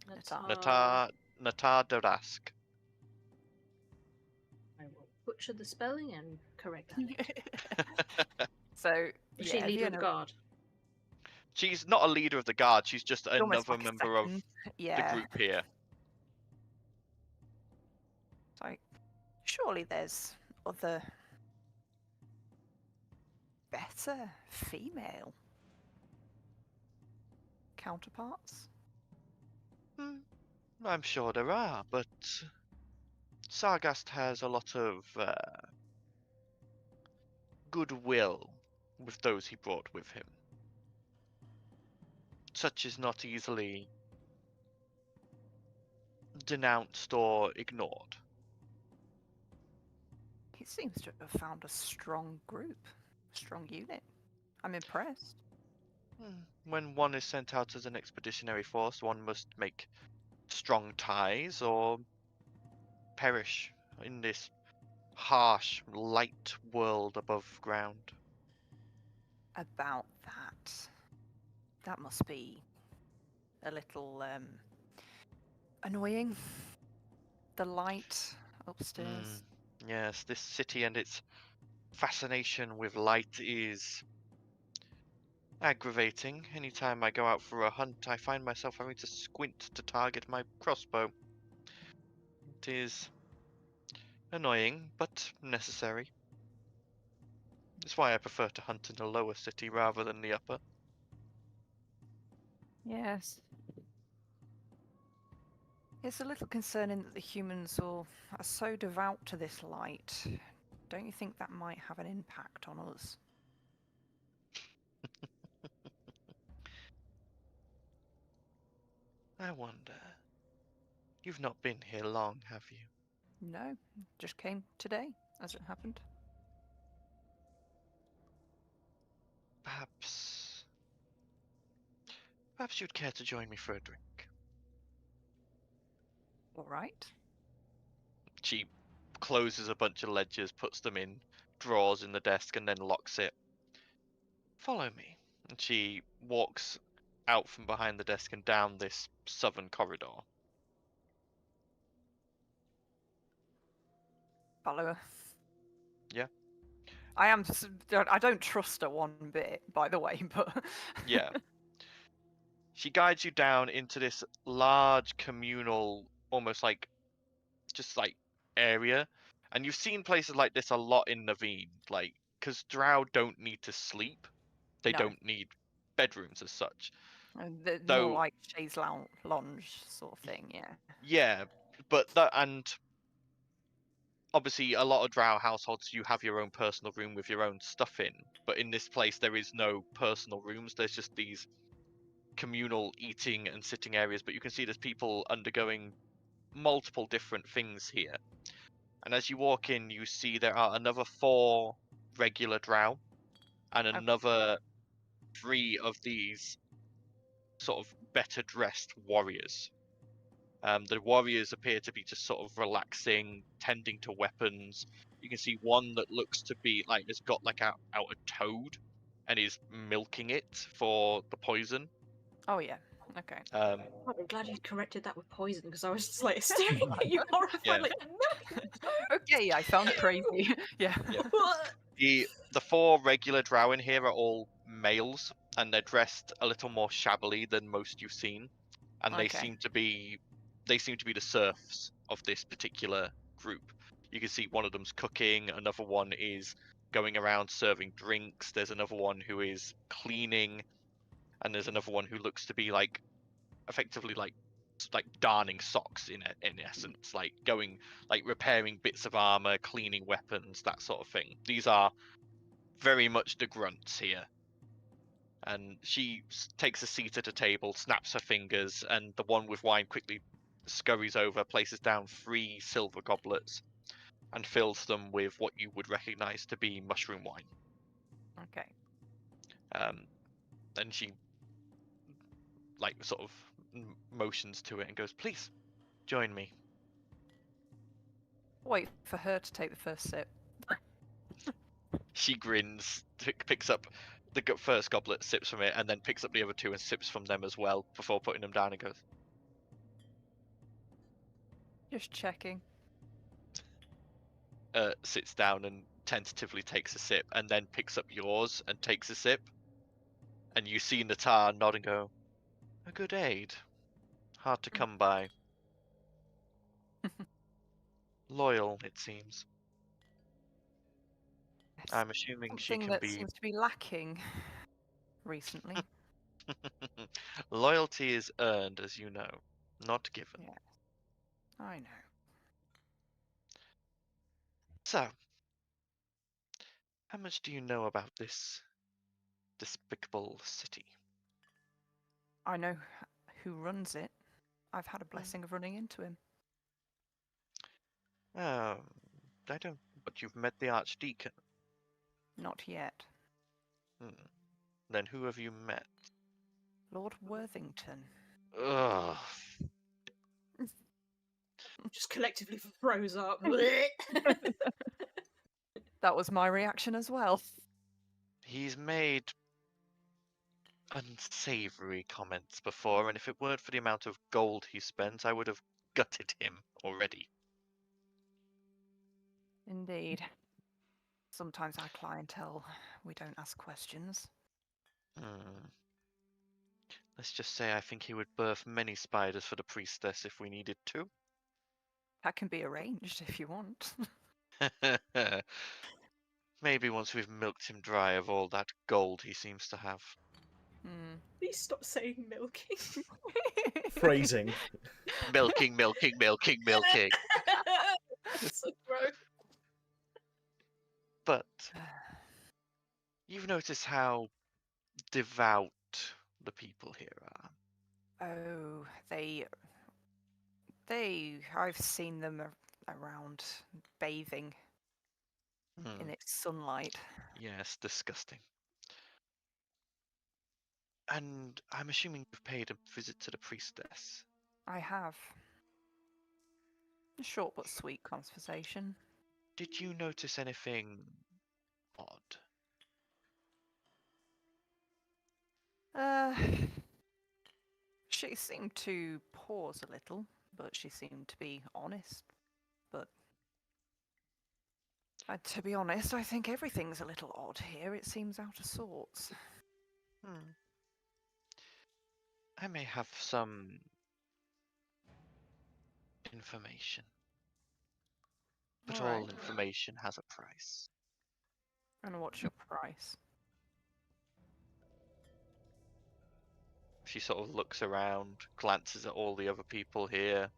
Natar. Natar Darask. I will butcher the spelling and correct that. So, Is she yeah, leader of Vienna, the guard? She's not a leader of the guard, she's just she's almost another like a member of second. the Yeah. group here. It's like, surely there's other better female counterparts. I'm sure there are, but Sargast has a lot of goodwill with those he brought with him. Such is not easily denounced or ignored. He seems to have found a strong group, strong unit. I'm impressed. When one is sent out as an expeditionary force, one must make strong ties or perish in this harsh, light world above ground. About that must be a little annoying. The light upstairs. Yes, this city and its fascination with light is aggravating. Anytime I go out for a hunt, I find myself having to squint to target my crossbow. It is annoying, but necessary. That's why I prefer to hunt in the lower city rather than the upper. Yes. It's a little concerning that the humans are so devout to this light. Don't you think that might have an impact on us? I wonder. You've not been here long, have you? No, just came today, as it happened. Perhaps you'd care to join me for a drink. All right. She closes a bunch of ledgers, puts them in drawers in the desk, and then locks it. Follow me. And she walks out from behind the desk and down this southern corridor. Follow her. Yeah. I don't trust her one bit, by the way, but Yeah. She guides you down into this large communal, almost like, just like area. And you've seen places like this a lot in Naveen, like, because Drow don't need to sleep. They No. don't need bedrooms as such. More Though- like chaise lounge sort of thing, yeah. Yeah, but that, and obviously a lot of Drow households, you have your own personal room with your own stuff in. But in this place, there is no personal rooms. There's just these communal eating and sitting areas. But you can see there's people undergoing multiple different things here. And as you walk in, you see there are another 4 regular Drow and Okay. another 3 of these sort of better dressed warriors. The warriors appear to be just sort of relaxing, tending to weapons. You can see one that looks to be like has got like out a toad and is milking it for the poison. Oh yeah. Okay. I'm glad you corrected that with poison, because I was just like staring at you horrified, Yeah. like, no! Okay, I found it crazy. Yeah. The 4 regular drow in here are all males, and they're dressed a little more shabbily than most you've seen, and they Okay. seem to be the serfs of this particular group. You can see one of them's cooking, another one is going around serving drinks, there's another one who is cleaning, and there's another one who looks to be like effectively like darning socks in essence, like going like repairing bits of armor, cleaning weapons, that sort of thing. These are very much the grunts here. And she takes a seat at a table, snaps her fingers, and the one with wine quickly scurries over, places down 3 silver goblets, and fills them with what you would recognize to be mushroom wine. Okay. Then she like sort of motions to it and goes, "Please join me." Wait for her to take the first sip. She grins, picks up the first goblet, sips from it, and then picks up the other 2 and sips from them as well before putting them down and goes, Just checking. sits down and tentatively takes a sip, and then picks up yours and takes a sip. And you see Natar nod and go, "A good aid. Hard to come by. Loyal, it seems. Yes. I'm assuming she Something can that be..." seems to be lacking recently. Loyalty is earned, as you know, not given. Yeah. I know. So, how much do you know about this despicable city? I know who runs it. I've had a blessing of running into him. I don't... But you've met the Archdeacon. Not yet. Then who have you met? Lord Worthington. Ugh. Just collectively froze up. That was my reaction as well. He's made unsavory comments before, and if it weren't for the amount of gold he spent, I would have gutted him already. Indeed. Sometimes our clientele, we don't ask questions. Let's just say I think he would birth many spiders for the priestess if we needed to. That can be arranged if you want. Maybe once we've milked him dry of all that gold he seems to have. Please stop saying milking. Phrasing. Milking, milking, milking, milking. So gross. But you've noticed how devout the people here are. Oh, I've seen them around bathing in its sunlight. Yes, disgusting. And I'm assuming you've paid a visit to the priestess. I have. A short but sweet conversation. Did you notice anything odd? She seemed to pause a little, but she seemed to be honest. But to be honest, I think everything's a little odd here. It seems out of sorts. I may have some information. But all Alright. information has a price. And what's your price? She sort of looks around, glances at all the other people here,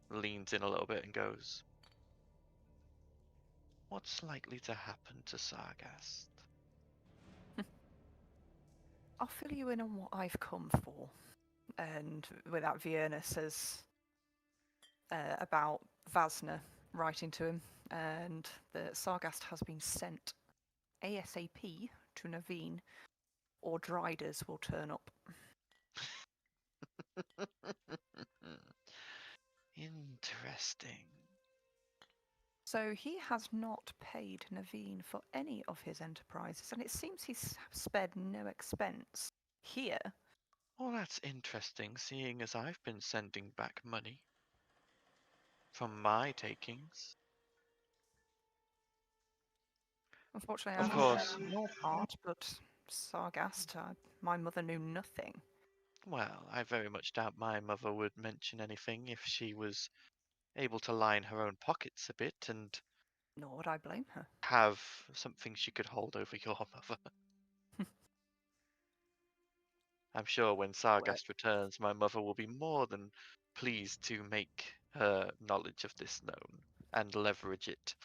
leans in a little bit and goes, "What's likely to happen to Sargast?" I'll fill you in on what I've come for. And with that, Vienna says about Vasna writing to him, and that Sargast has been sent ASAP to Naveen, or Driders will turn up. Interesting. So he has not paid Naveen for any of his enterprises, and it seems he's spared no expense here Well, that's interesting, seeing as I've been sending back money from my takings. Unfortunately, Of I haven't course. heard your part, but Sargast, my mother knew nothing. Well, I very much doubt my mother would mention anything if she was able to line her own pockets a bit and Nor would I blame her. have something she could hold over your mother. I'm sure when Sargast returns, my mother will be more than pleased to make her knowledge of this known and leverage it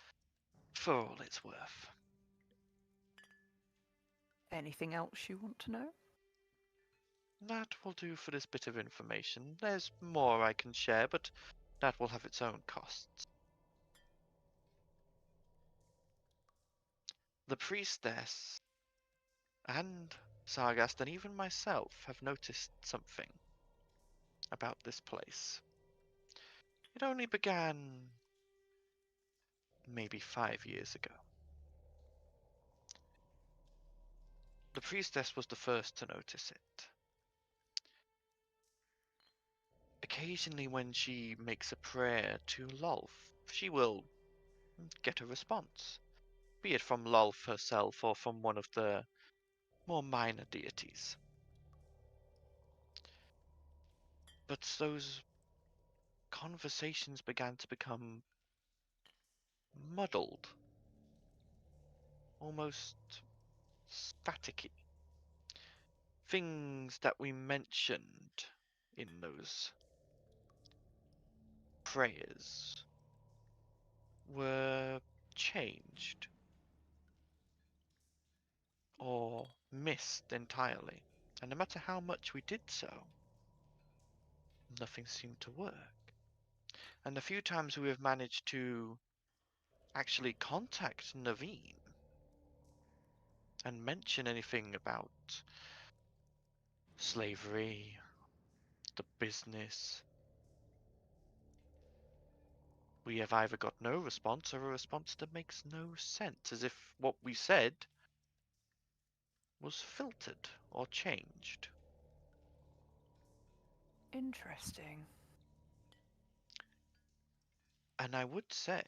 for all it's worth. Anything else you want to know? That will do for this bit of information. There's more I can share, but that will have its own costs. The priestess and Sargast and even myself have noticed something about this place. It only began maybe 5 years ago. The priestess was the first to notice it. Occasionally when she makes a prayer to Lolth, she will get a response, be it from Lolth herself or from one of the more minor deities. But those conversations began to become muddled, almost staticky. Things that we mentioned in those prayers were changed or missed entirely, and no matter how much we did so, nothing seemed to work. And the few times we have managed to actually contact Naveen and mention anything about slavery, the business, we have either got no response or a response that makes no sense, as if what we said was filtered or changed. Interesting. And I would say,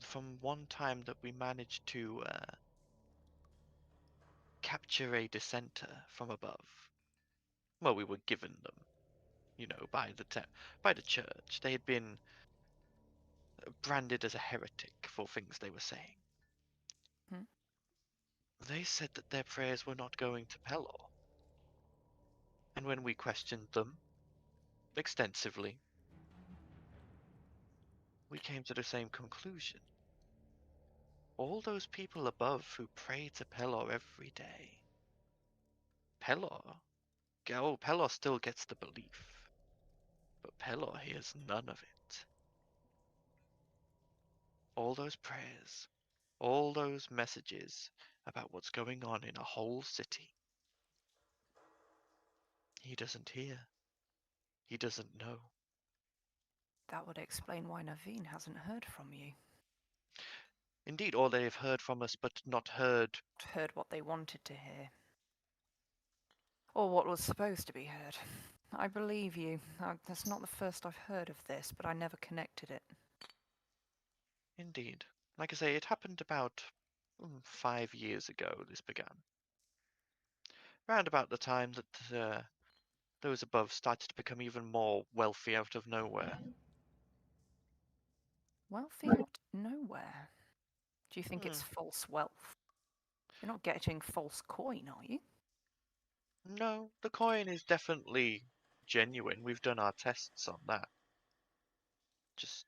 from one time that we managed to capture a dissenter from above, well, we were given them, by the church. They had been branded as a heretic for things they were saying. Hmm. They said that their prayers were not going to Pelor. And when we questioned them extensively, we came to the same conclusion. All those people above who pray to Pelor every day. Pelor still gets the belief, but Pelor hears none of it. All those prayers, all those messages about what's going on in a whole city. He doesn't hear. He doesn't know. That would explain why Naveen hasn't heard from you. Indeed, or they have heard from us but not heard. Heard what they wanted to hear. Or what was supposed to be heard. I believe you. That's not the first I've heard of this, but I never connected it. Indeed. Like I say, it happened about 5 years ago, this began. Round about the time that those above started to become even more wealthy out of nowhere. Wealthy out of nowhere. Do you think it's false wealth? You're not getting false coin, are you? No, the coin is definitely genuine. We've done our tests on that. Just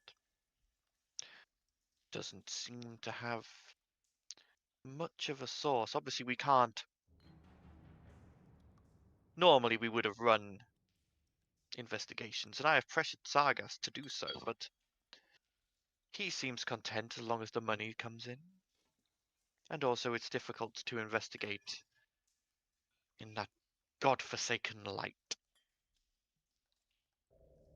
doesn't seem to have much of a source. Obviously, we can't. Normally, we would have run investigations, and I have pressured Sargas to do so, but he seems content as long as the money comes in. And also, it's difficult to investigate in that godforsaken light.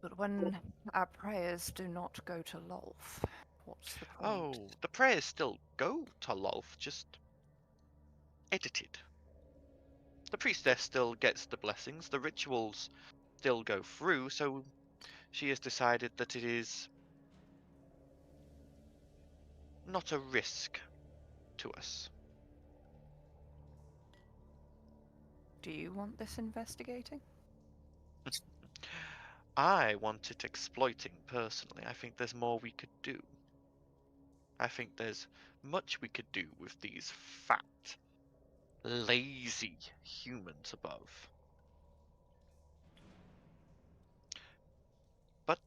But when our prayers do not go to Lolth, what's the point? Oh, the prayers still go to Lolth, just edited. The priestess still gets the blessings, the rituals still go through, so she has decided that it is not a risk to us. Do you want this investigating? I want it exploiting, personally. I think there's more we could do. I think there's much we could do with these fat, lazy humans above. But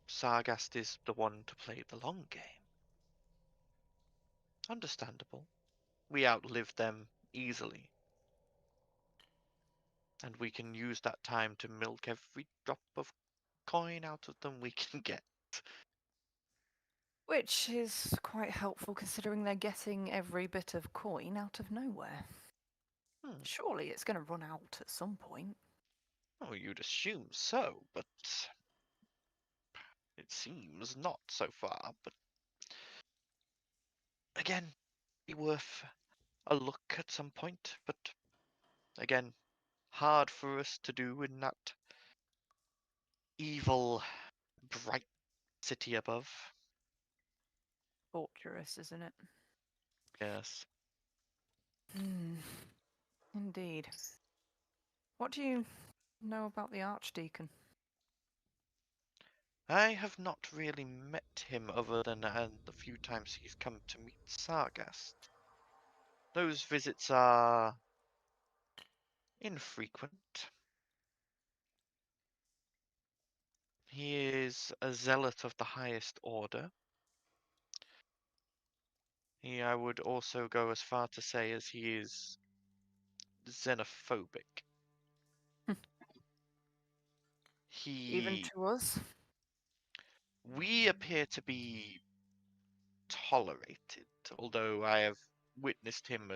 Sargast is the one to play the long game. Understandable. We outlive them easily. And we can use that time to milk every drop of coin out of them we can get. Which is quite helpful considering they're getting every bit of coin out of nowhere. Surely it's going to run out at some point. Oh, you'd assume so, but it seems not so far. But again, be worth a look at some point. But again, hard for us to do in that evil, bright city above. Torturous, isn't it? Yes. Indeed. What do you know about the Archdeacon? I have not really met him other than the few times he's come to meet Sargast. Those visits are infrequent. He is a zealot of the highest order. I would also go as far to say as he is xenophobic. Even to us? We appear to be tolerated, although I have witnessed him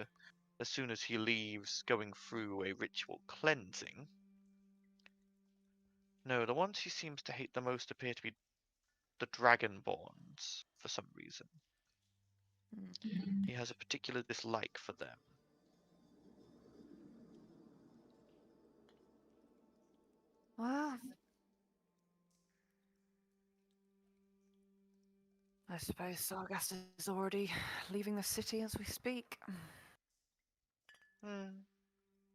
as soon as he leaves going through a ritual cleansing. No, the ones he seems to hate the most appear to be the Dragonborns, for some reason. He has a particular dislike for them. Well, I suppose Sargast is already leaving the city as we speak.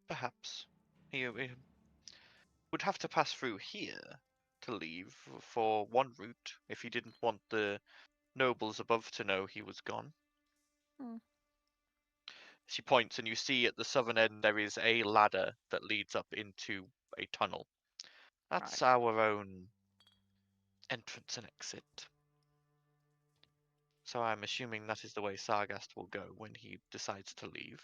Perhaps. He would have to pass through here to leave for one route if he didn't want the nobles above to know he was gone. She points, and you see at the southern end there is a ladder that leads up into a tunnel. That's our own entrance and exit. So I'm assuming that is the way Sargast will go when he decides to leave.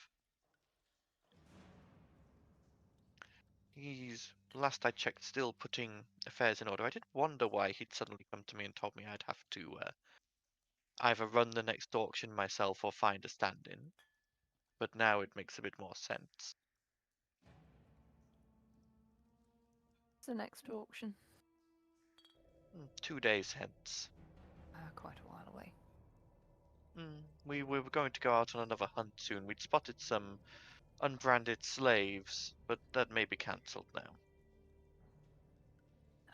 He's, last I checked, still putting affairs in order. I did wonder why he'd suddenly come to me and told me I'd have to either run the next auction myself or find a stand-in. But now it makes a bit more sense. What's the next auction? 2 days hence. Quite a while away. We were going to go out on another hunt soon. We'd spotted some unbranded slaves, but that may be cancelled now.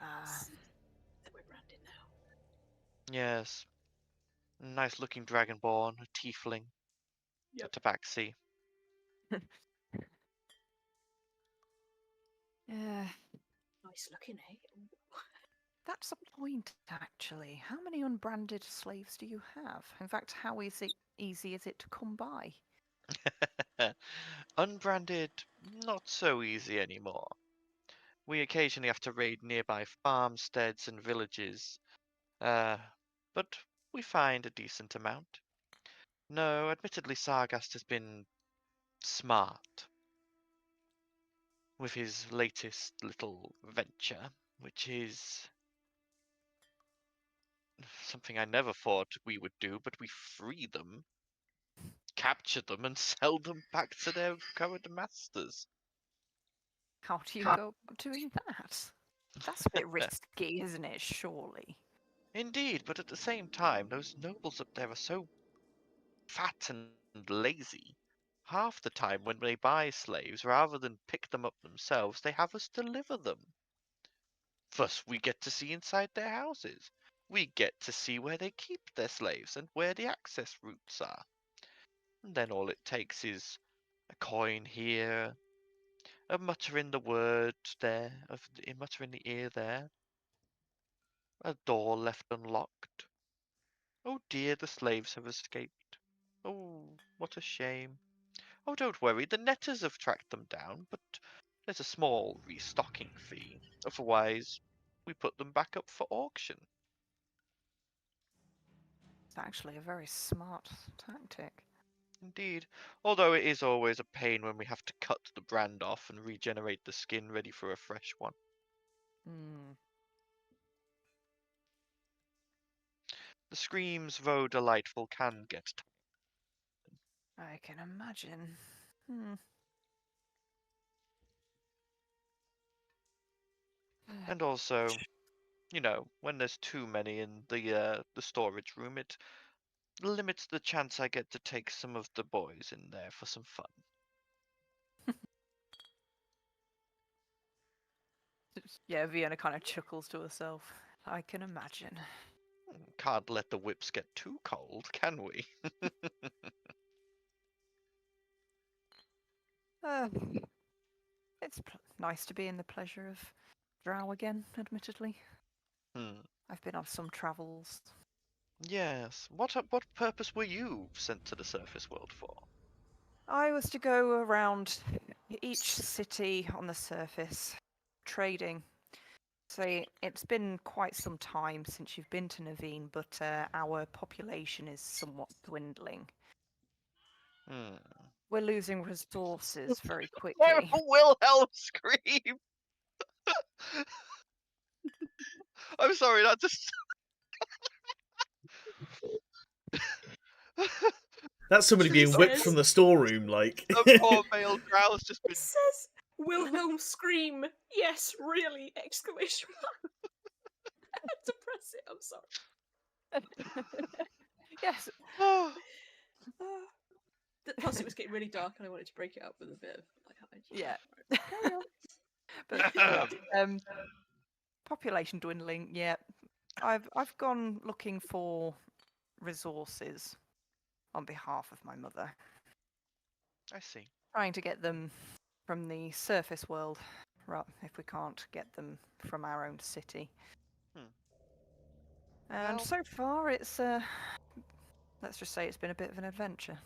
That we're branded now. Yes. Nice looking dragonborn, a tiefling, a tabaxi. Yeah. Nice looking, eh? That's a point, actually. How many unbranded slaves do you have? In fact, how easy is it to come by? Unbranded, not so easy anymore. We occasionally have to raid nearby farmsteads and villages, but we find a decent amount. No, admittedly, Sargast has been smart with his latest little venture, which is something I never thought we would do, but we free them, capture them, and sell them back to their current masters. How do you go about doing that? That's a bit risky, isn't it? Surely. Indeed, but at the same time, those nobles up there are so fat and lazy. half the time when they buy slaves, rather than pick them up themselves, they have us deliver them. Thus, we get to see inside their houses. We get to see where they keep their slaves and where the access routes are. And then all it takes is a coin here, a mutter in the word there, a mutter in the ear there, a door left unlocked. Oh dear, the slaves have escaped. Oh, what a shame. Oh, don't worry, the netters have tracked them down, but there's a small restocking fee. Otherwise, we put them back up for auction. It's actually a very smart tactic. Indeed, although it is always a pain when we have to cut the brand off and regenerate the skin ready for a fresh one. Hmm. The screams, though delightful, can get I can imagine. Hmm. and also, you know, when there's too many in the storage room, it limits the chance I get to take some of the boys in there for some fun. Yeah, Vienna kind of chuckles to herself. I can imagine. Can't let the whips get too cold, can we? Uh, it's nice to be in the pleasure of Drow again, admittedly. I've been on some travels. Yes. What purpose were you sent to the surface world for? I was to go around each city on the surface, trading. So it's been quite some time since you've been to Naveen, but our population is somewhat dwindling. We're losing resources very quickly. Wilhelm scream! I'm sorry, that just... That's somebody being whipped from the storeroom, like. A poor male Drow's just been... It says Wilhelm scream. Yes, really! Exclamation mark. I had to press it. I'm sorry. Yes. Plus, it was getting really dark, and I wanted to break it up with a bit of like. Yeah. Carry on. But yeah, population dwindling. Yeah, I've gone looking for resources on behalf of my mother, I see. trying to get them from the surface world, if we can't get them from our own city. And Well- so far, it's let's just say it's been a bit of an adventure.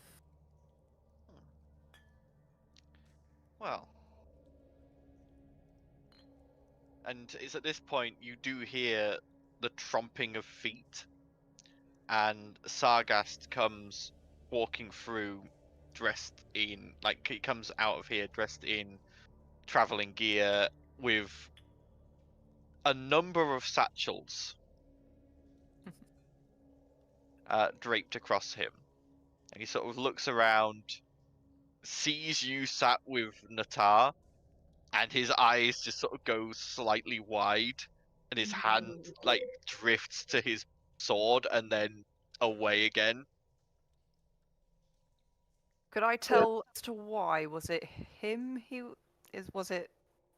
Well. And it's at this point you do hear the tromping of feet, and Sargast comes walking through dressed in, like, he comes out of here dressed in traveling gear with a number of satchels draped across him. And he sort of looks around, sees you sat with Natar, and his eyes just sort of go slightly wide, and his hand like drifts to his sword and then away again. Could I tell as to why? Was it him? Was it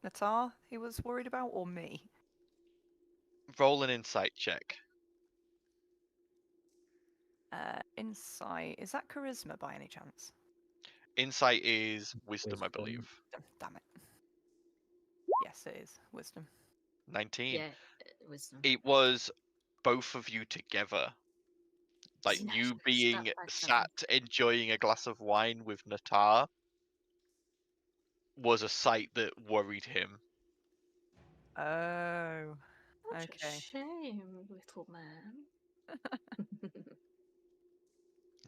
Natar he was worried about, or me? Roll an insight check. Insight. Is that charisma by any chance? Insight is wisdom, I believe. Damn it. Yes, it is wisdom. 19. Yeah, wisdom. It was both of you together. Like Isn't you actually being stat back sat enjoying a glass of wine with Natar was a sight that worried him. Oh. What a Okay. shame, little man.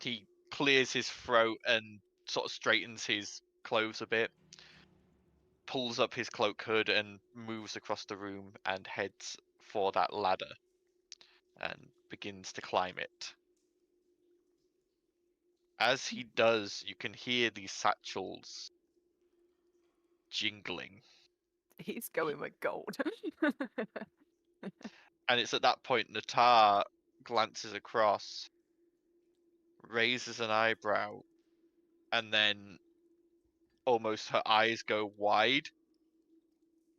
He clears his throat and sort of straightens his clothes a bit, pulls up his cloak hood and moves across the room and heads for that ladder and begins to climb it. As he does, you can hear these satchels jingling. He's going with gold. And it's at that point Natar glances across, raises an eyebrow, and then almost her eyes go wide,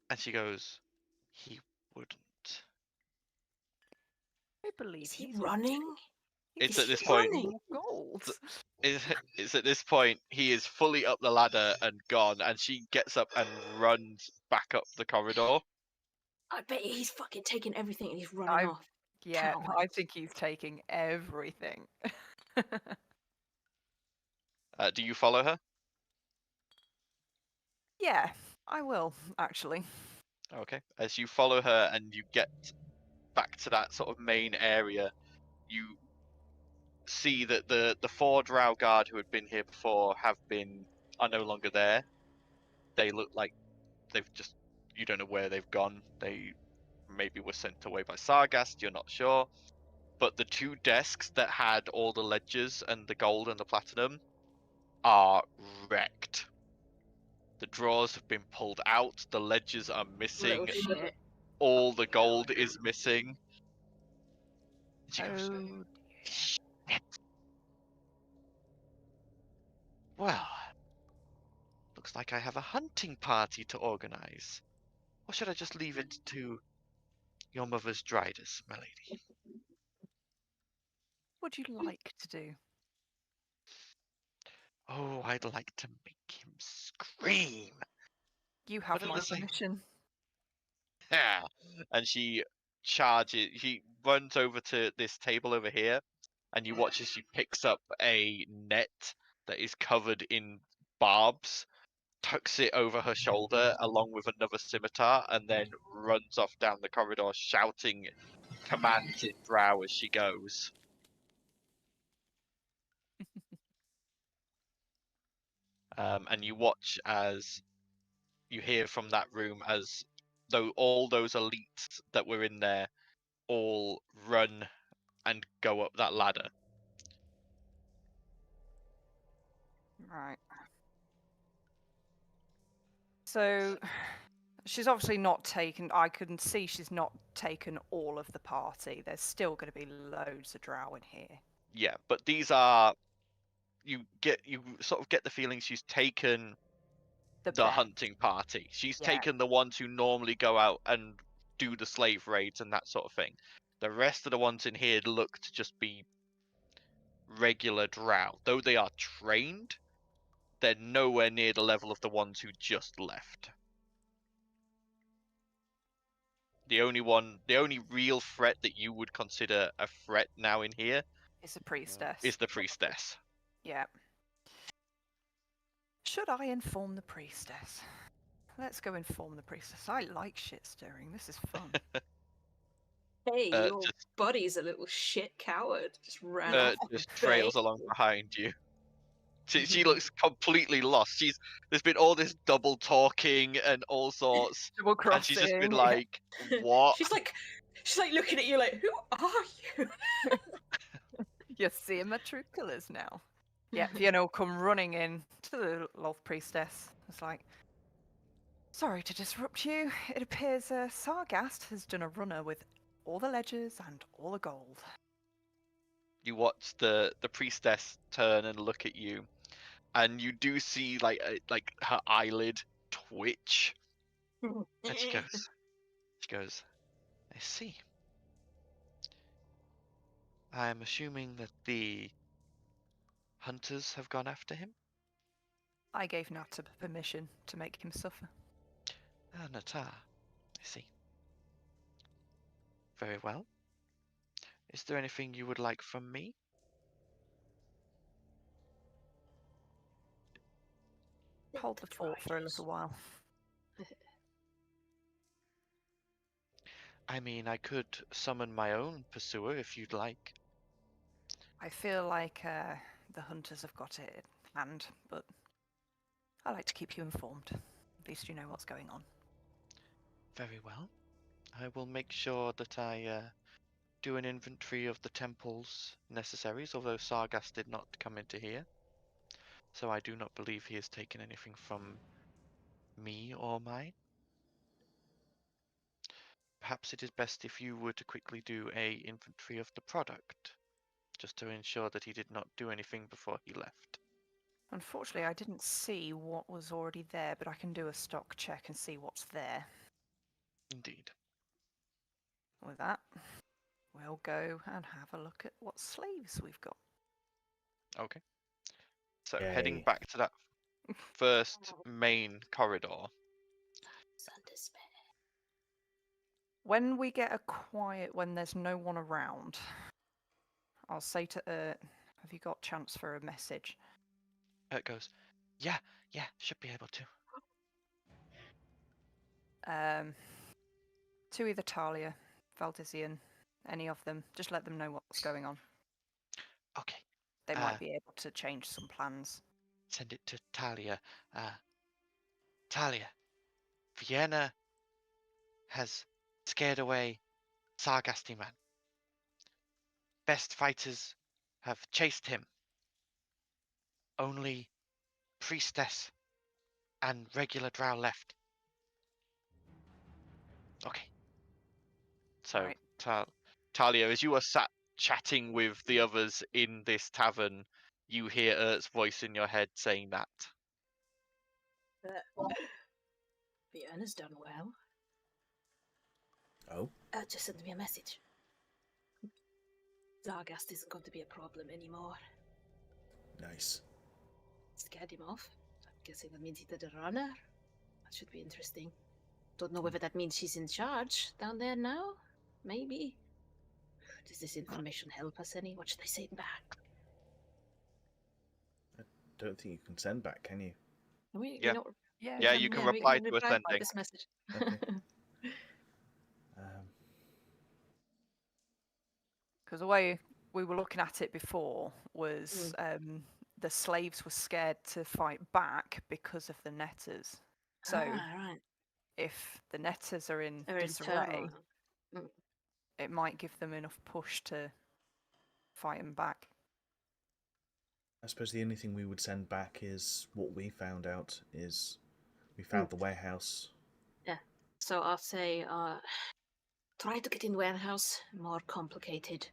and she goes, "He wouldn't." I believe Is he he's running? It's Is at he this point. running? more gold. It's at this point he is fully up the ladder and gone, and she gets up and runs back up the corridor. I bet he's fucking taking everything and he's running off. Yeah, Coward. I think he's taking everything. Do you follow her? Yeah, I will, actually. Okay. As you follow her and you get back to that sort of main area, you see that the 4 Drow guard who had been here before are no longer there. They look like they've just, you don't know where they've gone. They maybe were sent away by Sargast, you're not sure. But the 2 desks that had all the ledgers and the gold and the platinum are wrecked. The drawers have been pulled out, the ledgers are missing, Little shit. all the gold is missing. She goes, Oh, "Shit. Well, looks like I have a hunting party to organize. Or should I just leave it to your mother's driders, my lady?" what would you like to do? Oh, I'd like to make him scream. You have But at my the same permission. Yeah. And she runs over to this table over here, and you watch as she picks up a net that is covered in barbs, tucks it over her shoulder along with another scimitar, and then runs off down the corridor shouting commands in Drow as she goes. And you watch as you hear from that room as though all those elites that were in there all run and go up that ladder. Right. So, she's obviously not taken. I can see she's not taken all of the party. There's still going to be loads of drow in here. Yeah, but these are you sort of get the feeling she's taken the best. hunting party. She's Yeah. taken the ones who normally go out and do the slave raids and that sort of thing. The rest of the ones in here look to just be regular drow. Though they are trained, they're nowhere near the level of the ones who just left. The only real threat that you would consider a threat now in here It's a priestess. is the priestess. Yeah. Should I inform the priestess? Let's go inform the priestess. I like shit stirring. This is fun. Hey, your Just buddy's a little shit coward. Just ran off. just with trails Bay. along behind you. She looks completely lost. There's been all this double talking and all sorts, Double and she's just been crossing. like, "What?" She's like looking at you like, who are you? You're seeing my true colours now. Yeah, Fiona will come running in to the Loth priestess. It's like, sorry to disrupt you. It appears Sargast has done a runner with all the ledgers and all the gold. You watch the priestess turn and look at you, and you do see like her eyelid twitch, and she goes, "I see. I'm assuming that the hunters have gone after him." I gave Nata permission to make him suffer. Armatae, I see. Very well. Is there anything you would like from me? Hold the fort for a little while. I mean, I could summon my own pursuer if you'd like. I feel like the hunters have got it in hand, but I like to keep you informed. At least you know what's going on. Very well. I will make sure that I do an inventory of the temple's necessaries, although Sargast did not come into here. So I do not believe he has taken anything from me or mine. Perhaps it is best if you were to quickly do a inventory of the product, just to ensure that he did not do anything before he left. Unfortunately, I didn't see what was already there, but I can do a stock check and see what's there. Indeed. With that, we'll go and have a look at what slaves we've got. Okay. So heading Yay. back to that first main corridor. Sun despair. When we get a quiet, when there's no one around, I'll say to have you got chance for a message? It goes, yeah, should be able to. To either Talia, Valdizian, any of them, just let them know what's going on. Okay. They might be able to change some plans. Send it to Talia. Talia, Vienna has scared away Sargasti man. Best fighters have chased him. Only priestess and regular drow left. Okay. So, Right. Talia, as you are sat chatting with the others in this tavern, you hear Ert's voice in your head saying that. Vienna's done well. Oh, Just send me a message. Zargast isn't going to be a problem anymore. nice. Scared him off. I'm guessing that means he did a runner. That should be interesting. Don't know whether that means she's in charge down there now. Maybe. Does this information help us any? What should I say back? Don't think you can send back, can you? We Yeah. know, Yeah, you can reply to a by sending. this message. Okay. Because the way we were looking at it before was the slaves were scared to fight back because of the netters. So right. if the netters are in They're in disarray, turmoil. it might give them enough push to fight them back. I suppose the only thing we would send back is what we found out is we found the warehouse. Yeah. So I'll say, try to get in warehouse. More complicated.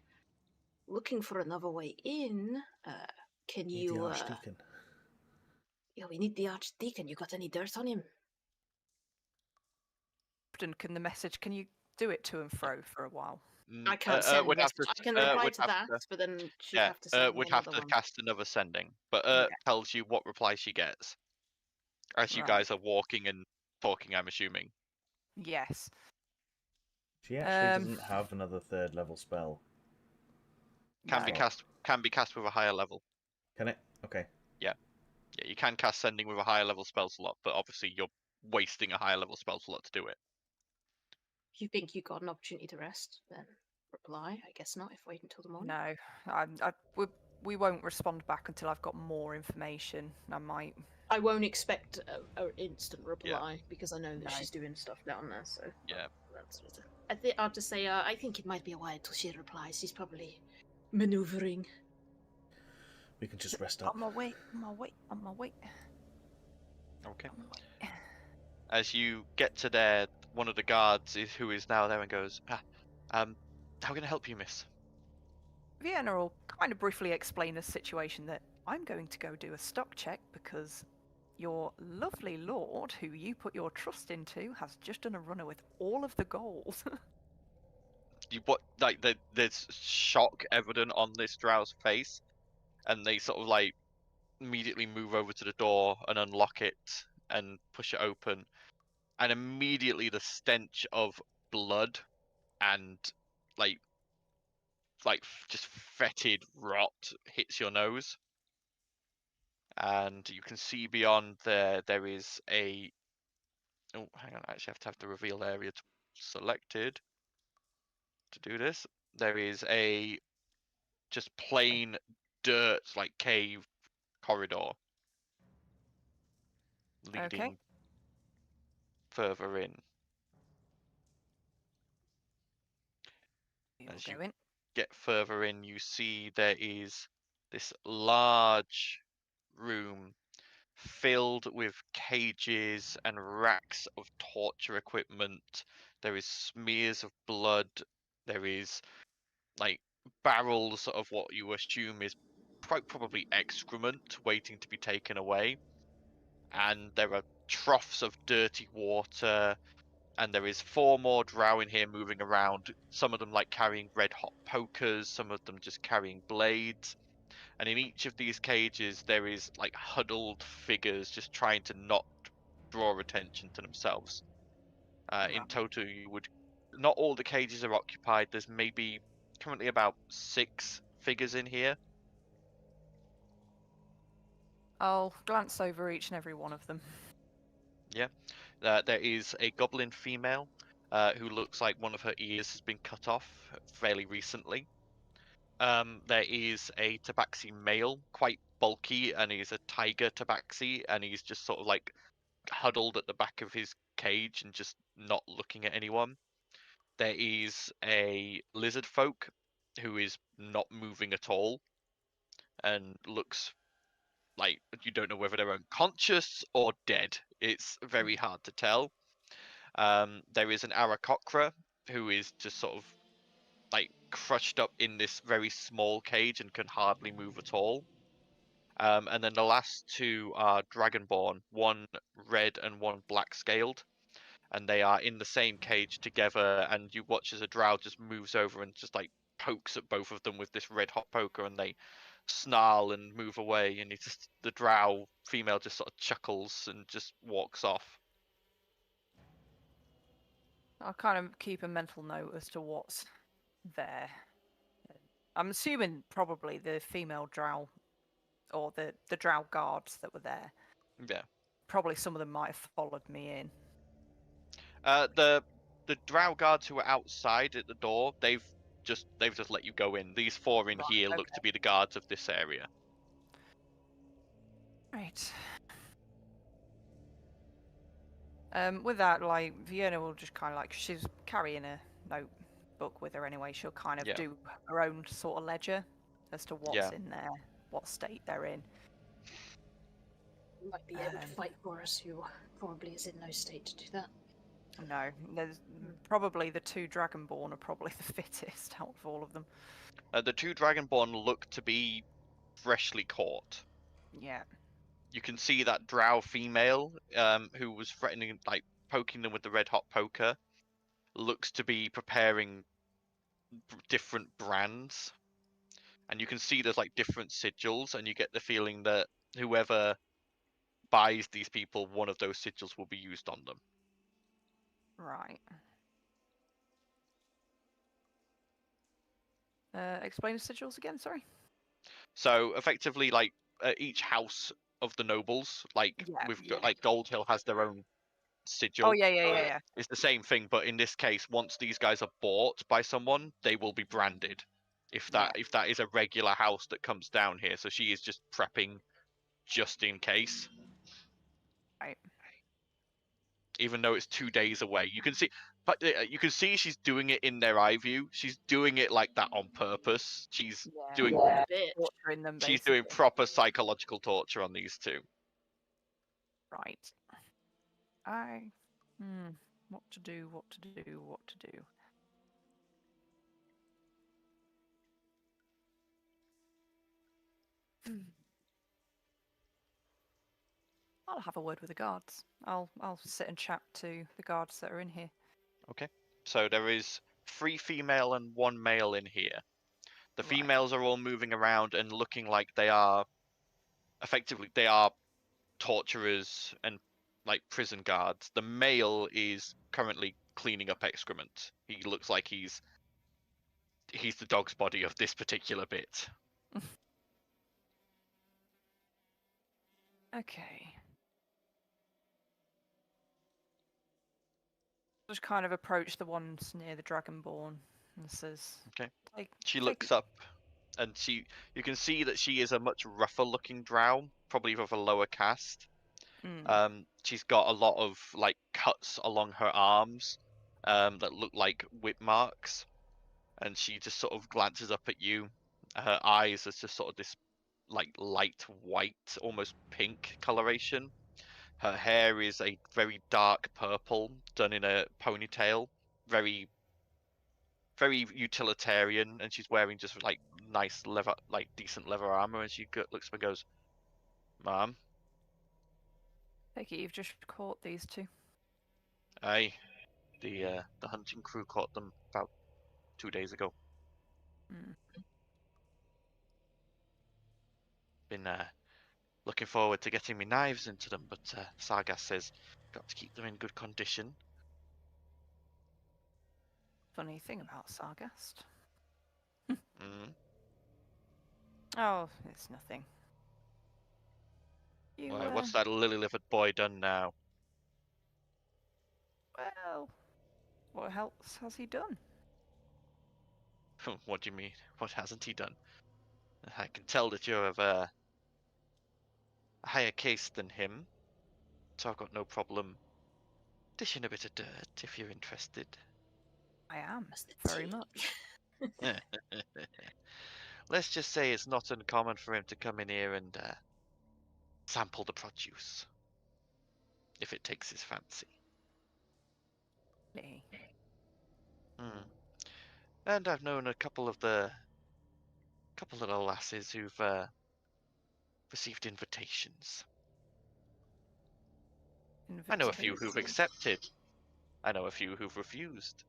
Looking for another way in. Can Need you? the Archdeacon. Yeah, we need the Archdeacon. You got any dirt on him? Often can you do it to and fro for a while? I can't send would have message. to, I can reply would to have that, to- but then she'd yeah, have to send would me have another to one. cast another sending. But Yeah. tells you what reply she gets. As you Right. guys are walking and talking, I'm assuming. Yes. She actually doesn't have another 3rd level spell. Can be cast with a higher level. Can it? Okay. Yeah, you can cast sending with a higher level spell slot, but obviously you're wasting a higher level spell slot to do it. If you think you got an opportunity to rest, then reply. I guess not. If wait until the morning. No, we won't respond back until I've got more information. I won't expect an instant reply because I know that she's doing stuff down there. So yeah, that's what I think. I'll just say I think it might be a while till she replies. She's probably maneuvering. We can just rest up. On my way. Okay. As you get to there, one of the guards who is now there and goes, how can I help you, miss? Vienna will kind of briefly explain the situation that I'm going to go do a stock check because your lovely lord, who you put your trust into, has just done a runner with all of the gold. There's shock evident on this Drow's face, and they sort of like immediately move over to the door and unlock it and push it open, and immediately the stench of blood and like just fetid rot hits your nose, and you can see beyond there is a hang on, I actually have to have the reveal area selected to do this. There is a just plain dirt like cave corridor leading further in. As you get further in, you see there is this large room filled with cages and racks of torture equipment. There is smears of blood. There is like barrels of what you assume is quite probably excrement waiting to be taken away. And there are troughs of dirty water, and there is 4 more drow in here moving around, some of them like carrying red hot pokers, some of them just carrying blades. And in each of these cages there is like huddled figures just trying to not draw attention to themselves. In total, not all the cages are occupied. There's maybe currently about 6 figures in here. I'll glance over each and every one of them. There is a goblin female who looks like one of her ears has been cut off fairly recently. There is a tabaxi male, quite bulky, and he's a tiger tabaxi, and he's just sort of like huddled at the back of his cage and just not looking at anyone. There is a lizard folk who is not moving at all and looks like you don't know whether they're unconscious or dead. It's very hard to tell. There is an Aarakocra who is just sort of like crushed up in this very small cage and can hardly move at all. And then the last 2 are Dragonborn, one red and one black scaled, and they are in the same cage together. And you watch as a drow just moves over and just like pokes at both of them with this red hot poker, and they snarl and move away. And it's just the drow female just sort of chuckles and just walks off. I'll kind of keep a mental note as to what's there. I'm assuming probably the female drow, or the drow guards that were there. Yeah. Probably some of them might have followed me in. The drow guards who are outside at the door, they've just let you go in. These 4 in Right, here look to be the guards of this area. Right. With that, like, Vienna will just kind of like, she's carrying a notebook with her anyway, she'll kind of do her own sort of ledger as to what's in there, what state they're in. Might be able to fight for us, who probably is in no state to do that. No, there's probably the 2 Dragonborn are probably the fittest out of all of them. The 2 Dragonborn look to be freshly caught. Yeah. You can see that drow female, who was threatening, like poking them with the red hot poker, looks to be preparing different brands. And you can see there's like different sigils, and you get the feeling that whoever buys these people, one of those sigils will be used on them. Right. Explain the sigils again, sorry? So effectively, like each house of the nobles, like like Goldhill has their own sigil. Oh yeah. It's the same thing, but in this case, once these guys are bought by someone, they will be branded. If that is a regular house that comes down here, so she is just prepping just in case. Right. Even though it's 2 days away, you can see, but you can see she's doing it in their eye view. She's doing it like that on purpose. She's doing torturing them. She's doing proper psychological torture on these 2. Right. What to do? I'll have a word with the guards. I'll sit and chat to the guards that are in here. Okay. So there is 3 female and 1 male in here. The females are all moving around and looking like they are torturers and like prison guards. The male is currently cleaning up excrement. He looks like he's the dog's body of this particular bit. Okay. Just kind of approach the ones near the Dragonborn and says, okay. She looks up, and you can see that she is a much rougher looking drow, probably of a lower caste. She's got a lot of like cuts along her arms that look like whip marks, and she just sort of glances up at you. Her eyes are just sort of this like light white, almost pink coloration. Her hair is a very dark purple, done in a ponytail, very very utilitarian, and she's wearing just like nice leather, like decent leather armor, and she looks at me and goes, "Ma'am, Take it you've just caught these two. aye, the hunting crew caught them about 2 days ago. Hmm. Been looking forward to getting me knives into them, but Sargas says got to keep them in good condition." Funny thing about Sargast. Mm. Oh, it's nothing. You, Right, what's that lily-livered boy done now? well, what else has he done? What do you mean? What hasn't he done? I can tell that you're of a higher case than him, so I've got no problem dishing a bit of dirt if you're interested. I am, That's the very tea. much. Let's just say it's not uncommon for him to come in here and sample the produce, if it takes his fancy. Lee. Hmm. And I've known a couple of the lasses who've received invitations. I know a few who've accepted. I know a few who've refused.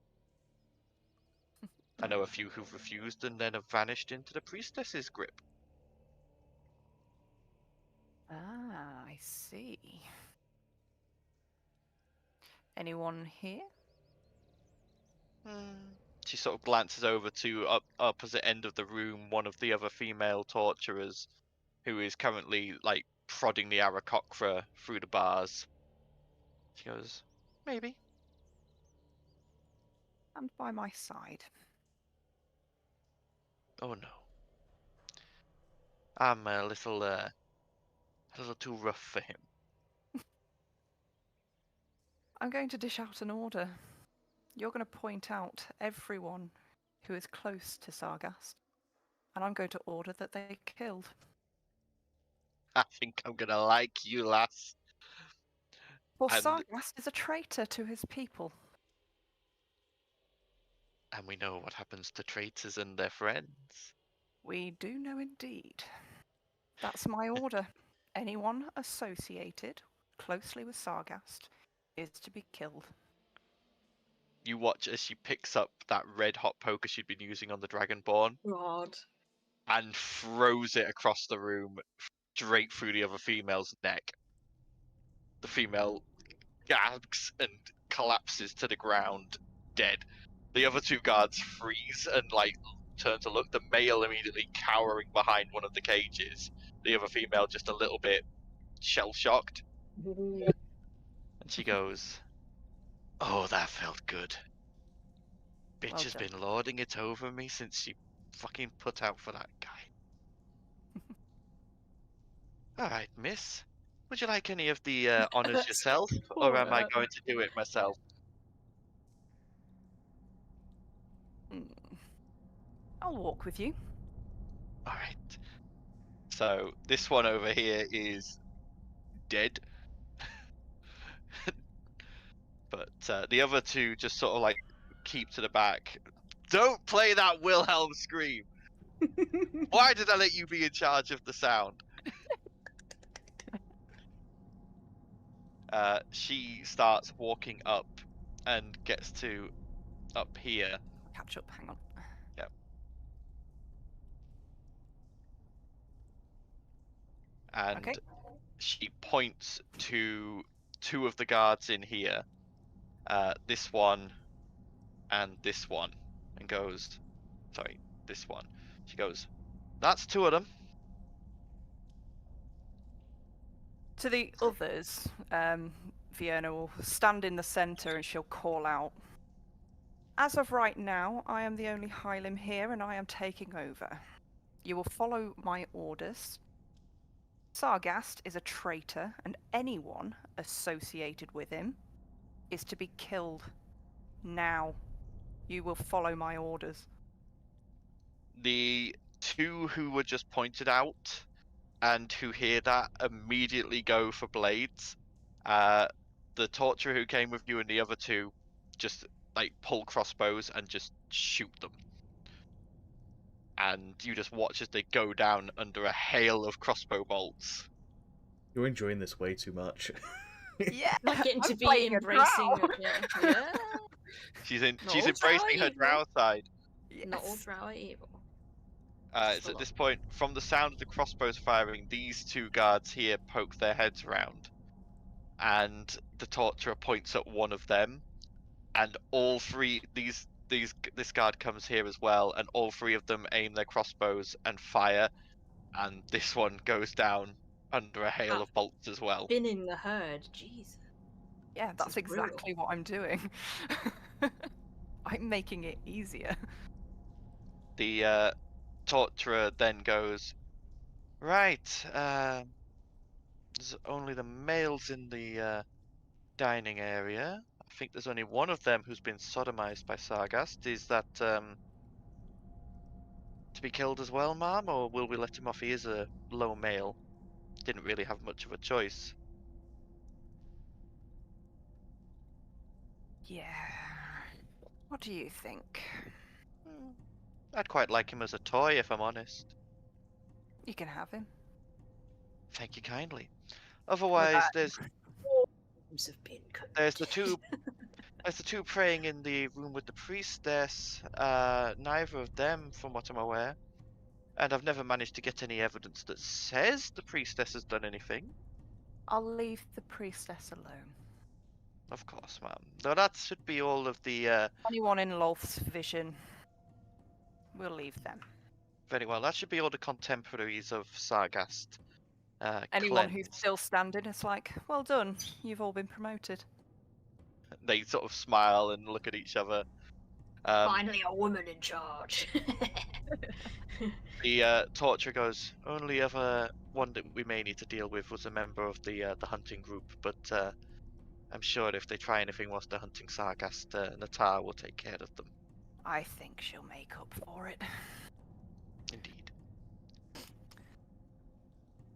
I know a few who've refused and then have vanished into the priestess's grip. Ah, I see. Anyone here? She sort of glances over to opposite end of the room, one of the other female torturers, who is currently like prodding the Aarakocra through the bars. She goes, "Maybe." And by my side. "Oh no. I'm a little too rough for him." I'm going to dish out an order. You're going to point out everyone who is close to Sargast, and I'm going to order that they killed. "I think I'm gonna like you, lass." For And Sargast is a traitor to his people. we know what happens to traitors and their friends. We do know indeed. That's my order. Anyone associated closely with Sargast is to be killed. You watch as she picks up that red hot poker she'd been using on the Dragonborn God. and throws it across the room, straight through the other female's neck. The female gags and collapses to the ground, dead. The other two guards freeze and like turn to look. The male immediately cowering behind one of the cages. The other female just a little bit shell-shocked. And she goes, "Oh, that felt good. Bitch Well has done. been lording it over me since she fucking put out for that guy." "Alright, miss. Would you like any of the honours yourself, or am I going to do it myself?" I'll walk with you. Alright. So, this one over here is dead. But the other two just sort of like keep to the back. "Don't play that Wilhelm scream! Why did I let you be in charge of the sound?" She starts walking up and gets to up here. Catch up, hang on. And Okay. she points to two of the guards in here, this one and this one, and goes, sorry, this one. She goes, "That's two of them." To the others, Fiona will stand in the centre and she'll call out, "As of right now, I am the only Hylim here and I am taking over. You will follow my orders. Sargast is a traitor and anyone associated with him is to be killed. Now, you will follow my orders." The two who were just pointed out and who hear that immediately go for blades. The torturer who came with you and the other two just like pull crossbows and just shoot them. And you just watch as they go down under a hail of crossbow bolts. You're enjoying this way too much. Yeah, Not getting to I'm be playing a embracing. drow. Yeah. She's Not all embracing drow her evil. drow side. Not all Yes. drow are evil. It's Just a at this lot. point, from the sound of the crossbows firing, these two guards here poke their heads around, and the torturer points at one of them, and all three this guard comes here as well, and all three of them aim their crossbows and fire, and this one goes down under a hail Ah. of bolts as well. Spinning the herd. Jeez. Yeah, that's is brutal. exactly what I'm doing. I'm making it easier. The torturer then goes, right, there's only the males in the dining area. I think there's only one of them who's been sodomized by Sargast. Is that to be killed as well, ma'am, or will we let him off? He is a low male. Didn't really have much of a choice. Yeah. What do you think? I'd quite like him as a toy, if I'm honest. You can have him. Thank you kindly. Otherwise, there's Have been there's the two there's the two praying in the room with the priestess. Neither of them, from what I'm aware, and I've never managed to get any evidence that says the priestess has done anything. I'll leave the priestess alone. Of course, ma'am. Though that should be all of the Anyone in Lolth's vision, we'll leave them. very well. That should be all the contemporaries of Sargast. Anyone who's cleansed. still standing, it's like, well done, you've all been promoted. They sort of smile and look at each other. Finally, a woman in charge. The torturer goes, only other one that we may need to deal with was a member of the hunting group, but I'm sure if they try anything whilst they're hunting Sargast, Natar will take care of them. I think she'll make up for it. Indeed.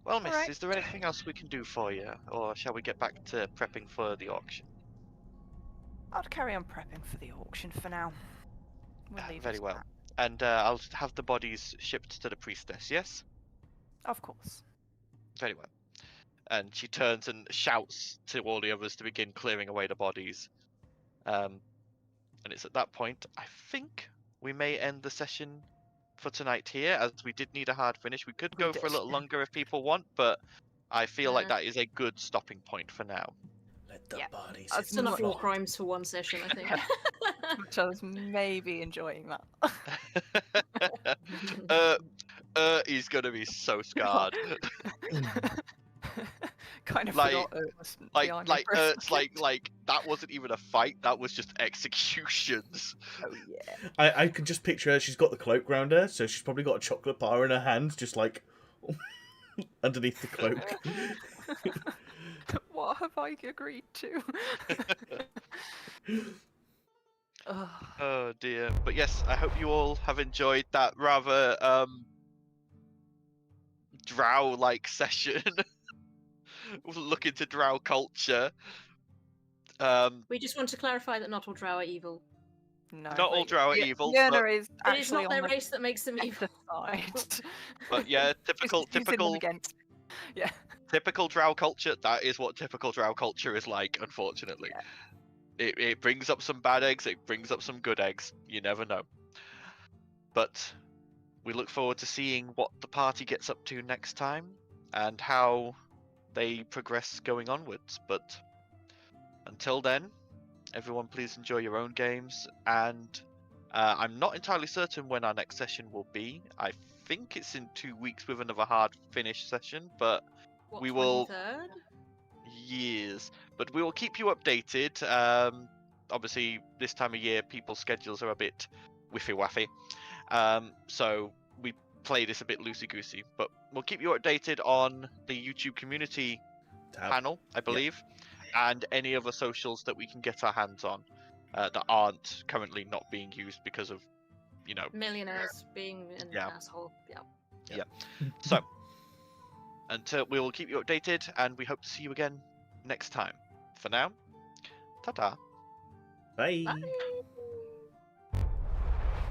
Well, miss, Alright. is there anything else we can do for you, or shall we get back to prepping for the auction? I'll carry on prepping for the auction for now. We'll leave Very it well. at And I'll have the bodies shipped to the priestess, yes? that. Of course. Very well. And she turns and shouts to all the others to begin clearing away the bodies. And it's at that point, I think, we may end the session for tonight here, as we did need a hard finish. We could go for a little longer if people want, but I feel like that is a good stopping point for now. Let the Yeah. bodies. That's hit the Enough war floor. crimes for one session, I think. Which I was maybe enjoying that. He's gonna be so scarred. Kind of Like- forgot it was like behind me like for a like second. that wasn't even a fight, that was just executions. Oh yeah. I can just picture her. She's got the cloak round her, so she's probably got a chocolate bar in her hand, just like underneath the cloak. What have I agreed to? Ugh. Oh dear. But yes, I hope you all have enjoyed that rather drow-like session. Look into drow culture. We just want to clarify that not all drow are evil. No. Not all drow are evil, Yerna but- is It actually is not on their the race that makes them evil. better side. but yeah, She's using them typical against. Yeah. typical drow culture, that is what typical drow culture is like, unfortunately. It brings up some bad eggs, it brings up some good eggs, you never know. But we look forward to seeing what the party gets up to next time and how they progress going onwards. But until then, everyone please enjoy your own games, and I'm not entirely certain when our next session will be. I think it's in 2 weeks with another hard finish session, but What, We will- 23rd? years. But we will keep you updated. Obviously, this time of year, people's schedules are a bit whiffy-waffy. So we play this a bit loosey-goosey. But we'll keep you updated on the YouTube community panel, I believe, and any other socials that we can get our hands on that aren't currently not being used because of, Millionaires being an Yeah. asshole. Yeah. So, until we will keep you updated, and we hope to see you again next time. For now, ta-ta. Bye. Bye.